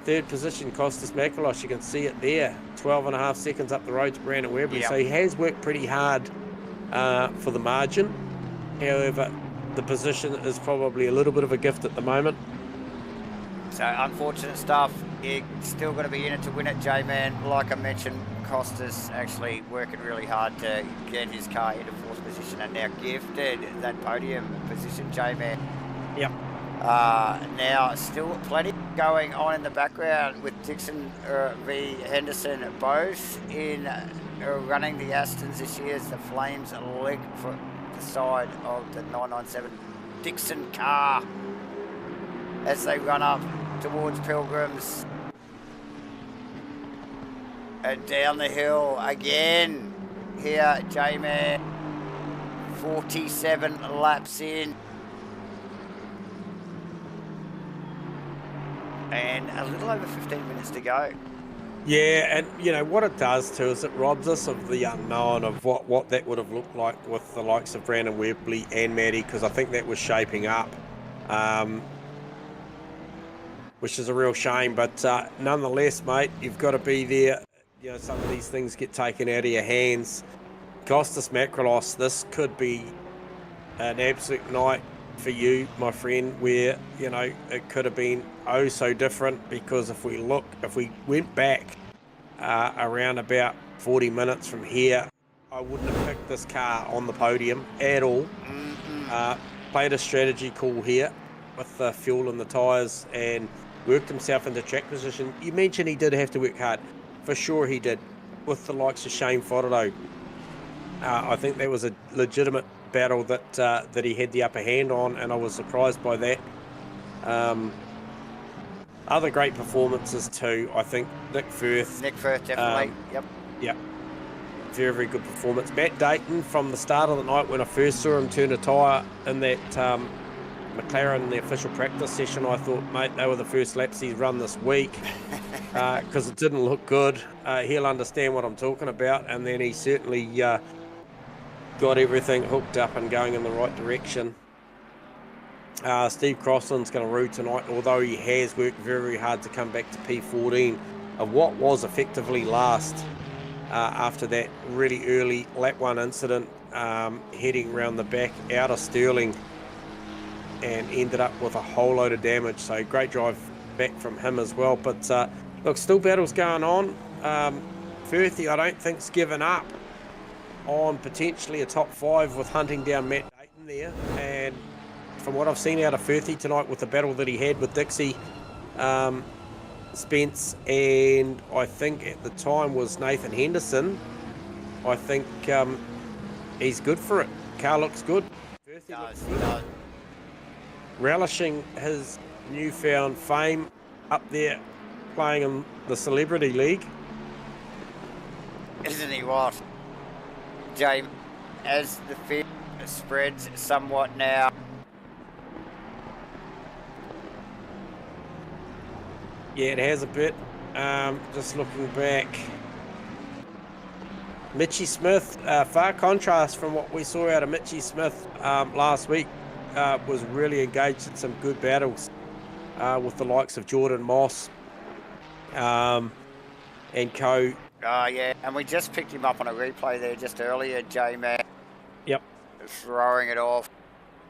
Third position, Costas Macrolos, you can see it there, 12.5 seconds up the road to Brandon Webley. Yep. So he has worked pretty hard for the margin. However, the position is probably a little bit of a gift at the moment. So unfortunate stuff. You're still going to be in it to win it, J-Man. Like I mentioned, Costas actually working really hard to get his car into fourth position and now gifted that podium position, J-Man. Yep. Now, still plenty going on in the background with Dixon v Henderson both in running the Astons this year as the Flames leg for the side of the 997 Dixon car as they run up towards Pilgrims and down the hill again here, J-Man. 47 laps in. And a little over 15 minutes to go. Yeah, and you know what it does too is it robs us of the unknown of what that would have looked like with the likes of Brandon Webley and Matty, because I think that was shaping up, which is a real shame. But nonetheless, mate, you've got to be there. You know, some of these things get taken out of your hands. Costas Macrolos, this could be an absolute night for you, my friend, where, you know, it could have been oh so different, because if we went back around about 40 minutes from here, I wouldn't have picked this car on the podium at all. Played a strategy call here with the fuel and the tyres and worked himself into track position. You mentioned he did have to work hard. For sure he did, with the likes of Shane Fodderday. I think that was a legitimate battle that he had the upper hand on, and I was surprised by that. Other great performances too, I think. Nick Firth, definitely. Yep. Very, very good performance. Matt Dayton, from the start of the night when I first saw him turn a tyre in that McLaren, the official practice session, I thought, mate, they were the first laps he's run this week, because it didn't look good. He'll understand what I'm talking about, and then he certainly got everything hooked up and going in the right direction. Steve Crossland's going to rue tonight, although he has worked very, very hard to come back to P14 of what was effectively last after that really early lap 1 incident, heading around the back out of Stirling and ended up with a whole load of damage. So great drive back from him as well. But look, still battles going on. Firthy, I don't think's given up on potentially a top 5 with hunting down Matt Dayton there. And from what I've seen out of Firthy tonight with the battle that he had with Dixie, Spence, and I think at the time was Nathan Henderson, I think he's good for it. Car looks good. Firthy looks good. Relishing his newfound fame up there playing in the Celebrity League. Isn't he what? James, as the field spreads somewhat now. Yeah, it has a bit. Just looking back. Mitchie Smith, far contrast from what we saw out of Mitchie Smith last week. Was really engaged in some good battles with the likes of Jordan Moss and co. Oh, yeah, and we just picked him up on a replay there just earlier, J-Man. Yep. Throwing it off,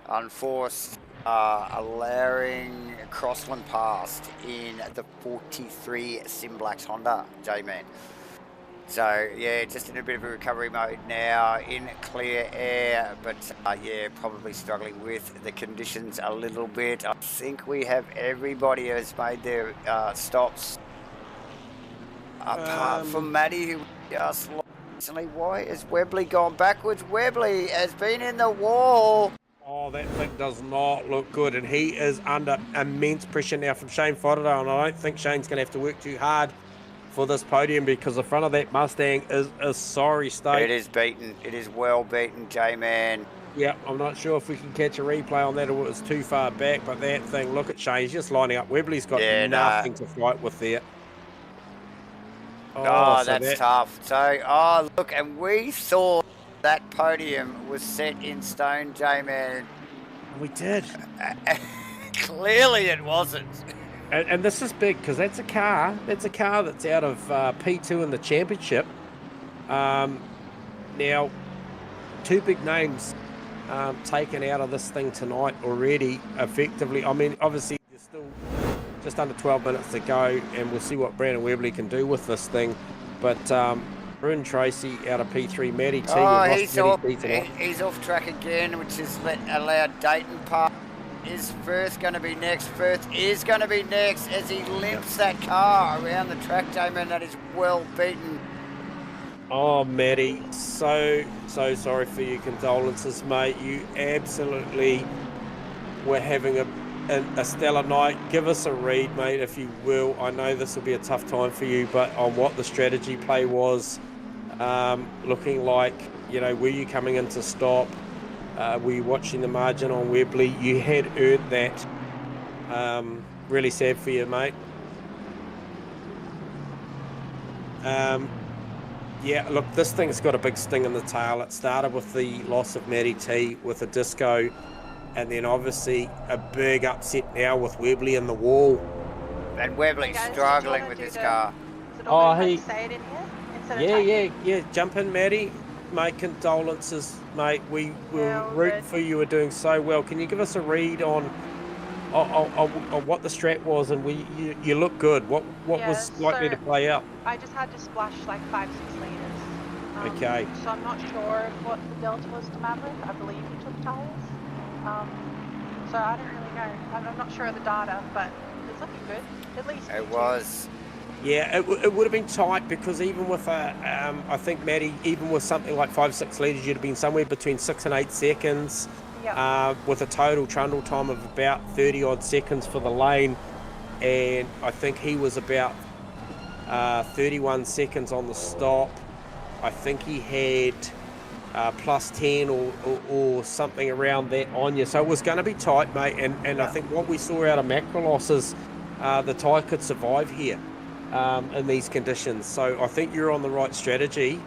unforced, allowing Crossland past in the 43 Simblacks Honda, J-Man. So, yeah, just in a bit of a recovery mode now, in clear air, but, yeah, probably struggling with the conditions a little bit. I think we have everybody has made their stops. apart from Maddie, who just recently. Why has Webley gone backwards? Webley has been in the wall. Oh, that thing does not look good, and he is under immense pressure now from Shane Fodderdale, and I don't think Shane's going to have to work too hard for this podium because the front of that Mustang is a sorry state. It is beaten. It is well beaten, J-Man. Yeah, I'm not sure if we can catch a replay on that or it's too far back, but that thing, look at Shane, he's just lining up. Webley's got nothing to fight with there. Oh, so that's tough. So, look, and we thought that podium was set in stone, J-Man. We did. Clearly it wasn't. And this is big because that's a car that's out of P2 in the championship. Now, two big names taken out of this thing tonight already, effectively. I mean, obviously, there's still just under 12 minutes to go, and we'll see what Brandon Webley can do with this thing. But Bryn Tracy out of P3, Matty T. Oh, he's off track again, which has allowed Dayton Park. Is Firth going to be next? Firth is going to be next as he limps that car around the track, Damon. That is well beaten. Oh, Matty, so sorry for your condolences, mate. You absolutely were having a stellar night. Give us a read, mate, if you will. I know this will be a tough time for you, but on what the strategy play was, looking like, you know, were you coming in to stop? Were you watching the margin on Webley? You had earned that. Really sad for you, mate. Yeah, look, this thing's got a big sting in the tail. It started with the loss of Matty T with a disco, and then obviously a big upset now with Webley in the wall. And Webley's struggling with this car. Oh, hey. Say it in here Yeah. Jump in, Matty. Mate, condolences, mate. We were rooting for you. Were doing so well. Can you give us a read on what the strat was, and you look good. What was likely to play out? I just had to splash like 5-6 litres. Okay. So I'm not sure what the delta was to Maverick. I believe he took tyres. So I don't really know. I'm not sure of the data, but it's looking good. At least it was. Yeah, it would have been tight because even with I think Matty, even with something like 5-6 litres, you'd have been somewhere between 6 and 8 seconds. Yep. With a total trundle time of about 30 odd seconds for the lane, and I think he was about 31 seconds on the stop. I think he had plus 10 or something around that on you, so it was going to be tight, mate. And I think what we saw out of Macrolos is the tyre could survive here in these conditions. So I think you're on the right strategy.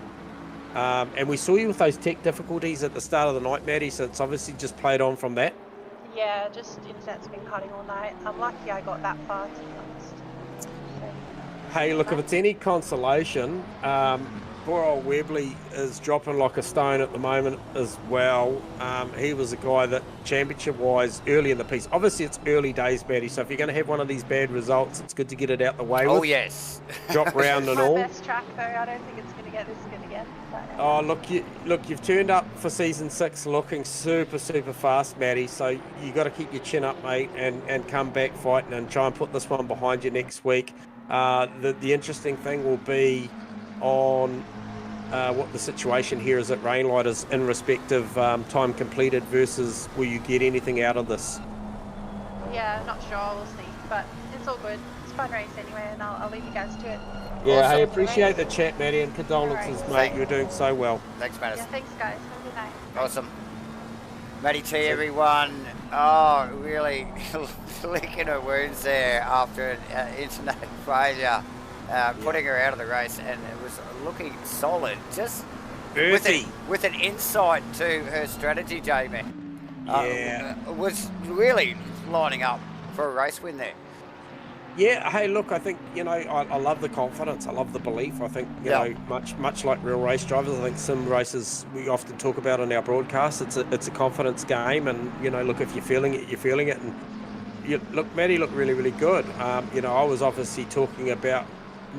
And we saw you with those tech difficulties at the start of the night, Matty, so it's obviously just played on from that. Yeah, just internet's been cutting all night. I'm lucky I got that far, to be honest. So, hey, look, if it's any consolation, poor old Webley is dropping like a stone at the moment as well. He was a guy that, championship-wise, early in the piece, obviously it's early days, Matty, so if you're going to have one of these bad results, it's good to get it out the way with. Oh, yes. Drop round and all. My best track, though, I don't think it's going to get this good again. Oh, look, you've turned up for season 6 looking super fast, Matty, so you got to keep your chin up, mate, and come back fighting and try and put this one behind you next week. The interesting thing will be on what the situation here is at Rainlight is in respect of time completed versus will you get anything out of this. Yeah, not sure, we'll see, but it's all good. It's a fun race anyway, and I'll leave you guys to it. Yeah, awesome. I appreciate the chat, Matty, and condolences, mate. You're doing so well. Thanks, Matty. Yeah, thanks, guys. Have a good night. Awesome. Matty T, everyone. Oh, really licking her wounds there after an internet failure, putting her out of the race, and it was looking solid. Just with an insight to her strategy, Jamie. Was really lining up for a race win there. Yeah, hey, look, I think, you know, I love the confidence. I love the belief. I think, you know, much like real race drivers, I think sim races we often talk about on our broadcast, it's a confidence game. And, you know, look, if you're feeling it, you're feeling it. And, look, Matty looked really good. You know, I was obviously talking about,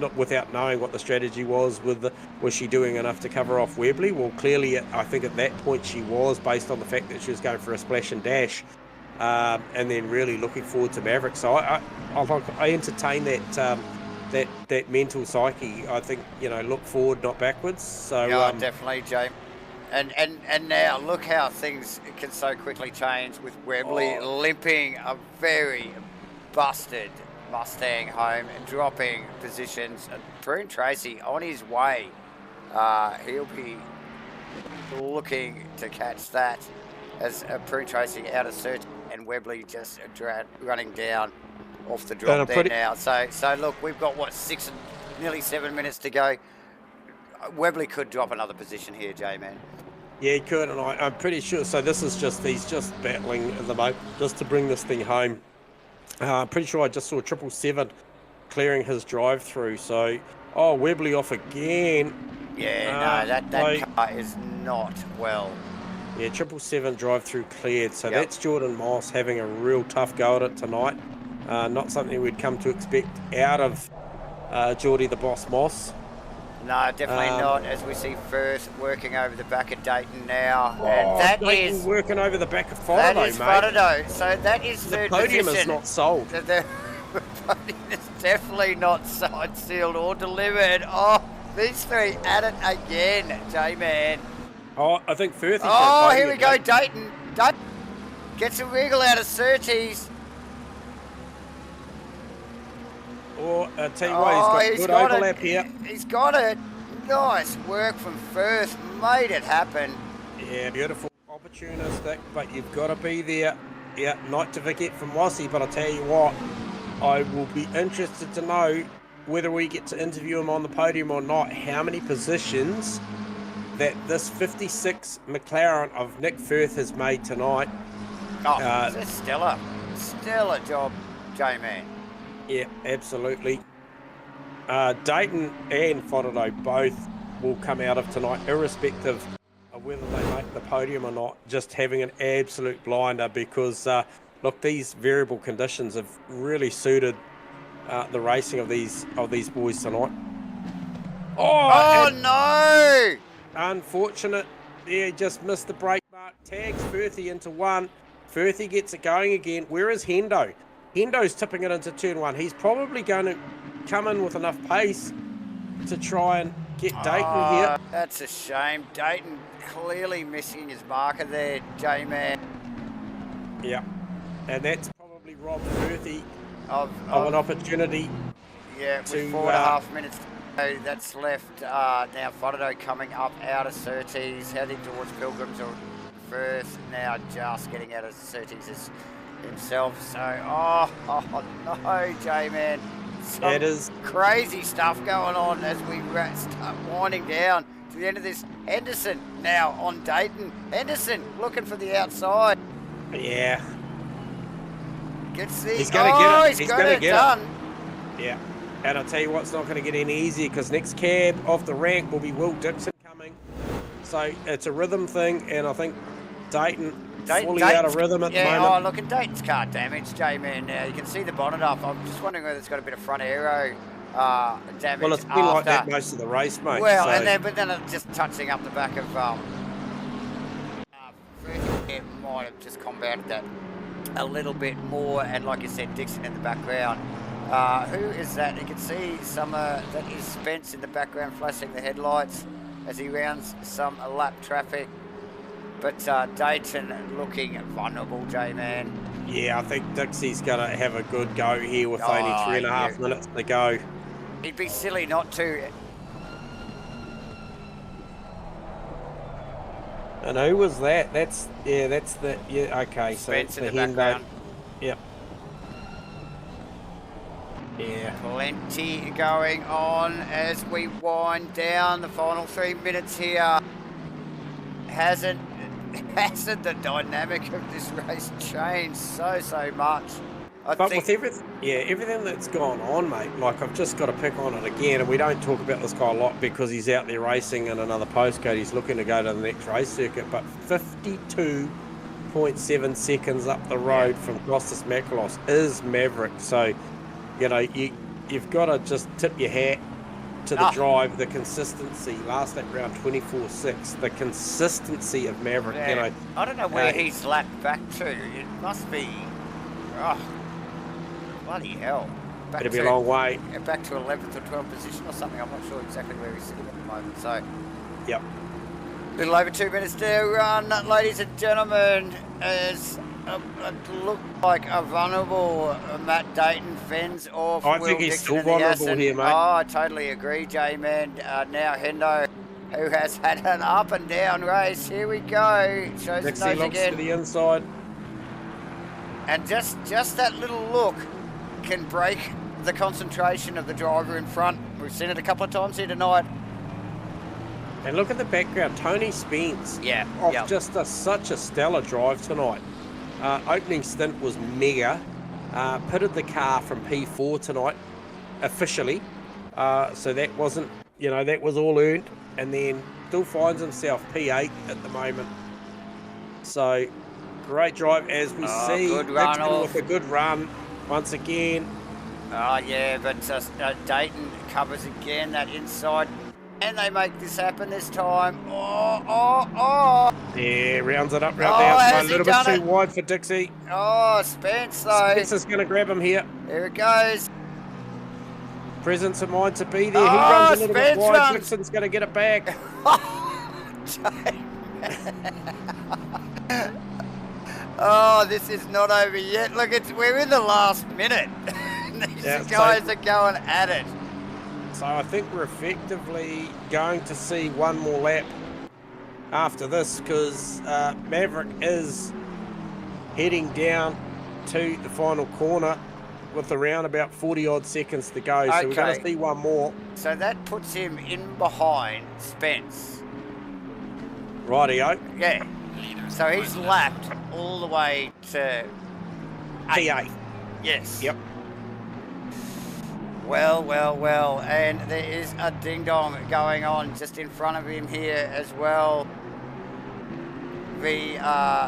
not without knowing what the strategy was, was she doing enough to cover off Webley? Well, clearly, I think at that point she was, based on the fact that she was going for a splash and dash. And then really looking forward to Maverick. So I entertain that that mental psyche. I think, you know, look forward, not backwards. So yeah, definitely, Jay. And now look how things can so quickly change with Webley limping a very busted Mustang home and dropping positions. Brune Tracy on his way. He'll be looking to catch that as Brune Tracy out of search and Webley just running down off the drop there now. So look, we've got what, nearly 7 minutes to go. Webley could drop another position here, J-Man. Yeah, he could, and I'm pretty sure. So this is he's just battling at the moment just to bring this thing home. I'm pretty sure I just saw 777 clearing his drive through. So, Webley off again. Yeah, no, that car is not well. Yeah, 777 drive through cleared. So that's Jordan Moss having a real tough go at it tonight. Not something we'd come to expect out of Geordie the Boss Moss. No, definitely not, as we see Firth working over the back of Dayton now. And that Dayton is working over the back of Fotterdo, That is mate. Fotterdo. So that is third podium position. is not sold. The podium is definitely not side sealed or delivered. Oh, these three at it again, J-Man. I think Firth. Here we go, Dayton. Dayton gets a wriggle out of Surtees. I tell you what, he's got good overlap here. He's got it. Nice work from Firth. Made it happen. Yeah, beautiful. Opportunistic, but you've got to be there. Yeah, not to forget from Mossy, but I'll tell you what, I will be interested to know whether we get to interview him on the podium or not, how many positions that this 56 McLaren of Nick Firth has made tonight. It's stellar. Stellar job, J-Man. Yeah, absolutely. Dayton and Fotterdo both will come out of tonight, irrespective of whether they make the podium or not, just having an absolute blinder because, look, these variable conditions have really suited the racing of these boys tonight. Oh no! Unfortunate. Yeah, just missed the brake mark. Tags Firthy into one. Firthy gets it going again. Where is Hendo? Hendo's tipping it into turn one. He's probably going to come in with enough pace to try and get Dayton here. That's a shame. Dayton clearly missing his marker there, J-Man. Yeah, and that's probably robbed Firthy of an opportunity. Yeah, with 4.5 minutes to go, that's left. Now Fotterdo coming up out of Surtees, heading towards Pilgrims or Firth. Now just getting out of Surtees himself. So, no, J-Man. That is crazy stuff going on as we start winding down to the end of this. Henderson now on Dayton. Henderson looking for the outside. Yeah. Gets the. He's going to get it. He's got it done. Yeah. And I'll tell you what's not going to get any easier because next cab off the rank will be Will Dixon coming. So it's a rhythm thing, and I think Dayton's fully out of rhythm at the moment. Look, and Dayton's car damage, J-Man. Now you can see the bonnet up. I'm just wondering whether it's got a bit of front aero damage. Well, it's been like that most of the race, mate. Well, so. but then it's just touching up the back of it might have just combated that a little bit more. And like you said, Dixon in the background. Who is that? You can see that is Spence in the background flashing the headlights as he rounds some lap traffic. But Dayton looking vulnerable, J-Man. Yeah, I think Dixie's going to have a good go here with only 3.5 minutes to go. He'd be silly not to. And who was that? That's the, okay. Spence so in the background. Yep. Yeah. Plenty going on as we wind down the final 3 minutes here. Hasn't the dynamic of this race changed so much? With everything that's gone on, mate, like I've just got to pick on it again, and we don't talk about this guy a lot because he's out there racing in another postcode. He's looking to go to the next race circuit, but 52.7 seconds up the road from Costas Makalos is Maverick. So, you know, you've got to just tip your hat to the drive, the consistency. Last lap round 24.6, the consistency of Maverick. Yeah. You know, I don't know where he's lapped back to. It must be, bloody hell. it'll be a long way. Back to 11th or 12th position or something. I'm not sure exactly where he's sitting at the moment. So, Yep. little over 2 minutes to run, ladies and gentlemen. As it looked like a vulnerable Matt Dayton fends off. I think he's still vulnerable here, mate. Oh, I totally agree, J-Man. Now Hendo, who has had an up and down race. Here we go. Shows the Dixie nose looks again. to the inside. And just that little look can break the concentration of the driver in front. We've seen it a couple of times here tonight. And look at the background, Tony Spence. Yeah. Off just such a stellar drive tonight. Opening stint was mega. Pitted the car from P4 tonight, officially. So that wasn't, that was all earned. And then still finds himself P8 at the moment. So great drive as we see. Good run with a good run once again. Oh yeah, but Dayton covers again that inside. And they make this happen this time. Oh. Yeah, rounds it up, a little bit too wide for Dixie. Oh, Spence though. Spence is going to grab him here. There it goes. Presence of mind to be there. He runs a little bit wide. Dixon's going to get it back. Oh, this is not over yet. Look, we're in the last minute. These guys are going at it. So I think we're effectively going to see one more lap after this, because Maverick is heading down to the final corner with around about 40 odd seconds to go. So we're going to see one more. So that puts him in behind Spence. Rightio. Yeah. So he's lapped all the way to P8. Yes. Yep. Well, and there is a ding-dong going on just in front of him here as well.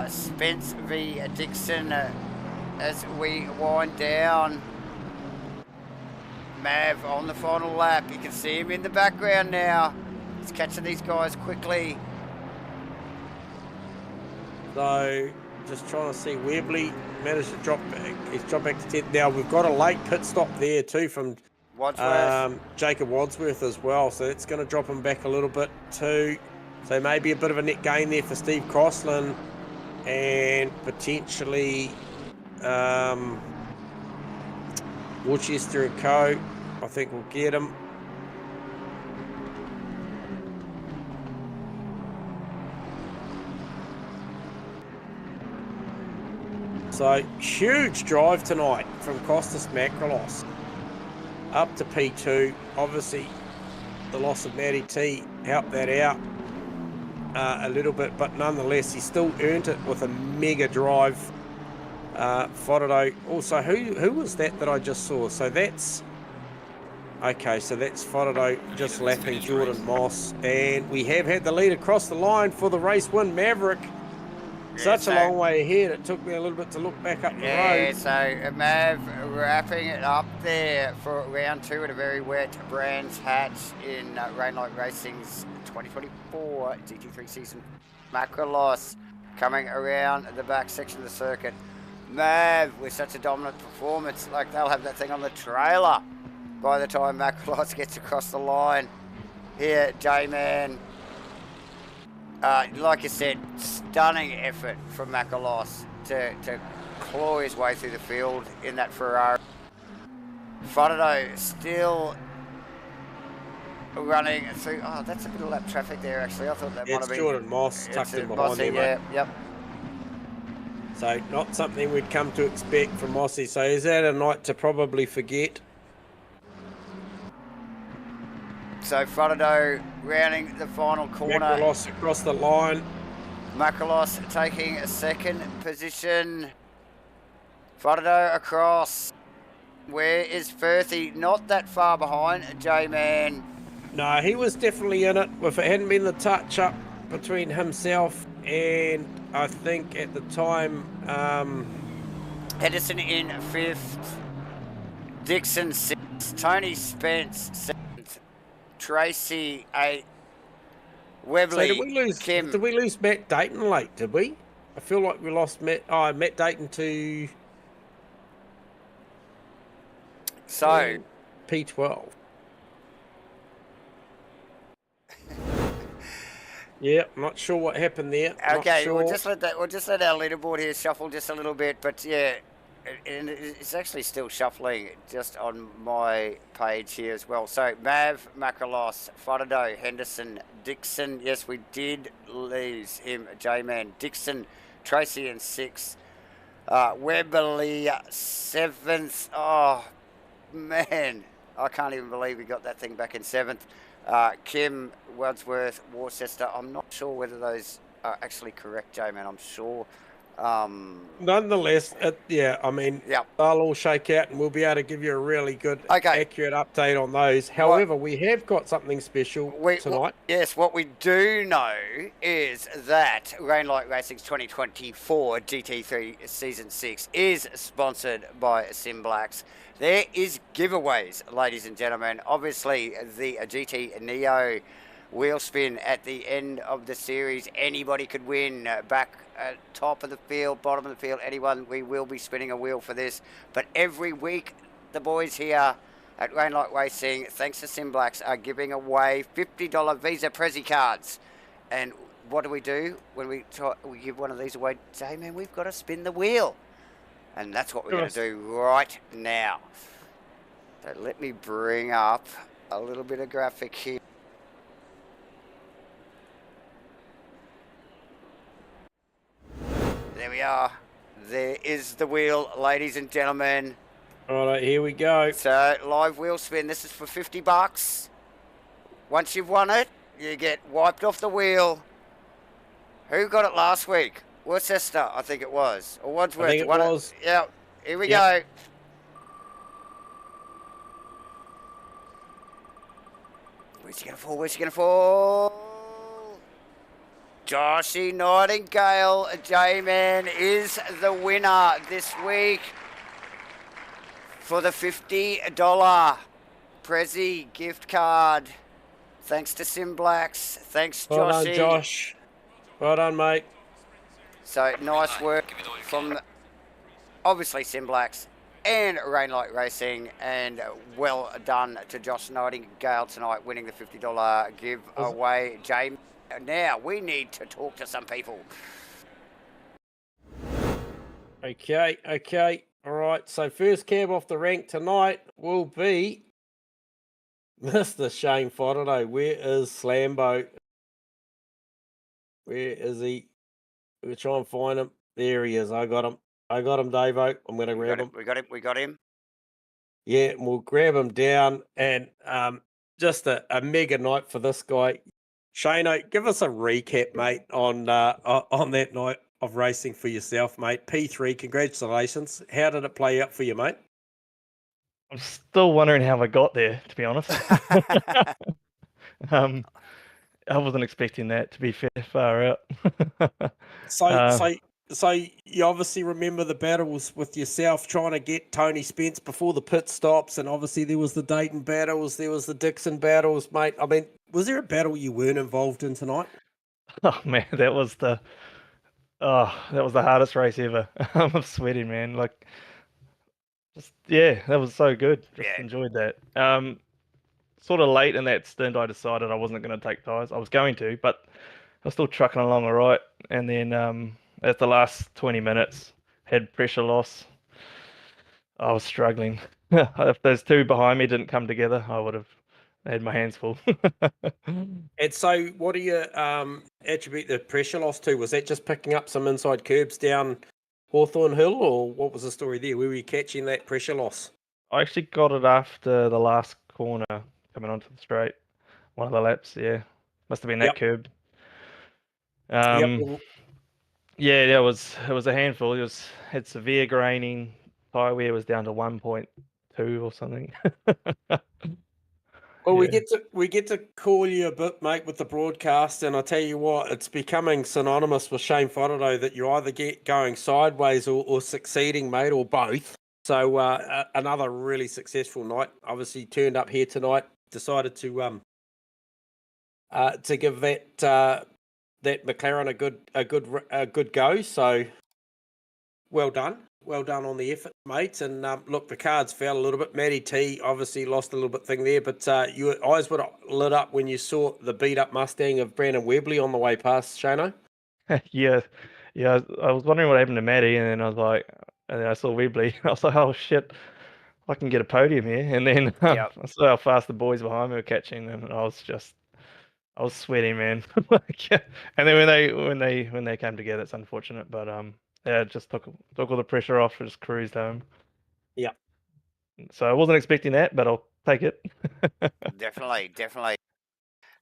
Spence v Dixon as we wind down. Mav on the final lap. You can see him in the background now. He's catching these guys quickly. So just trying to see, Webley managed to drop back. He's dropped back to 10th. Now we've got a late pit stop there too from Jacob Wadsworth as well. So it's going to drop him back a little bit too. So maybe a bit of a net gain there for Steve Crossland, and potentially Worcester and Co. I think we'll get him. So huge drive tonight from Costas Makrolos up to P2. Obviously the loss of Matty T helped that out a little bit, but nonetheless he still earned it with a mega drive. Fodado also, who was that I just saw? So that's so that's Fodado just lapping Jordan Moss, and we have had the lead across the line for the race win. Maverick. Such a long way ahead, it took me a little bit to look back up the road. Yeah, so Mav wrapping it up there for round 2 at a very wet Brands Hatch in Rainlight Racing's 2024 GT3 season. Makrolos coming around the back section of the circuit. Mav with such a dominant performance, like they'll have that thing on the trailer by the time Makrolos gets across the line. Here, J-Man. Like I said, stunning effort from Makrolos to claw his way through the field in that Ferrari. Fodado still running through. Oh, that's a bit of lap traffic there, actually. I thought that might have been. Jordan Moss tucked in behind him. Yeah, yep. So not something we'd come to expect from Mossy. So is that a night to probably forget? So Fodado rounding the final corner. Makrolos across the line. Makrolos taking a second position. Fodado across. Where is Firthy? Not that far behind, J-Man. No, he was definitely in it. If it hadn't been the touch-up between himself and, I think, at the time... Edison in 5th. Dixon 6th. Tony Spence 7th. Tracy 8th. Webley, so did we lose Matt Dayton late, did we? I feel like we lost Matt Dayton to... So P12. Yeah, not sure what happened there. okay, not sure. we'll just let our leaderboard here shuffle just a little bit, but yeah, and it's actually still shuffling just on my page here as well. So Mav, Macrolos, Fodado, Henderson, Dixon. Yes, we did lose him, J-Man. Dixon, Tracy in 6th. Webberley 7th. Oh man, I can't even believe we got that thing back in 7th. Kim, Wadsworth, Worcester. I'm not sure whether those are actually correct, J-Man. I'm sure. Nonetheless, yeah, I mean, Yep. they'll all shake out and we'll be able to give you a really good, Okay. accurate update on those. However, we have got something special tonight. Yes, what we do know is that Rainlight Racing's 2024 GT3 Season 6 is sponsored by Simblacks. There is giveaways, ladies and gentlemen. Obviously, the GT Neo wheel spin at the end of the series. Anybody could win. Back at top of the field, bottom of the field, anyone. We will be spinning a wheel for this. But every week, the boys here at Rainlight Racing, thanks to Simblacks, are giving away $50 Visa Prezi cards. And what do we do when we give one of these away? Say, man, we've got to spin the wheel. And that's what we're going to do right now. So let me bring up a little bit of graphic here. There we are. There is the wheel, ladies and gentlemen. All right, here we go. So, live wheel spin. This is for $50. Once you've won it, you get wiped off the wheel. Who got it last week? Worcester, I think it was. Or Wadsworth. I think it was. Yeah, here we go. Where's he going to fall? Where's he going to fall? Joshy Nightingale, J-Man, is the winner this week for the $50 Prezi gift card. Thanks to Simblacks. Thanks, Joshy. Well done, Josh. Well done, mate. So, nice work from, obviously, Simblacks and Rainlight Racing. And well done to Josh Nightingale tonight, winning the $50 giveaway. J-Man. Now, we need to talk to some people. Okay. All right, so first cab off the rank tonight will be Mr. Shane Fodderno. Where is Slambo? Where is he? We'll try and find him. There he is. I got him, Davo. I'm going to grab him. We got him. Yeah, we'll grab him down. And just a mega night for this guy. Shane, give us a recap, mate, on that night of racing for yourself, mate. P3, congratulations. How did it play out for you, mate? I'm still wondering how I got there, to be honest. I wasn't expecting that, to be fair, far out. So you obviously remember the battles with yourself trying to get Tony Spence before the pit stops, and obviously there was the Dayton battles, there was the Dixon battles, mate. I mean, was there a battle you weren't involved in tonight? Oh man, that was the hardest race ever. I'm sweating, man. Like, that was so good. Just enjoyed that. Sort of late in that stint, I decided I wasn't going to take tyres. I was going to, but I was still trucking along all right. And then at the last 20 minutes, had pressure loss. I was struggling. If those two behind me didn't come together, I would have had my hands full. And so what do you attribute the pressure loss to? Was that just picking up some inside curbs down Hawthorne Hill, or what was the story there? Where were you catching that pressure loss? I actually got it after the last corner coming onto the straight. One of the laps, must have been that curb. Yeah, it was a handful. It had severe graining. Tyre wear was down to 1.2 or something. Well, we get to call you a bit, mate, with the broadcast, and I tell you what, it's becoming synonymous with Shane Fodderno that you either get going sideways or succeeding, mate, or both. So another really successful night. Obviously, turned up here tonight. Decided to give that McLaren a good go. So well done. Well done on the effort, mate. And look, the cards fell a little bit. Matty T obviously lost a little bit thing there, but your eyes would have lit up when you saw the beat up Mustang of Brandon Webley on the way past, Shano. Yeah, yeah. I was wondering what happened to Maddie, and then I was like, and then I saw Webley. I was like, oh shit, I can get a podium here. And then Yep. I saw how fast the boys behind me were catching them, and I was sweating, man. Like, yeah. And then when they came together, it's unfortunate, but yeah, it just took all the pressure off. Just cruised home. Yeah. So I wasn't expecting that, but I'll take it. Definitely.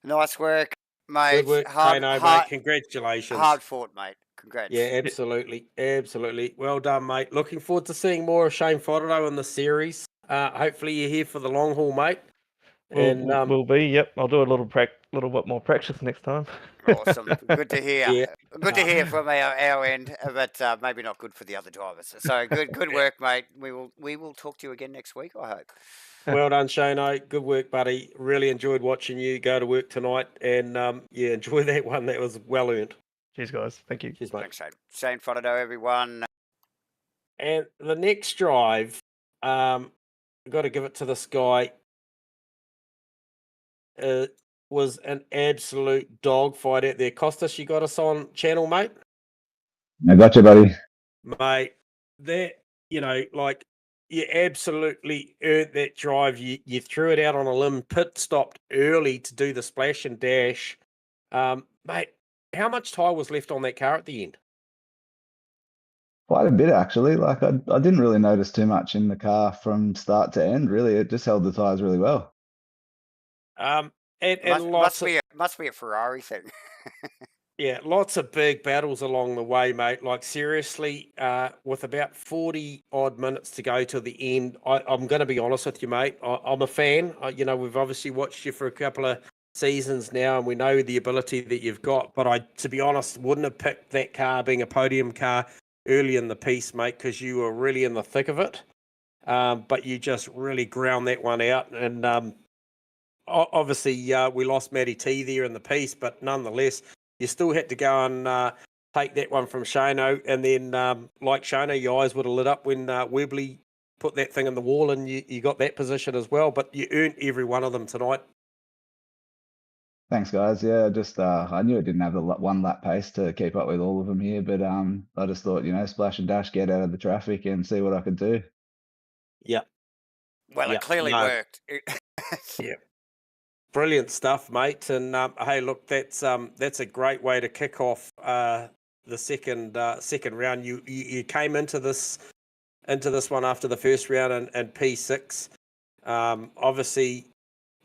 Nice work, mate. Good work, Shano, mate. Congratulations. Hard fought, mate. Congrats. Yeah, absolutely. Well done, mate. Looking forward to seeing more of Shane Fodderdo in the series. Hopefully you're here for the long haul, mate. Will be. Yep, I'll do a little bit more practice next time. Awesome. Good to hear. Yeah. Good to hear from our end, but maybe not good for the other drivers. So good work, mate. We will talk to you again next week, I hope. Well done, Shano. Good work, buddy. Really enjoyed watching you go to work tonight, and yeah, enjoy that one. That was well earned. Cheers, guys. Thank you. Cheers, mate. Thanks, Shane. Shane Fodderdo, everyone. And the next drive, got to give it to this guy. Was an absolute dogfight out there. Costas, you got us on channel, mate? I got you, buddy. Mate, that, like, you absolutely earned that drive. You threw it out on a limb, pit stopped early to do the splash and dash. Mate, how much tyre was left on that car at the end? Quite a bit, actually. Like, I didn't really notice too much in the car from start to end, really. It just held the tyres really well. Must be a Ferrari thing. Yeah, lots of big battles along the way, mate. Like, seriously, with about 40 odd minutes to go to the end, I'm going to be honest with you, mate. I'm a fan. We've obviously watched you for a couple of seasons now, and we know the ability that you've got. But to be honest, wouldn't have picked that car being a podium car early in the piece, mate, because you were really in the thick of it. But you just really ground that one out. And obviously, we lost Matty T there in the piece, but nonetheless, you still had to go and take that one from Shano. And then, like Shano, your eyes would have lit up when Webley put that thing in the wall, and you got that position as well. But you earned every one of them tonight. Thanks, guys. Yeah, just I knew it didn't have the one lap pace to keep up with all of them here, but I just thought, splash and dash, get out of the traffic and see what I could do. Yeah. Well, it clearly worked. Yeah. Brilliant stuff, mate. And hey, look, that's a great way to kick off the second round. You came into this one after the first round and P6. Obviously,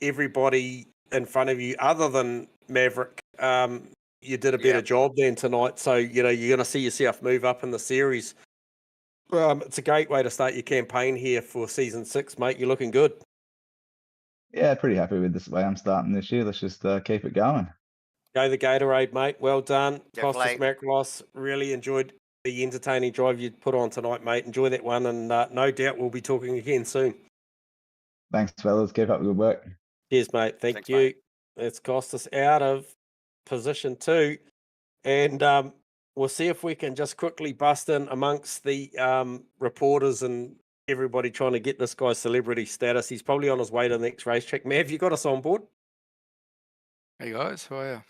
everybody in front of you, other than Maverick, you did a better job then tonight. So you're going to see yourself move up in the series. It's a great way to start your campaign here for season 6, mate. You're looking good. Yeah, pretty happy with this way I'm starting this year. Let's just keep it going. Go the Gatorade, mate. Well done. Definitely. Costas Makrolos, really enjoyed the entertaining drive you put on tonight, mate. Enjoy that one, and no doubt we'll be talking again soon. Thanks, fellas. Keep up the good work. Cheers, mate. Thanks, you. Mate. Let's Costas out of position 2. And we'll see if we can just quickly bust in amongst the reporters and everybody trying to get this guy's celebrity status. He's probably on his way to the next racetrack. Mav, you got us on board? Hey guys, how are you?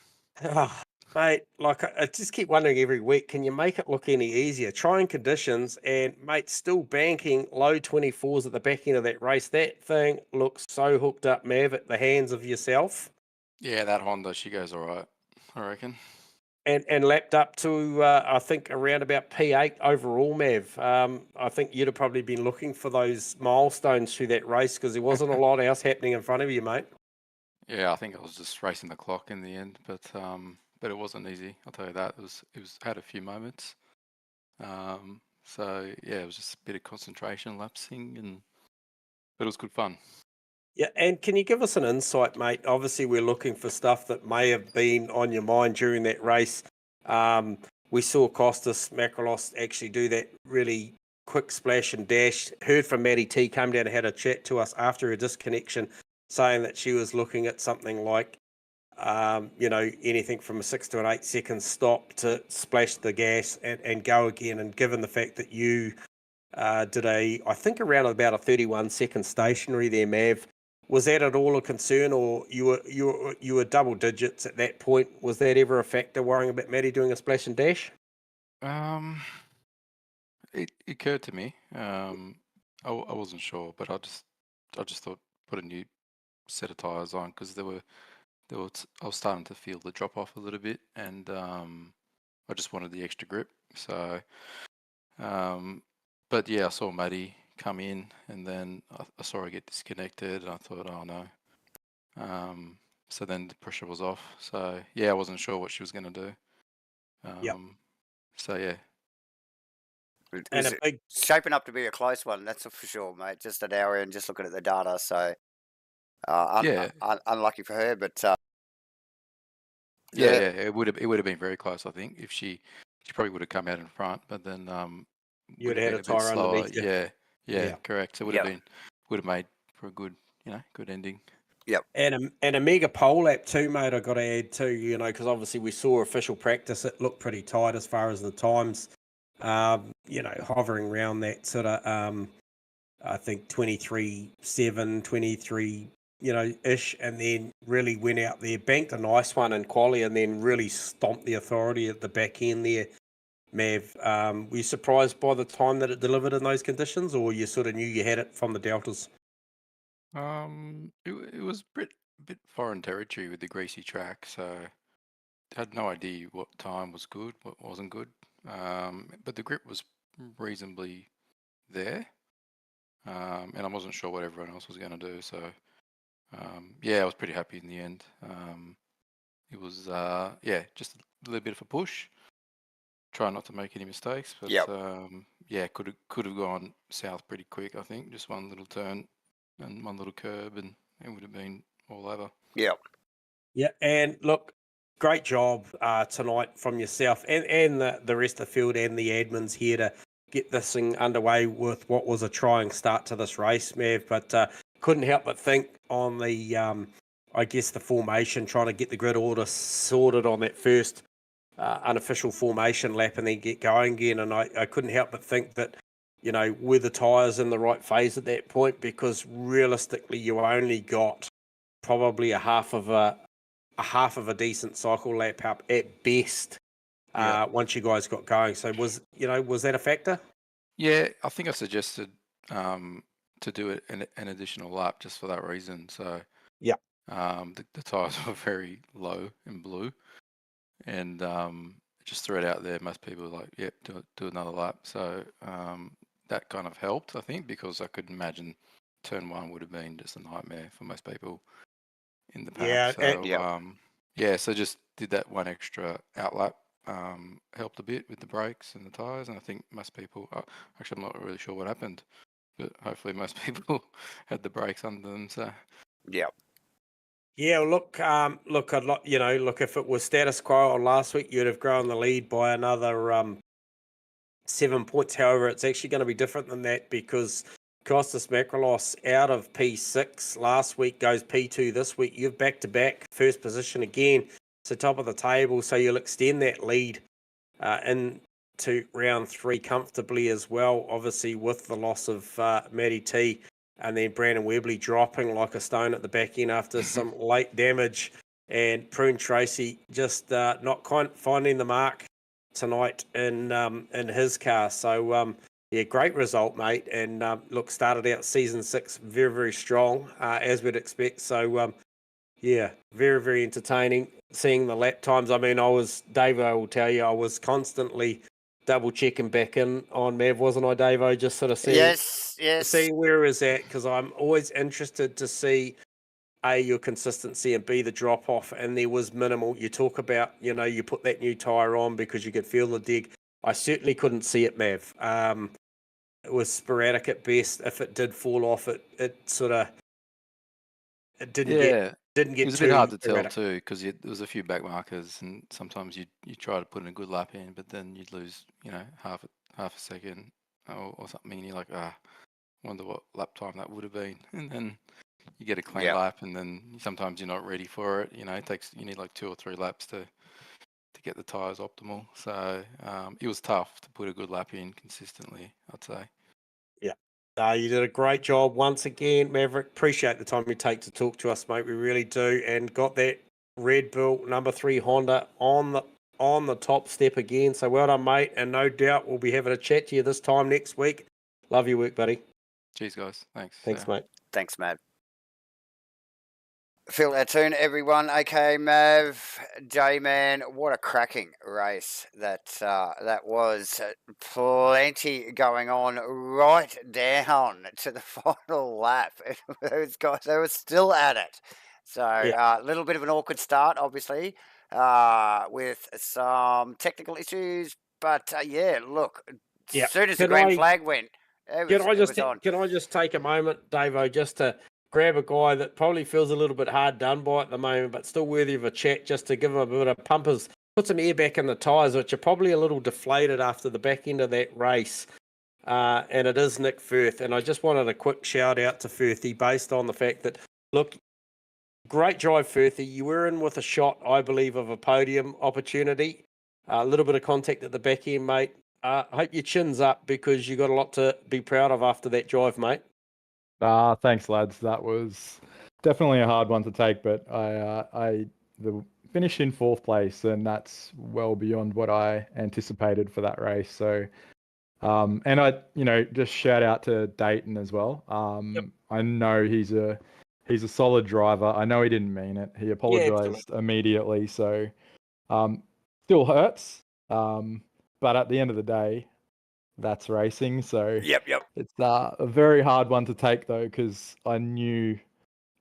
Oh, mate, like I just keep wondering every week, can you make it look any easier? Trying conditions and, mate, still banking low 24s at the back end of that race. That thing looks so hooked up, Mav, at the hands of yourself. Yeah, that Honda, she goes all right, I reckon. And lapped up to, I think, around about P8 overall, Mav. I think you'd have probably been looking for those milestones through that race because there wasn't a lot else happening in front of you, mate. Yeah, I think I was just racing the clock in the end, but it wasn't easy. I'll tell you that. It was had a few moments. So yeah, it was just a bit of concentration lapsing, but it was good fun. Yeah, and can you give us an insight, mate? Obviously, we're looking for stuff that may have been on your mind during that race. We saw Costas Makrolos actually do that really quick splash and dash. Heard from Matty T, came down and had a chat to us after a disconnection, saying that she was looking at something like, anything from a 6 to an 8 second stop to splash the gas and go again. And given the fact that you did I think around about a 31-second stationary there, Mav. Was that at all a concern, or you were double digits at that point? Was that ever a factor, worrying about Maddie doing a splash and dash? It occurred to me. I wasn't sure, but I just thought put a new set of tires on because I was starting to feel the drop off a little bit, and I just wanted the extra grip. So, but yeah, I saw Maddie come in, and then I saw her get disconnected, and I thought, oh no. So then the pressure was off. So yeah, I wasn't sure what she was going to do. So yeah. It And was a big, shaping up to be a close one, that's for sure, mate. Just at our end, just looking at the data. So, Yeah. unlucky for her, but Yeah, it would have been very close. I think if she probably would have come out in front, but then you'd would have had been a a bit tire slower. underneath you. Yeah, Yeah. correct. So would have made for a good good ending. And a mega pole lap too, mate. I got to add too, because obviously we saw official practice. It looked pretty tight as far as the times, hovering around that sort of, I think 23.7, 23, ish, and then really went out there, banked a nice one in quali, and then really stomped the authority at the back end there. Mav, were you surprised by the time that it delivered in those conditions, or you sort of knew you had it from the deltas? It was a bit foreign territory with the greasy track, so I had no idea what time was good, what wasn't good. But the grip was reasonably there, and I wasn't sure what everyone else was going to do. So yeah, I was pretty happy in the end. It was just a little bit of a push. Try not to make any mistakes, but yeah, could have gone south pretty quick. I think just one little turn and one little curb, and it would have been all over. Yeah, and look, great job tonight from yourself and the rest of the field and the admins here to get this thing underway with what was a trying start to this race, Mav. But couldn't help but think on the, I guess, the formation, trying to get the grid order sorted on that first unofficial formation lap and then get going again. And I couldn't help but think that, were the tyres in the right phase at that point? Because realistically, you only got probably a half of a decent cycle lap up at best once you guys got going. So was that a factor? Yeah, I think I suggested to do it an additional lap just for that reason. So the tyres were very low and blue, and just threw it out there. Most people were like, "Yep, do another lap." So that kind of helped, I think, because I could imagine turn one would have been just a nightmare for most people in the pack. So just did that one extra outlap. Helped a bit with the brakes and the tyres, and I think most people. Actually, I'm not really sure what happened, but hopefully most people had the brakes under them. So Yeah, look, if it was status quo on last week, you'd have grown the lead by another 7 points. However, it's actually going to be different than that because Kostas Makrolos out of P6 last week goes P2 this week. You're back to back first position again, so top of the table. So you'll extend that lead into round 3 comfortably as well. Obviously, with the loss of Matty T. And then Brandon Webley dropping like a stone at the back end after some late damage. And Prune Tracy just not quite finding the mark tonight in his car. So, great result, mate. And look, started out season 6 very, very strong, as we'd expect. So, very, very entertaining seeing the lap times. I mean, Davo will tell you, I was constantly double checking back in on Mav, wasn't I, Davo? Just sort of seeing seeing where is at, because I'm always interested to see A, your consistency, and B, the drop off. And there was minimal. You talk about, you put that new tyre on because you could feel the dig. I certainly couldn't see it, Mav. It was sporadic at best. If it did fall off, it didn't get it was a bit hard to tell too, because there was a few back markers, and sometimes you try to put in a good lap in, but then you'd lose, half a second or something, and you're like, wonder what lap time that would have been. And then you get a clean lap, and then sometimes you're not ready for it. You need like 2 or 3 laps to get the tyres optimal. So it was tough to put a good lap in consistently, I'd say. You did a great job once again, Maverick. Appreciate the time you take to talk to us, mate. We really do. And got that Red Bull number 3 Honda on the top step again. So well done, mate. And no doubt we'll be having a chat to you this time next week. Love your work, buddy. Cheers, guys. Thanks. Thanks, mate. Thanks, Matt. Feel that tune, everyone. Okay, Mav, J-Man, what a cracking race that was. Plenty going on right down to the final lap. Those guys, they were still at it. So a little bit of an awkward start, obviously, with some technical issues. But look, as soon as the green flag went, can I just take a moment, Davo, just to grab a guy that probably feels a little bit hard done by at the moment, but still worthy of a chat, just to give him a bit of pumpers, put some air back in the tyres, which are probably a little deflated after the back end of that race. And it is Nick Firth. And I just wanted a quick shout out to Firthy based on the fact that, look, great drive, Firthy. You were in with a shot, I believe, of a podium opportunity. A little bit of contact at the back end, mate. I hope your chin's up because you got a lot to be proud of after that drive, mate. Thanks, lads. That was definitely a hard one to take, but I finished in 4th place, and that's well beyond what I anticipated for that race. So, and I, just shout out to Dayton as well. I know he's a solid driver. I know he didn't mean it. He apologized immediately. So, still hurts. But at the end of the day, that's racing. So it's a very hard one to take though, because I knew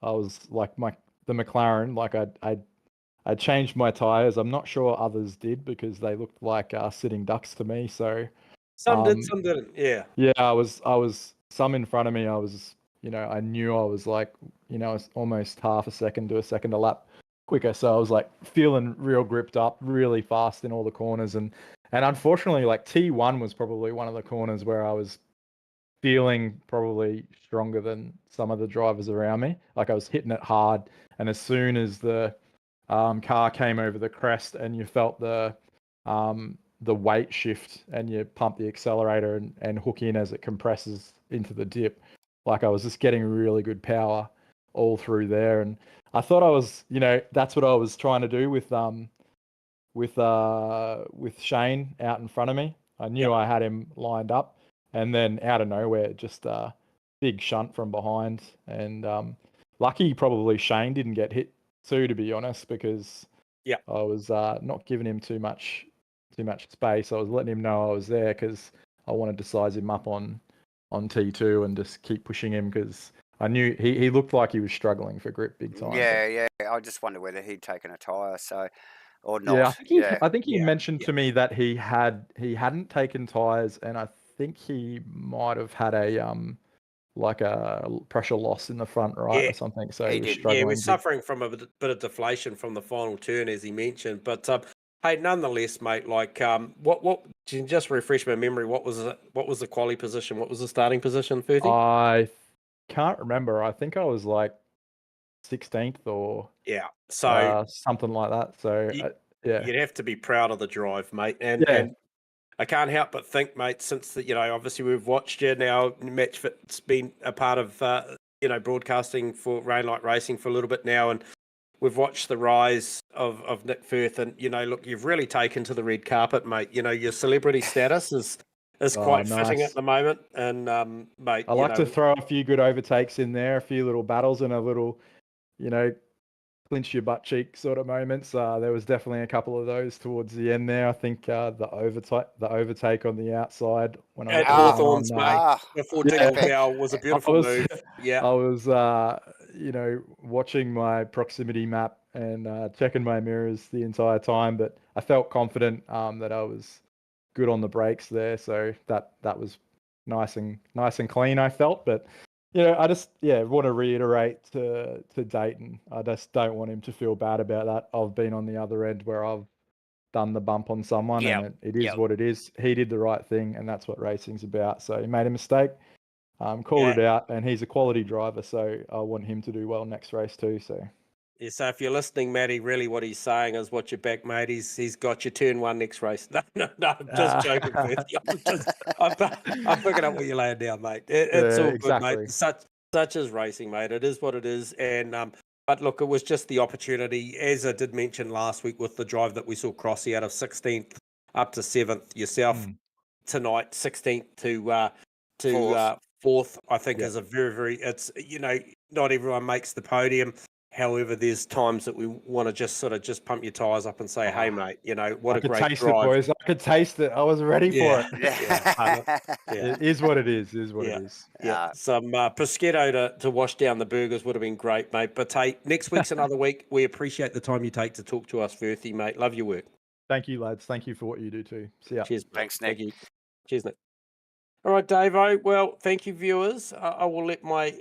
I was like the McLaren, like I changed my tires. I'm not sure others did because they looked like sitting ducks to me. So some did, some didn't. Yeah, I was some in front of me. I was, I knew I was like, it's almost half a second to a second a lap quicker. So I was like feeling real gripped up, really fast in all the corners, and unfortunately, like T1 was probably one of the corners where I was feeling probably stronger than some of the drivers around me. Like I was hitting it hard, and as soon as the car came over the crest and you felt the weight shift and you pump the accelerator and hook in as it compresses into the dip, like I was just getting really good power all through there. And I thought I was, that's what I was trying to do with Shane out in front of me. I knew I had him lined up, and then out of nowhere, just a big shunt from behind. And lucky probably Shane didn't get hit too, to be honest, because I was not giving him too much space. I was letting him know I was there because I wanted to size him up on T2 and just keep pushing him, because I knew he looked like he was struggling for grip big time. Yeah. I just wonder whether he'd taken a tyre, or not. I think he mentioned to me that he hadn't taken tyres, and I think he might have had a like a pressure loss in the front right or something. So he was struggling. Yeah, he was suffering from a bit of deflation from the final turn, as he mentioned. But hey, nonetheless, mate, like what just refresh my memory, what was the quali position? What was the starting position, 30? I can't remember. I think I was like 16th or so something like that. So you'd have to be proud of the drive, mate. And I can't help but think, mate, since obviously we've watched you now, MatchFit's been a part of broadcasting for Rainlight Racing for a little bit now, and we've watched the rise of Nick Firth, and look, you've really taken to the red carpet, mate. Your celebrity status is quite fitting at the moment, and mate, I like to throw a few good overtakes in there, a few little battles, and a little, clinch your butt cheek sort of moments. There was definitely a couple of those towards the end there. I think the overtake on the outside when at Hawthorns, mate, before Jingle Bell was a beautiful move. Yeah, I was watching my proximity map and checking my mirrors the entire time, but I felt confident that I was good on the brakes there, so that was nice and clean, I felt. But I just want to reiterate to Dayton, I just don't want him to feel bad about that. I've been on the other end where I've done the bump on someone, and it is what it is. He did the right thing, and that's what racing's about. So he made a mistake, called it out, and he's a quality driver, so I want him to do well next race too. So Yeah, so if you're listening, Matty, really what he's saying is watch your back, mate. He's got your turn one next race. No, I'm just joking, Bertie. I'm picking up what you're laying down, mate. It's all good, mate. Exactly. Such is racing, mate. It is what it is. And but look, it was just the opportunity, as I did mention last week with the drive that we saw Crossy out of 16th up to 7th. Yourself tonight, 16th to 4th, I think is a very, very, it's, not everyone makes the podium. However, there's times that we want to just sort of just pump your tyres up and say, hey, mate, what a great taste drive. it, boys. I could taste it. I was ready for it. Yeah. It is what it is. What it is. Yeah. Some prosciutto to wash down the burgers would have been great, mate. But hey, next week's another week. We appreciate the time you take to talk to us, Verthi, mate. Love your work. Thank you, lads. Thank you for what you do too. See ya. Cheers, mate. Thanks, Nick. Thank you. Cheers, Nick. All right, Davo. Well, thank you, viewers. I will let my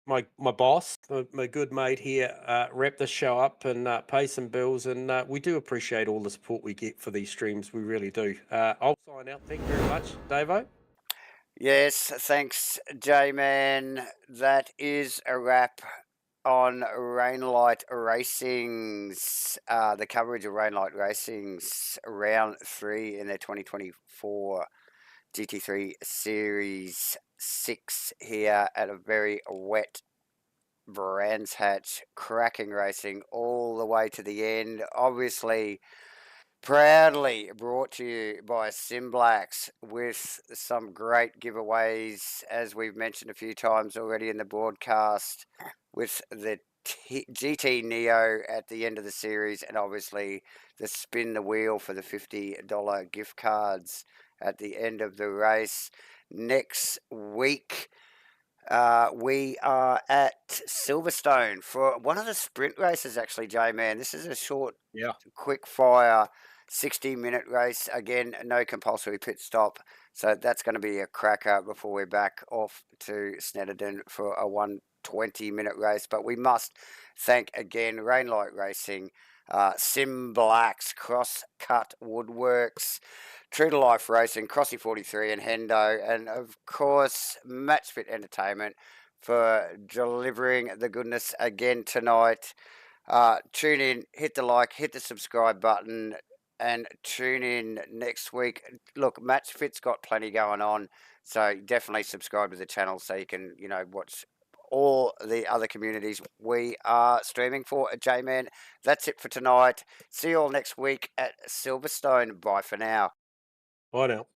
my boss, my good mate here, wrap this show up and pay some bills. And we do appreciate all the support we get for these streams. We really do. I'll sign out. Thank you very much, Davo. Yes, thanks, J-Man. That is a wrap on Rainlight Racing's, the coverage of Rainlight Racing's round 3 in their 2024 GT3 Series 6 here at a very wet Brands Hatch. Cracking racing all the way to the end. Obviously, proudly brought to you by Simblacks with some great giveaways, as we've mentioned a few times already in the broadcast, with the GT Neo at the end of the series, and obviously the spin the wheel for the $50 gift cards at the end of the race. Next week, we are at Silverstone for one of the sprint races, actually, J-Man. This is a short, quick fire 60-minute race. Again, no compulsory pit stop. So that's going to be a cracker before we're back off to Snetterton for a 120-minute race. But we must thank again Rainlight Racing, Simblacks, Crosscut Woodworks, True to Life Racing, Crossy 43 and Hendo, and of course MatchFit Entertainment for delivering the goodness again tonight. Tune in, hit the like, hit the subscribe button, and tune in next week. Look, MatchFit's got plenty going on, so definitely subscribe to the channel so you can, watch all the other communities we are streaming for. J-Man, that's it for tonight. See you all next week at Silverstone. Bye for now. Bye now.